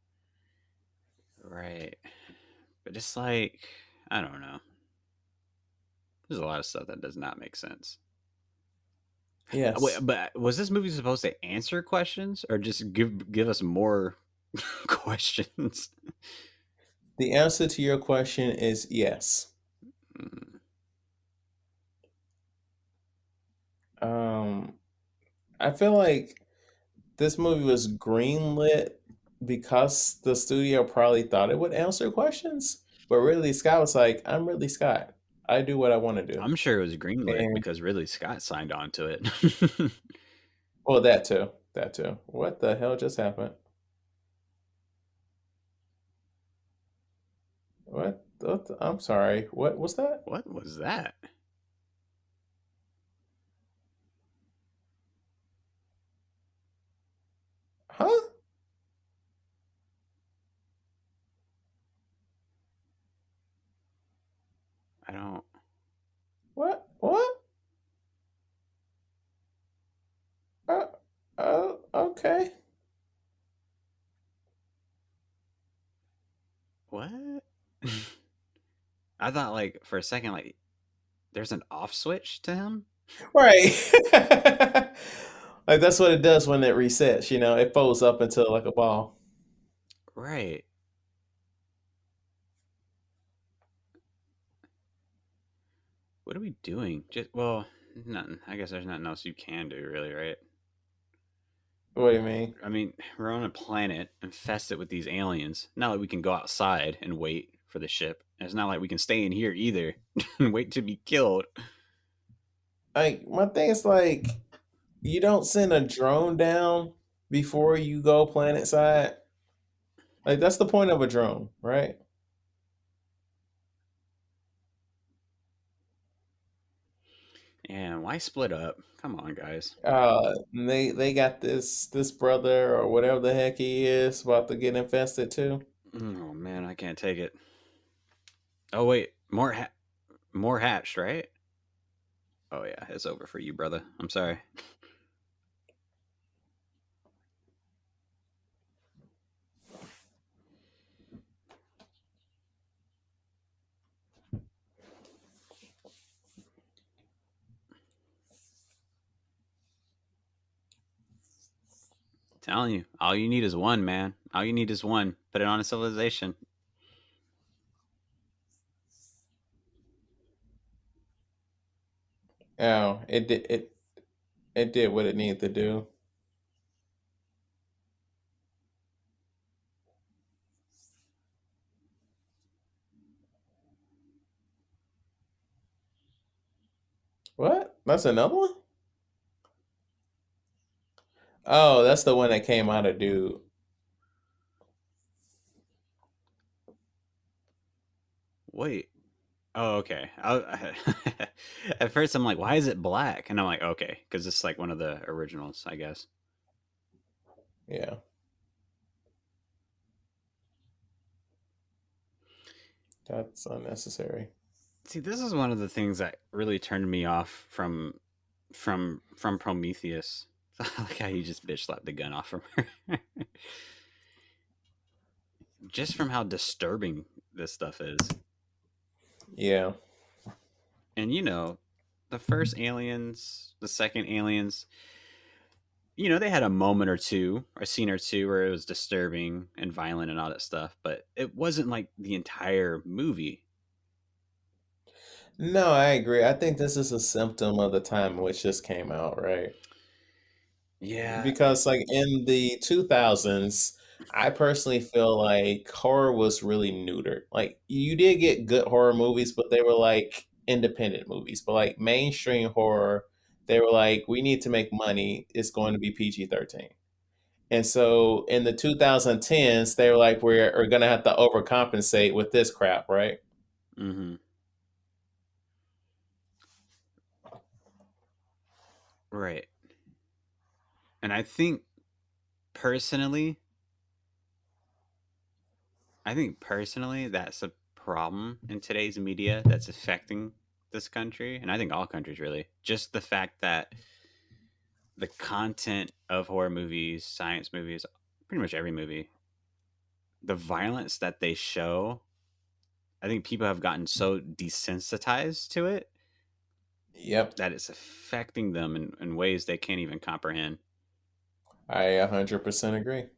Right. But it's like, I don't know. There's a lot of stuff that does not make sense. Wait, Yes. but was this movie supposed to answer questions or just give us more questions? The answer to your question is yes. Mm, Um, I feel like this movie was greenlit because the studio probably thought it would answer questions, but Ridley Scott was like, "I'm Ridley Scott. I do what I want to do." I'm sure it was greenlit And because Ridley Scott signed on to it. well, that too. That too. What the hell just happened? I'm sorry. What was that? What was that? Huh? I don't. What? What? Okay. What? I thought like for a second like there's an off switch to him. Right. Like that's what it does when it resets, it folds up into like a ball. Right. What are we doing? Just well, nothing. I guess there's nothing else you can do, really, right? What do you mean? I mean, we're on a planet infested with these aliens. Not like we can go outside and wait for the ship. It's not like we can stay in here either and wait to be killed. Like my thing is like you don't send a drone down before you go planet side. Like that's the point of a drone, right? And why split up? Come on, guys. They got this brother or whatever the heck he is about to get infested too. Oh man, I can't take it. Oh wait, more hatched, right? Oh yeah, it's over for you, brother. I'm sorry. Telling you, all you need is one, man. All you need is one. Put it on a civilization. Oh, it did what it needed to do. What? That's another one? Oh, that's the one that came out of dude. Wait. Oh, okay. At first, I'm like, why is it black? And I'm like, okay, because it's like one of the originals, I guess. Yeah. That's unnecessary. See, this is one of the things that really turned me off from Prometheus. I like how you just bitch slapped the gun off from her. Just from how disturbing this stuff is. Yeah. And the first aliens, the second aliens, they had a moment or two, a scene or two where it was disturbing and violent and all that stuff, but it wasn't like the entire movie. No, I agree. I think this is a symptom of the time in which this came out, right? Yeah. Because like in the 2000s, I personally feel like horror was really neutered. Like you did get good horror movies, but they were like independent movies. But like mainstream horror, they were like, we need to make money. It's going to be PG-13. And so in the 2010s, they were like, we're going to have to overcompensate with this crap, right? Mm-hmm. Right. And personally, I think that's a problem in today's media that's affecting this country, and I think all countries really. Just the fact that the content of horror movies, science movies, pretty much every movie, the violence that they show, I think people have gotten so desensitized to it Yep, that it's affecting them in ways they can't even comprehend. I 100% agree.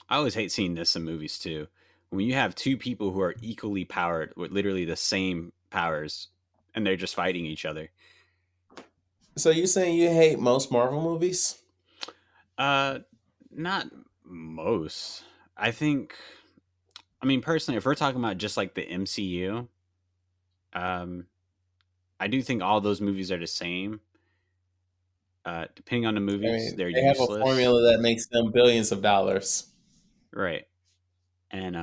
I always hate seeing this in movies too. When you have two people who are equally powered with literally the same powers and they're just fighting each other. So you saying you hate most Marvel movies? Uh not most. I think I mean personally if we're talking about just like the MCU, um I do think all those movies are the same. Depending on the I movies, mean, they're they have a useless. formula that makes them billions of dollars. Right. And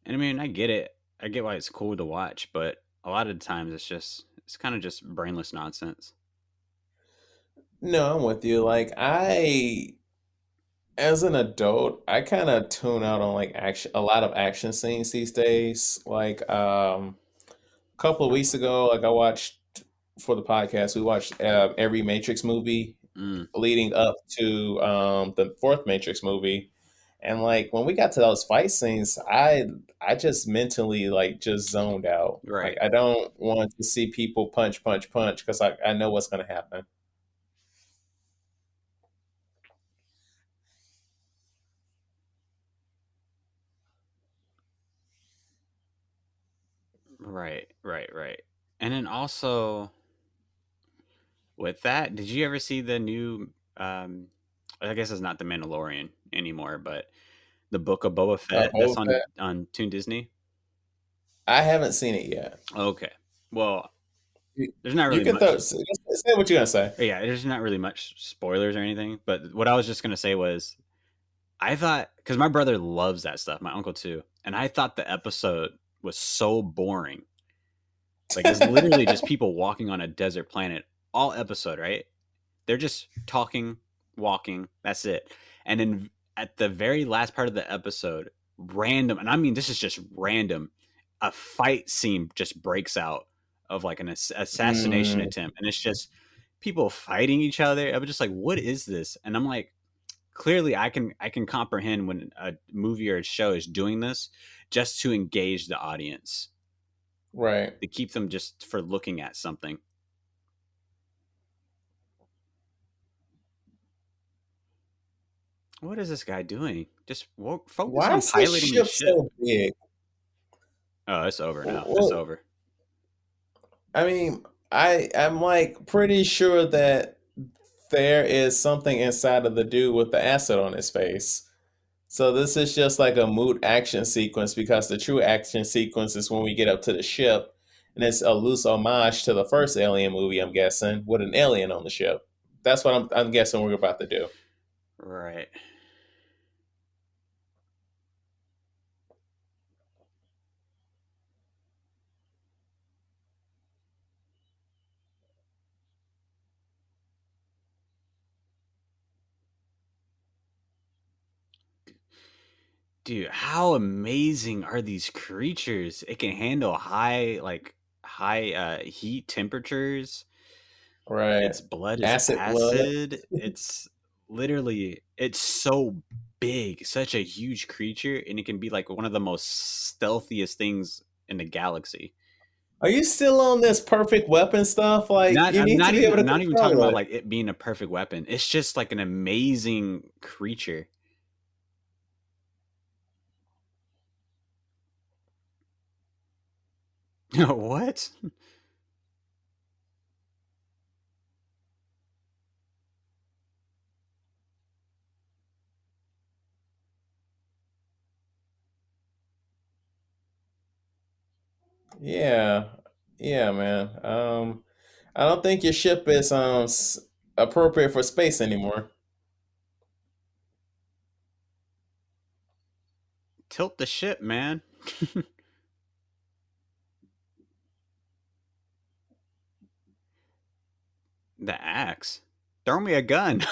I mean, I get it. I get why it's cool to watch, but a lot of the times it's kind of just brainless nonsense. No, I'm with you. Like as an adult, I kind of tune out on like action, a lot of action scenes these days. Like a couple of weeks ago, like I watched for the podcast, we watched every Matrix movie Mm, leading up to the fourth Matrix movie. And like when we got to those fight scenes, I just mentally like just zoned out. Like right. I don't want to see people punch, punch, punch because I know what's gonna happen. Right, right, right. And then also with that, did you ever see the new I guess it's not the Mandalorian anymore, but the Book of Boba Fett Boba that's Fett, on Toon Disney? I haven't seen it yet. Okay. Well, You there's not you really can throw, much say what you're gonna say. yeah, there's not really much spoilers or anything, but what I was just going to say was I thought because my brother loves that stuff, my uncle too, and I thought the episode was so boring. Like it's literally just people walking on a desert planet all episode, right? They're just talking, walking. That's it. And then at the very last part of the episode, random, and I mean this is just random, a fight scene just breaks out of like an assassination Mm, attempt, and it's just people fighting each other. I was just like, what is this? And I'm like, clearly I can comprehend when a movie or a show is doing this just to engage the audience, right. to keep them just for looking at something. What is this guy doing? Just focus Why on is this piloting the ship ship. so big? Oh, it's over now. It's Well, over. I mean, I'm like pretty sure that there is something inside of the dude with the acid on his face. So this is just like a moot action sequence because the true action sequence is when we get up to the ship, and it's a loose homage to the first Alien movie. I'm guessing with an alien on the ship. That's what I'm guessing we're about to do. Right. Dude, how amazing are these creatures? It can handle high heat temperatures. Right. Its blood is Acid blood. acid. It's so big, such a huge creature, and it can be like one of the most stealthiest things in the galaxy. Are you still on this perfect weapon stuff? Like Not you I'm need to not be able even to I'm not even talking control about it. like it being a perfect weapon. It's just like an amazing creature. What? Yeah. Yeah, man. I don't think your ship is appropriate for space anymore. Tilt the ship, man. The axe. Throw me a gun.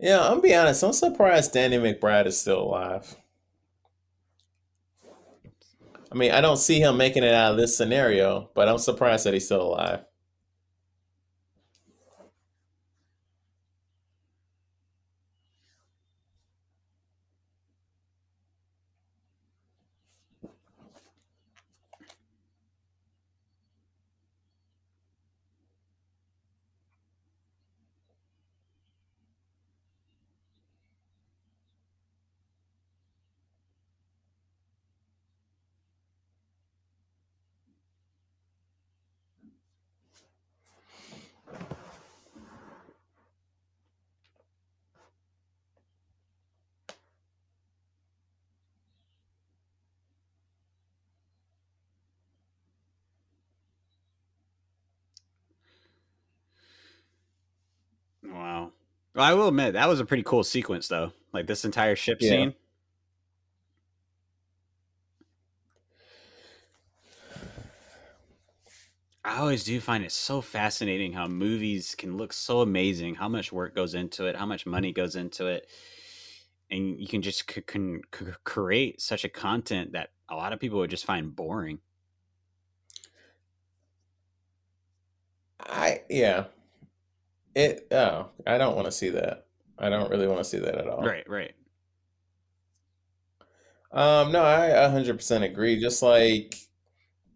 Yeah, I'm be honest. I'm surprised Danny McBride is still alive. I mean, I don't see him making it out of this scenario, but I'm surprised that he's still alive. Wow. Well, I will admit that was a pretty cool sequence, though. Like this entire ship Yeah. scene. I always do find it so fascinating how movies can look so amazing, how much work goes into it, how much money goes into it, and you can just create such a content that a lot of people would just find boring. Yeah. I don't want to see that. I don't really want to see that at all. Right, right. No, I 100% agree. Just like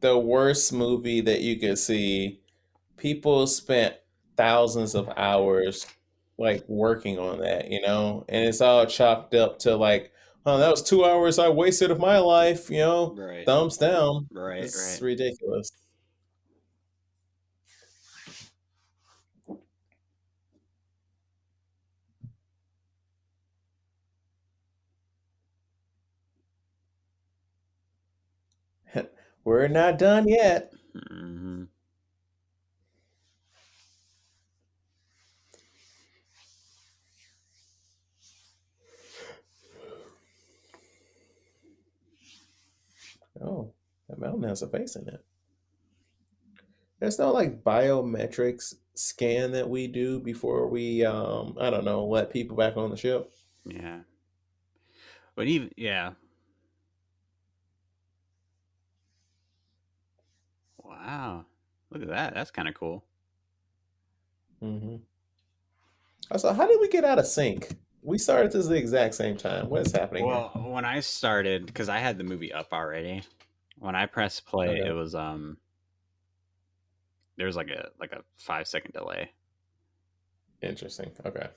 the worst movie that you could see, people spent thousands of hours like working on that, and it's all chopped up to like, oh, that was 2 hours I wasted of my life, Right, thumbs down. right, It's right. ridiculous. We're not done yet. Mm-hmm. Oh, that mountain has a face in it. There's no like biometrics scan that we do before we I don't know, let people back on the ship. Yeah. But even yeah. Wow. Look at that. That's kind of cool. Hmm. So how did we get out of sync? We started this at the exact same time. What is happening here? Well, when I started, because I had the movie up already, when I pressed play, it Okay. was there was like a 5 second delay. Interesting. Okay.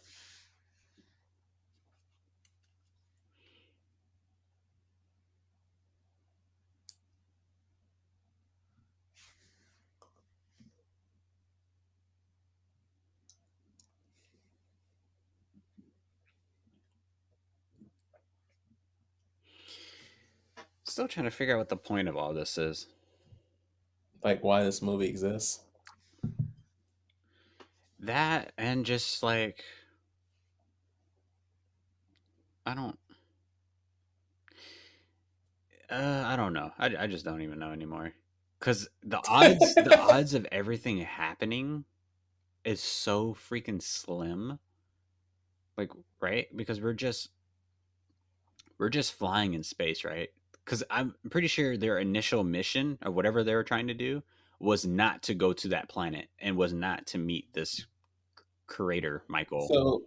Still trying to figure out what the point of all this is. Like why this movie exists. That and just like I don't I don't know. I just don't even know anymore. Cuz the odds of everything happening is so freaking slim. Like, right? Because we're just flying in space, right? Cuz I'm pretty sure their initial mission or whatever they were trying to do was not to go to that planet and was not to meet this creator, Michael. So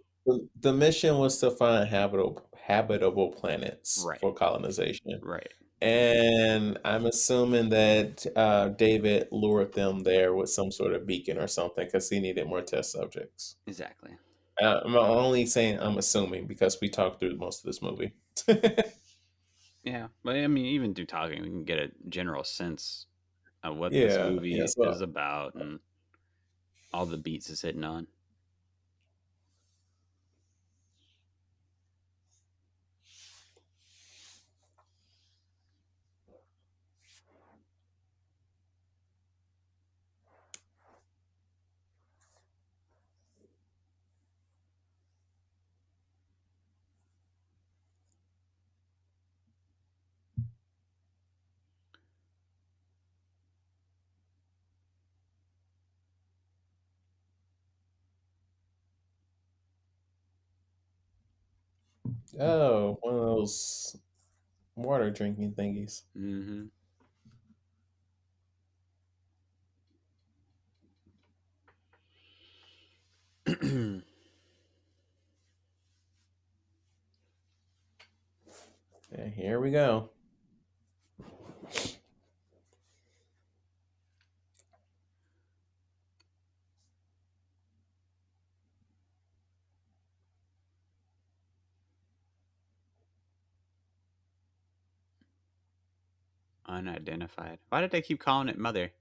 the mission was to find habitable planets Right. for colonization. Right. And I'm assuming that David lured them there with some sort of beacon or something because he needed more test subjects. Exactly. I'm only saying I'm assuming because we talked through most of this movie. Yeah, but I mean, even through talking, we can get a general sense of what this Yeah, yeah. movie So is about and all the beats it's hitting on. Oh, one of those water drinking thingies. Mm-hmm. And here we go. Unidentified. Why did they keep calling it Mother?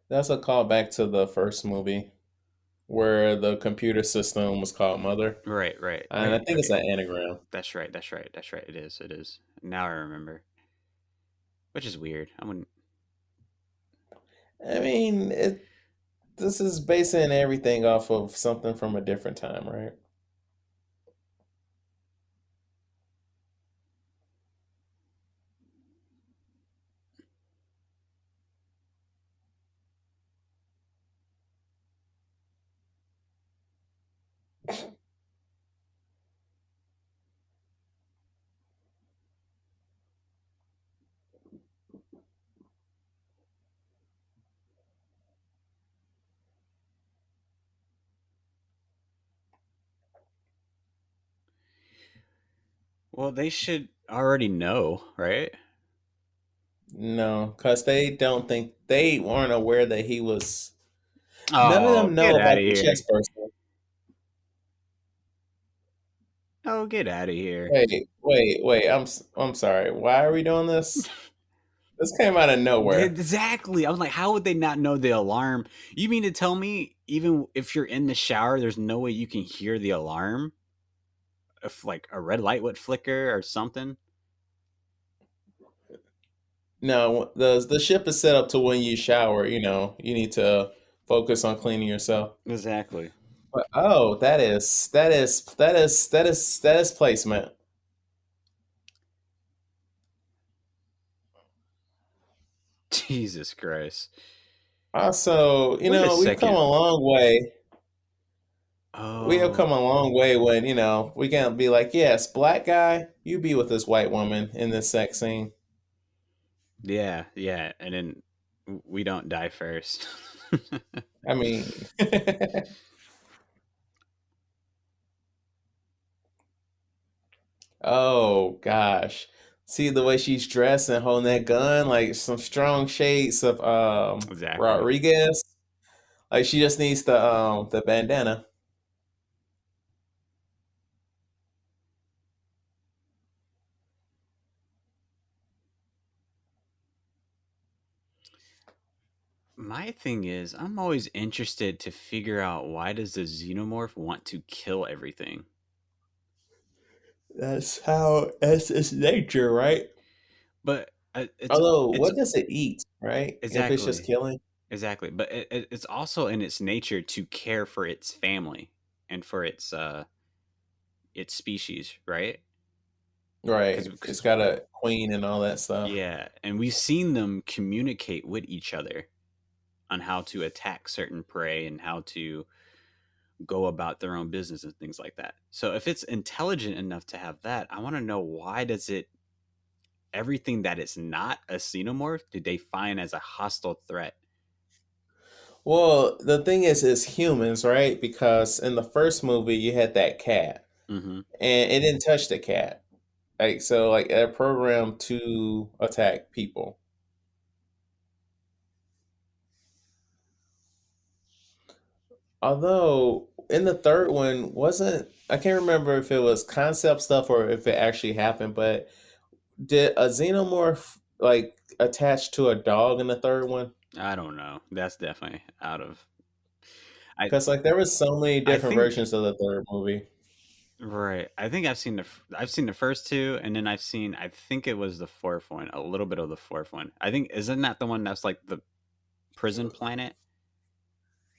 That's a callback to the first movie where the computer system was called Mother. Right, right, And I right, think it's right. an anagram. That's right. That's right. That's right. It is. It is. Now I remember. Which is weird. I wouldn't. I mean, this is basing everything off of something from a different time, right? Well, they should already know, right? No, because they don't think they weren't aware that he was. None of Oh, them get know out about of the here. chess person. Oh, get out of here. Wait. I'm sorry. Why are we doing this? This came out of nowhere. Exactly. I was like, how would they not know the alarm? You mean to tell me, even if you're in the shower, there's no way you can hear the alarm? If like a red light would flicker or something? No, the ship is set up to when you shower. You need to focus on cleaning yourself. Exactly. But oh, that is placement. Jesus Christ. Also, Wait a we've come second. a long way. We have come Oh, a long way when we can't be like, yes, black guy, you be with this white woman in this sex scene. yeah, yeah. And then we don't die first. I mean, oh gosh, see the way she's dressed and holding that gun, like some strong shades of Exactly. Rodriguez. Like she just needs the bandana. My thing is, I'm always interested to figure out why does the xenomorph want to kill everything? That's its nature, right? But Although, it's what does it eat, right? If it's just exactly, killing. exactly. But it's also in its nature to care for its family and for its species, right? Right. It's Because got a queen and all that stuff. yeah, and we've seen them communicate with each other on how to attack certain prey and how to go about their own business and things like that. So if it's intelligent enough to have that, I want to know why does it everything that is not a xenomorph did they find as a hostile threat? Well, the thing is, it's humans, right? Because in the first movie, you had that cat, Mm-hmm. and it didn't touch the cat. Like so, like they're programmed to attack people. Although in the third one, wasn't I can't remember if it was concept stuff or if it actually happened, but did a xenomorph like attach to a dog in the third one? I don't know. That's definitely out of. I Because like there was so many I different think versions of the third movie. right. I think I've seen the first two, and then I think it was the fourth one. A little bit of the fourth one. I think isn't that the one that's like the prison planet?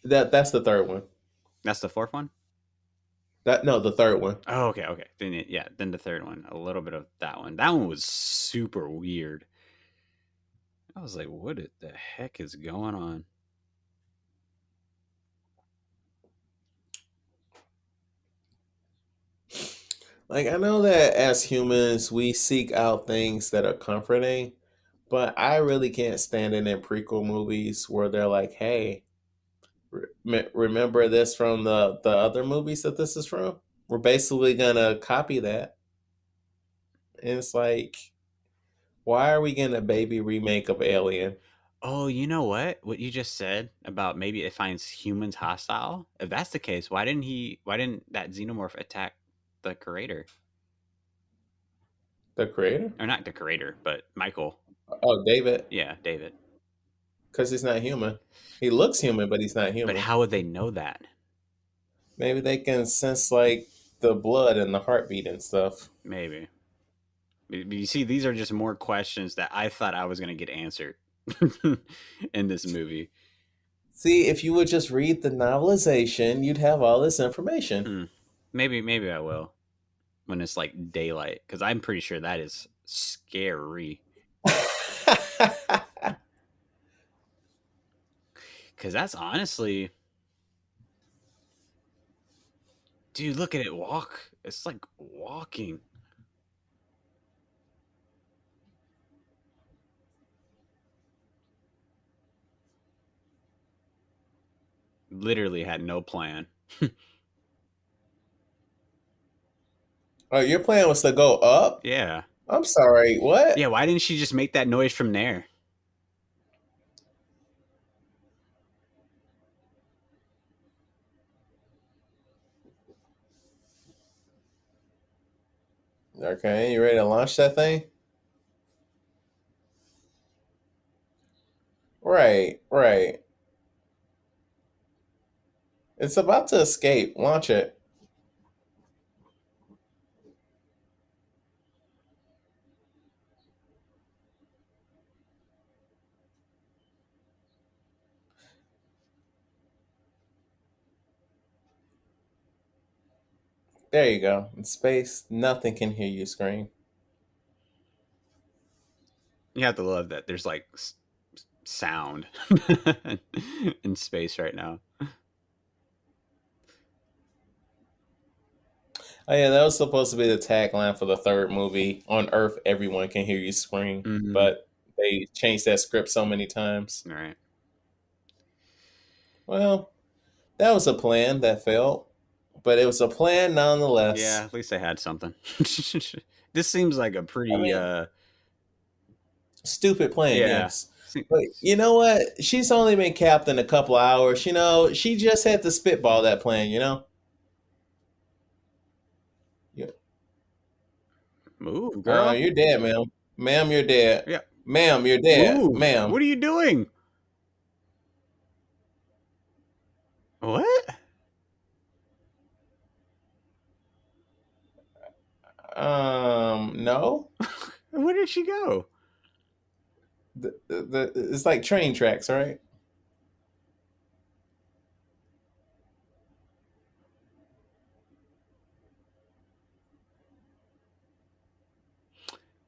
That's the third one. That's the fourth one. That no, the third one. Oh, okay, okay. Then yeah, then the third one. A little bit of that one. That one was super weird. I was like, what the heck is going on? Like, I know that as humans, we seek out things that are comforting, but I really can't stand it in prequel movies where they're like, "Hey, remember this from the other movies that this is from? We're basically gonna copy that." And it's like, why are we getting a baby remake of Alien? Oh, you know what? What you just said about maybe it finds humans hostile. If that's the case, why didn't he? Why didn't that xenomorph attack the creator? The creator? Or not the creator, but Michael. Oh, David. Yeah, David. Because he's not human. He looks human, but he's not But human. how would they know that? Maybe they can sense like the blood and the heartbeat and stuff. Maybe. You see, these are just more questions that I thought I was going to get answered in this movie. See, if you would just read the novelization, you'd have all this information. Maybe I will when it's like daylight, because I'm pretty sure that is scary. Because that's honestly, dude, look at it walk. It's like walking. Literally had no plan. Oh, your plan was to go up? Yeah. I'm sorry, what? Yeah, why didn't she just make that noise from there? Okay, you ready to launch that thing? Right, right. It's about to escape. Launch it. There you go. In space, nothing can hear you scream. You have to love that there's like sound in space right now. Oh yeah, that was supposed to be the tagline for the third movie. On Earth, everyone can hear you scream, but they changed that script so many times. All right. Well, that was a plan that failed, but it was a plan nonetheless. Yeah, at least they had something. This seems like a pretty stupid plan, yeah. yes. But you know what? She's only been captain a couple hours. You know, she just had to spitball that plan, you know? Yeah. Move, girl. You're dead, ma'am. Ma'am, you're dead. Yeah. Ma'am, you're dead. Move. Ma'am. What are you doing? What? No. Where did she go? It's like train tracks, right?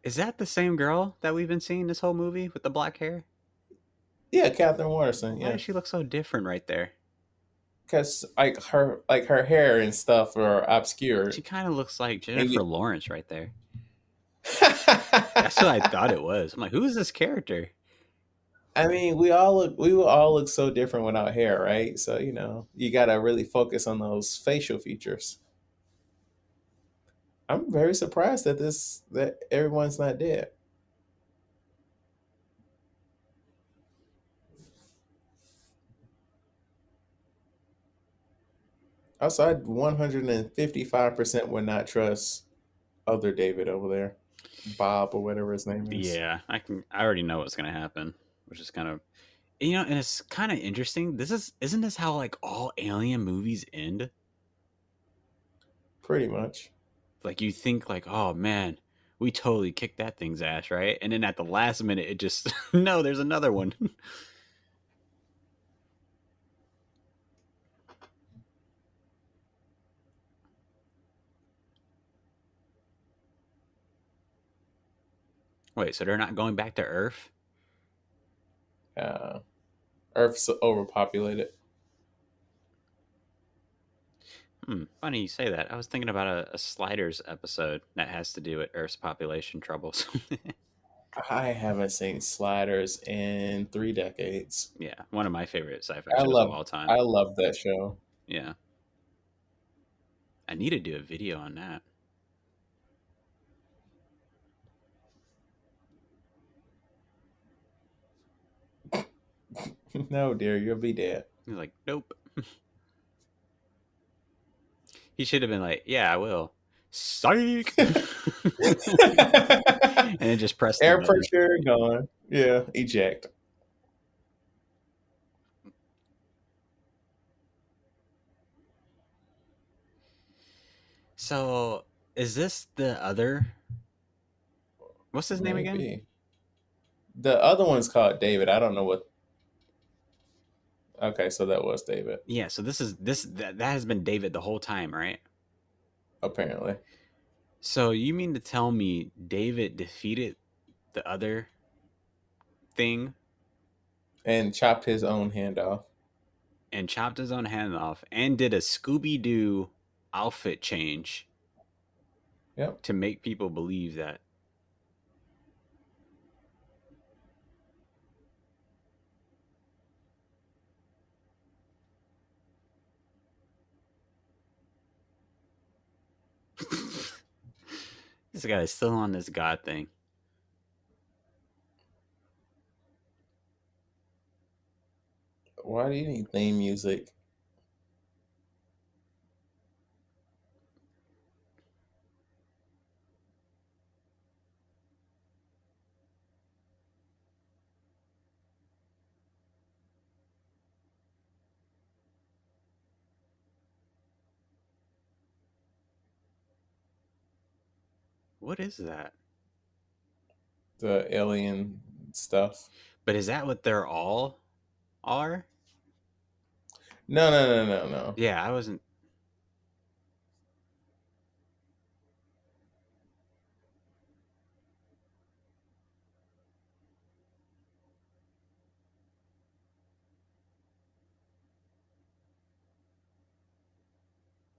Is that the same girl that we've been seeing this whole movie with the black hair? Yeah, Katherine Waterston. Yeah. Why does she look so different right there? Because her hair and stuff are obscured. She kind of looks like Jennifer Lawrence right there. That's what I thought it was. I'm like, who is this character? I mean, we will all look so different without hair, right? So, you know, you got to really focus on those facial features. I'm very surprised that everyone's not dead. Also, I 155% would not trust other David over there, Bob or whatever his name is. Yeah, I already know what's gonna happen, which is kind of, and it's kind of interesting. Isn't this how like all alien movies end? Pretty much. Like you think like, oh man, we totally kicked that thing's ass, right? And then at the last minute, it just no, there's another one. Wait, so they're not going back to Earth? Earth's overpopulated. Funny you say that. I was thinking about a Sliders episode that has to do with Earth's population troubles. I haven't seen Sliders in 3 decades. Yeah, one of my favorite sci-fi I shows of love all time. I love that show. Yeah, I need to do a video on that. No, dear, you'll be dead. He's like, nope. He should have been like, yeah, I will. Psych. And then just press the Air button. pressure gone. Yeah, eject. So, is this the other? What's his name again? Maybe. The other one's called David. I don't know what. Okay, so that was David, Yeah. So that has been David the whole time, right? apparently. So you mean to tell me David defeated the other thing And chopped his own hand off. and chopped his own hand off and did a Scooby Doo outfit change Yep. to make people believe that? This guy is still on this God thing. Why do you need theme music? What is that? The alien stuff. But is that what they're all are? No, no, no, no, no. Yeah, I wasn't.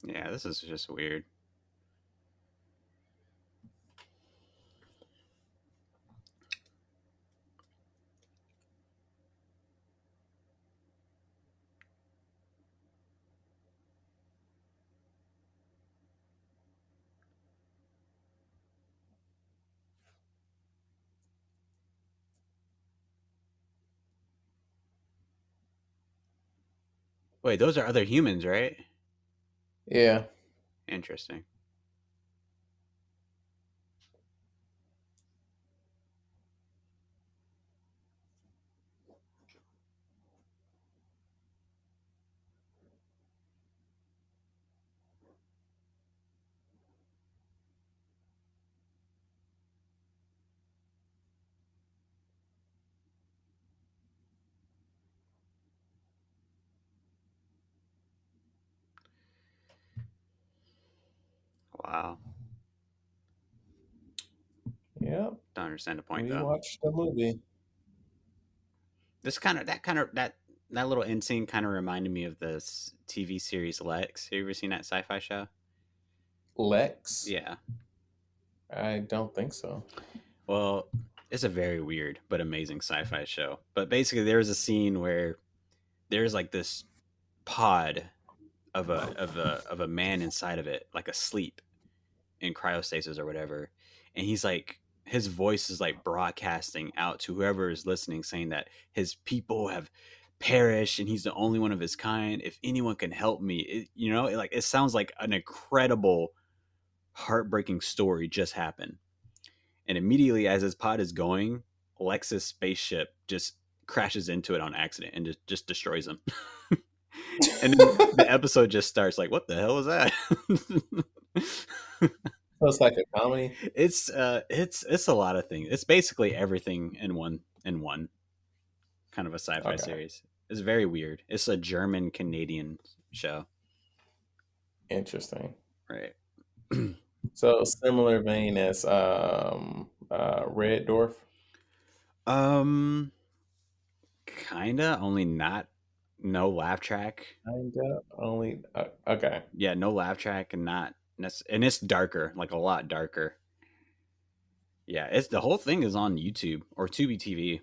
Yeah, this is just weird. Wait, those are other humans, right? Yeah. Interesting. Wow. Yep. Don't understand the point We though. watched the movie. This that little end scene kind of reminded me of this TV series Lexx. Have you ever seen that sci-fi show? Lexx? Yeah. I don't think so. Well, it's a very weird but amazing sci-fi show. But basically, there was a scene where there's like this pod of a man inside of it, like asleep in cryostasis or whatever, and he's like his voice is like broadcasting out to whoever is listening, saying that his people have perished and he's the only one of his kind. If anyone can help me, it sounds like an incredible, heartbreaking story just happened. And immediately as his pod is going, Lex's spaceship just crashes into it on accident and just destroys him. And then the episode just starts like, what the hell was that? So it's like a comedy. It's a lot of things. It's basically everything in one kind of a sci-fi Okay. series. It's very weird. It's a German Canadian show. Interesting. Right. So similar vein as Red Dwarf. Kinda, only not no laugh track. Kinda only okay. Yeah, no laugh track, and and it's darker, like a lot darker. Yeah, it's the whole thing is on YouTube or Tubi TV.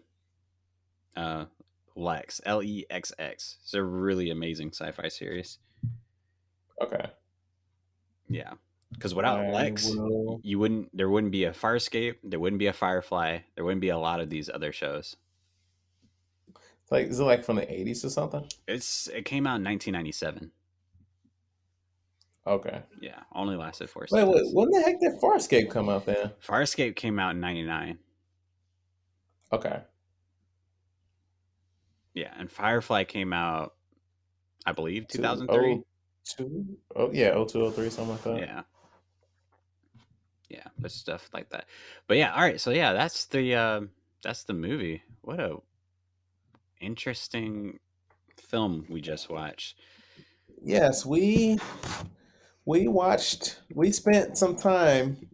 Uh, Lexx, Lexx. It's a really amazing sci-fi series. Okay. Yeah, because without I Lexx, will. there wouldn't be a Farscape, there wouldn't be a Firefly, there wouldn't be a lot of these other shows. Like, is it like from the 80s or something? It came out in 1997. Okay. Yeah, only lasted 4 Wait, seasons. when the heck did Farscape come out then? Farscape came out in 99. Okay. Yeah, and Firefly came out, I believe, 2003. 202? Oh yeah, 02, 03, something like that. Yeah. Yeah, there's stuff like that. But yeah, all right. So yeah, that's the movie. What a interesting film we just watched. Yes, we spent some time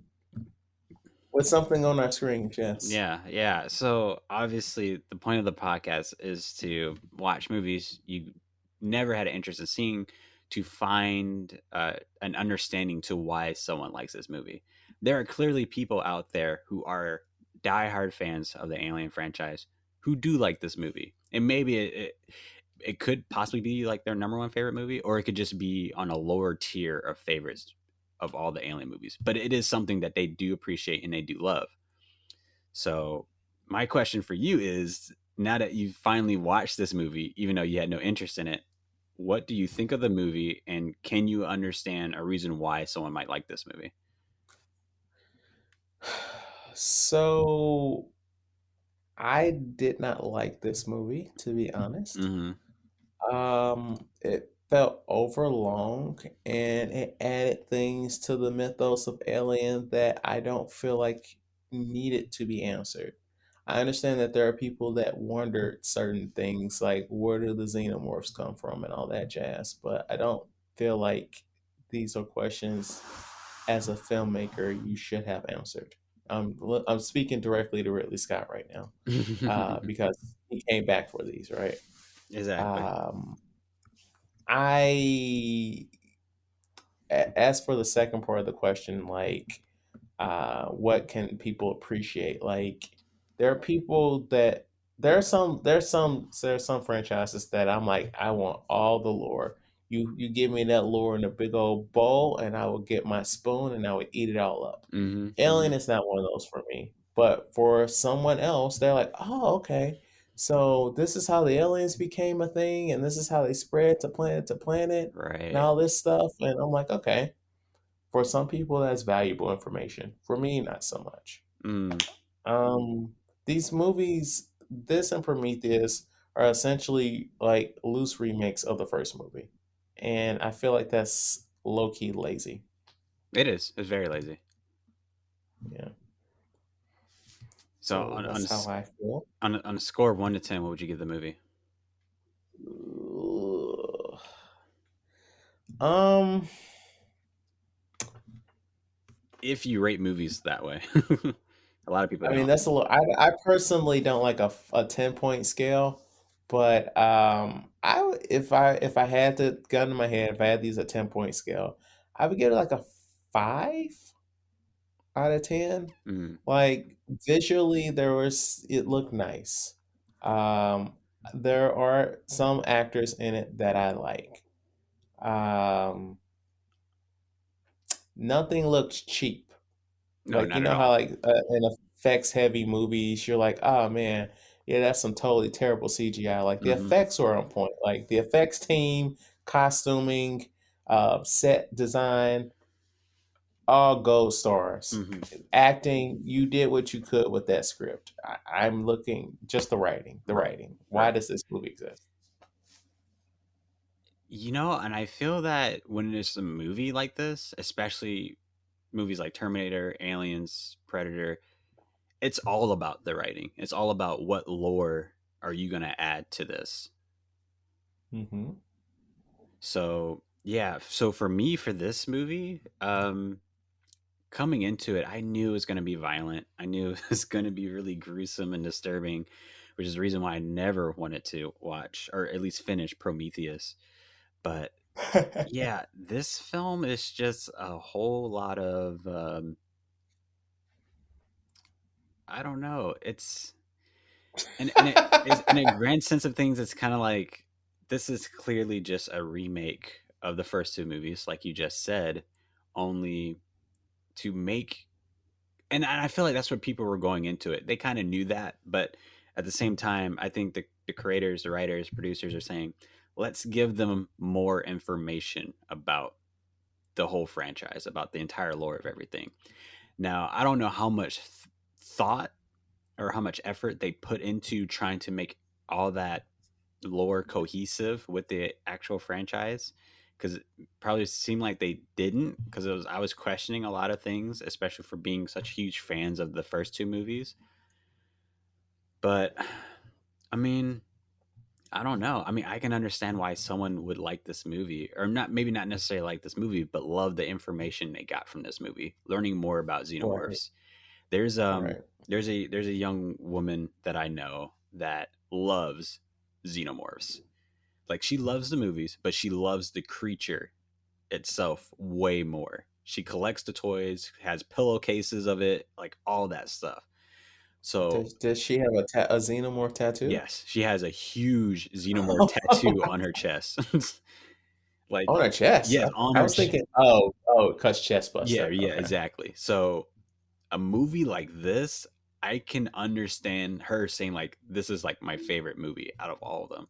with something on our screen, yes. Yeah, yeah. So obviously, the point of the podcast is to watch movies you never had an interest in seeing, to find an understanding to why someone likes this movie. There are clearly people out there who are diehard fans of the Alien franchise who do like this movie, and maybe it could possibly be like their number one favorite movie, or it could just be on a lower tier of favorites of all the Alien movies. But it is something that they do appreciate and they do love. So my question for you is, now that you've finally watched this movie, even though you had no interest in it, what do you think of the movie, and can you understand a reason why someone might like this movie? So I did not like this movie, to be honest. Mm-hmm. It felt overlong and it added things to the mythos of Alien that I don't feel like needed to be answered. I understand that there are people that wondered certain things like where do the xenomorphs come from and all that jazz, but I don't feel like these are questions as a filmmaker you should have answered. I'm speaking directly to Ridley Scott right now because he came back for these, right? Exactly. Um, I as for the second part of the question, like what can people appreciate? Like there are people that there's some franchises that I'm like, I want all the lore. You give me that lore in a big old bowl and I will get my spoon and I would eat it all up. Mm-hmm. Alien Mm-hmm. is not one of those for me. But for someone else, they're like, oh, okay. So this is how the aliens became a thing, and this is how they spread to planet and Right. all this stuff. And I'm like, okay. For some people, that's valuable information. For me, not so much. Mm. These movies, this and Prometheus, are essentially like loose remakes of the first movie. And I feel like that's low key lazy. It is. It's very lazy. Yeah. So So that's how I feel. on a score of 1 to 10, what would you give the movie? Ugh. Um, If you rate movies that way, a lot of people I mean don't. that's a little. I personally don't like a 10-point scale, but if I had the gun in my head, if I had these a 10-point scale, I would give it like a 5 out of 10. Mm. Like visually, it looked nice. Um, there are some actors in it that I like. Um, Nothing looks cheap. No, Like you not at know how all. like in effects heavy movies, you're like, oh man, yeah, that's some totally terrible CGI. Like the Mm-hmm. effects were on point. Like the effects team, costuming, set design, all gold stars. Mm-hmm. Acting, you did what you could with that script. I'm looking just the writing. The Right. writing. Why Right. does this movie exist? And I feel that when it's a movie like this, especially movies like Terminator, Aliens, Predator, it's all about the writing. It's all about what lore are you going to add to this. Mm-hmm. So, yeah. So for me, for this movie, coming into it, I knew it was going to be violent. I knew it was going to be really gruesome and disturbing, which is the reason why I never wanted to watch or at least finish Prometheus. But yeah, this film is just a whole lot of I don't know. It's and it is in a grand sense of things. It's kind of like this is clearly just a remake of the first two movies, like you just said, only to make. And I feel like that's what people were going into it. They kind of knew that, but at the same time, I think the creators, the writers, producers are saying, let's give them more information about the whole franchise, about the entire lore of everything. Now, I don't know how much thought or how much effort they put into trying to make all that lore cohesive with the actual franchise, because it probably seemed like they didn't, because I was questioning a lot of things, especially for being such huge fans of the first two movies. But I mean, I don't know. I mean, I can understand why someone would like this movie, or not, maybe not necessarily like this movie, but love the information they got from this movie, learning more about Right. xenomorphs. There's Right. there's a young woman that I know that loves xenomorphs. Like, she loves the movies, but she loves the creature itself way more. She collects the toys, has pillowcases of it, like all that stuff. So Does she have a xenomorph tattoo? yes, she has a huge xenomorph tattoo on her chest. Like, On her chest. yes, on I her was thinking, oh, cause chest yeah, buster. yeah, Okay. exactly. So a movie like this, I can understand her saying like this is like my favorite movie out of all of them,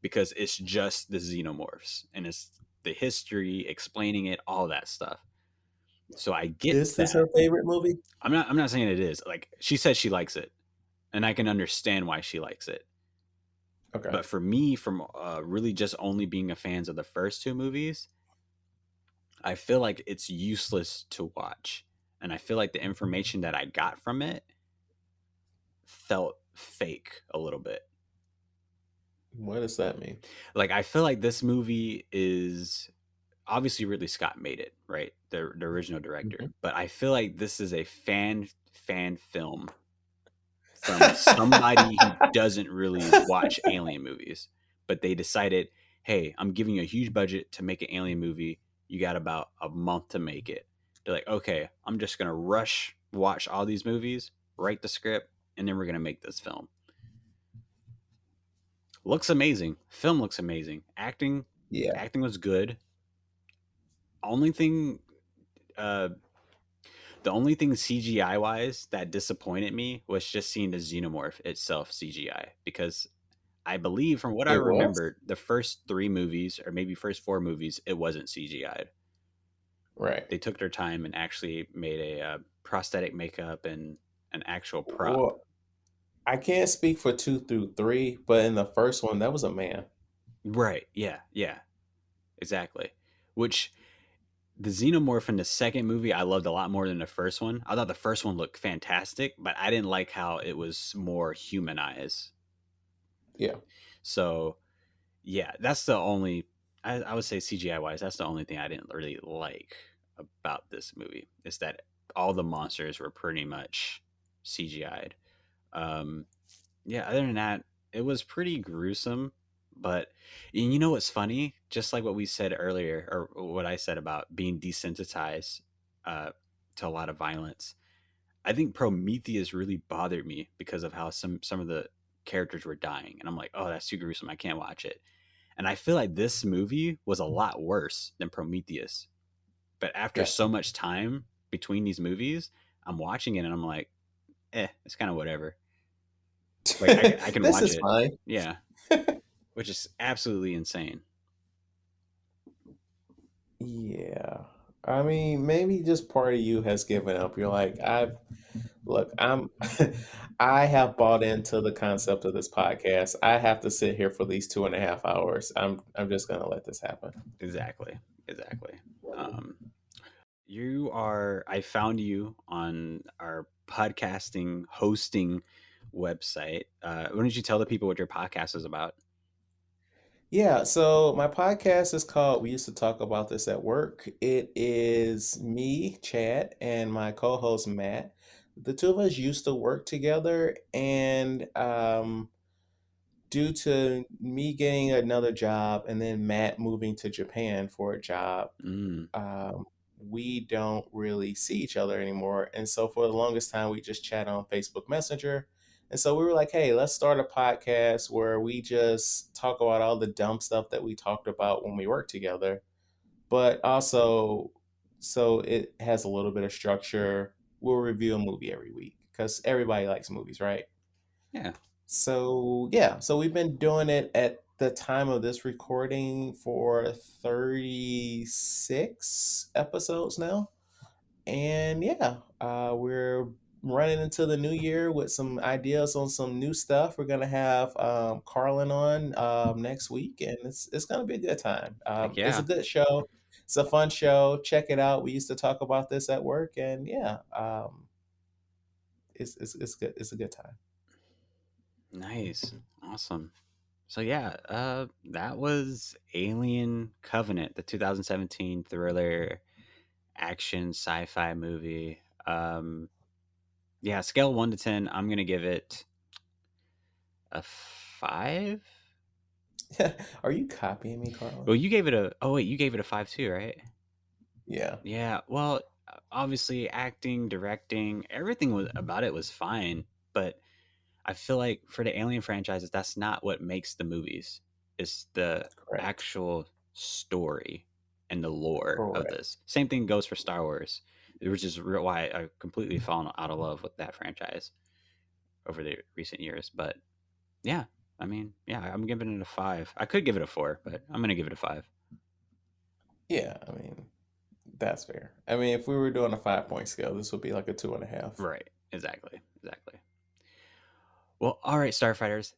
because it's just the xenomorphs and it's the history explaining it, all that stuff. So I get Is this that. her favorite movie? I'm not saying it is. Like, she says she likes it, and I can understand why she likes it. Okay. But for me, from really just only being a fans of the first two movies, I feel like it's useless to watch. And I feel like the information that I got from it felt fake a little bit. What does that mean? Like, I feel like this movie is obviously Ridley Scott made it, right? The original director. Mhm. But I feel like this is a fan film from somebody who doesn't really watch alien movies, but they decided, hey, I'm giving you a huge budget to make an alien movie. You got about a month to make it. They're like, okay, I'm just gonna rush watch all these movies, write the script, and then we're gonna make this film. Looks amazing. Film looks amazing. Yeah. Acting was good. Only thing, uh, the only thing CGI wise that disappointed me was just seeing the xenomorph itself CGI, because I believe, from what I It was? remember, the first three movies, or maybe first four movies, it wasn't CGI'd. Right. They took their time and actually made a prosthetic makeup and an actual prop. Well, I can't speak for 2 through 3, but in the first one, that was a man. Right. Yeah. Yeah. Exactly. Which, the xenomorph in the second movie I loved a lot more than the first one. I thought the first one looked fantastic, but I didn't like how it was more humanized. Yeah. So yeah, that's the only, I would say CGI wise, that's the only thing I didn't really like about this movie, is that all the monsters were pretty much CGI'd. Um, yeah, other than that, it was pretty gruesome. But and you know what's funny? Just like what we said earlier, or what I said about being desensitized uh, to a lot of violence, I think Prometheus really bothered me because of how some of the characters were dying, and I'm like, oh, that's too gruesome. I can't watch it. And I feel like this movie was a lot worse than Prometheus. But after Yeah. so much time between these movies, I'm watching it and I'm like, it's kind of whatever. Like, I can This watch is it. fine. Yeah. Which is absolutely insane. Yeah. I mean, maybe just part of you has given up. You're like, look, I have bought into the concept of this podcast. I have to sit here for these 2.5 hours. I'm just gonna let this happen. Exactly. Exactly. Um, I found you on our podcasting hosting website. Why don't you tell the people what your podcast is about? Yeah, so my podcast is called We Used to Talk About This at Work. It is me, Chad, and my co-host Matt. The two of us used to work together, and due to me getting another job and then Matt moving to Japan for a job, Mm. we don't really see each other anymore. And so for the longest time, we just chat on Facebook Messenger. And so we were like, hey, let's start a podcast where we just talk about all the dumb stuff that we talked about when we worked together, but also so it has a little bit of structure. We'll review a movie every week because everybody likes movies, right? Yeah. So yeah, so we've been doing it at the time of this recording for 36 episodes now. And yeah, we're running into the new year with some ideas on some new stuff. We're gonna have Carlin on next week, and it's gonna be a good time. Heck It's a yeah. good show. It's a fun show. Check it out. We used to talk about this at work, and yeah, it's good. It's a good time. Nice. Awesome. So yeah, that was Alien Covenant, the 2017 thriller action sci-fi movie. Yeah, scale 1 to 10, I'm gonna give it a 5. Are you copying me, Carlin? Well, you gave it a. Oh wait, you gave it a 5 too, right? Yeah, Yeah. Well, obviously, acting, directing, everything was about it was fine, but I feel like for the Alien franchises, that's not what makes the movies. It's the correct. actual story and the lore of Correct. this. Same thing goes for Star Wars, which is why I completely fallen out of love with that franchise over the recent years. But yeah, I mean, yeah, I'm giving it a 5. I could give it a 4, but I'm gonna give it a 5. Yeah, I mean, that's fair. I mean, if we were doing a 5 point scale, this would be like a 2.5. Right. Exactly. Exactly. Well, all right, Starfighters.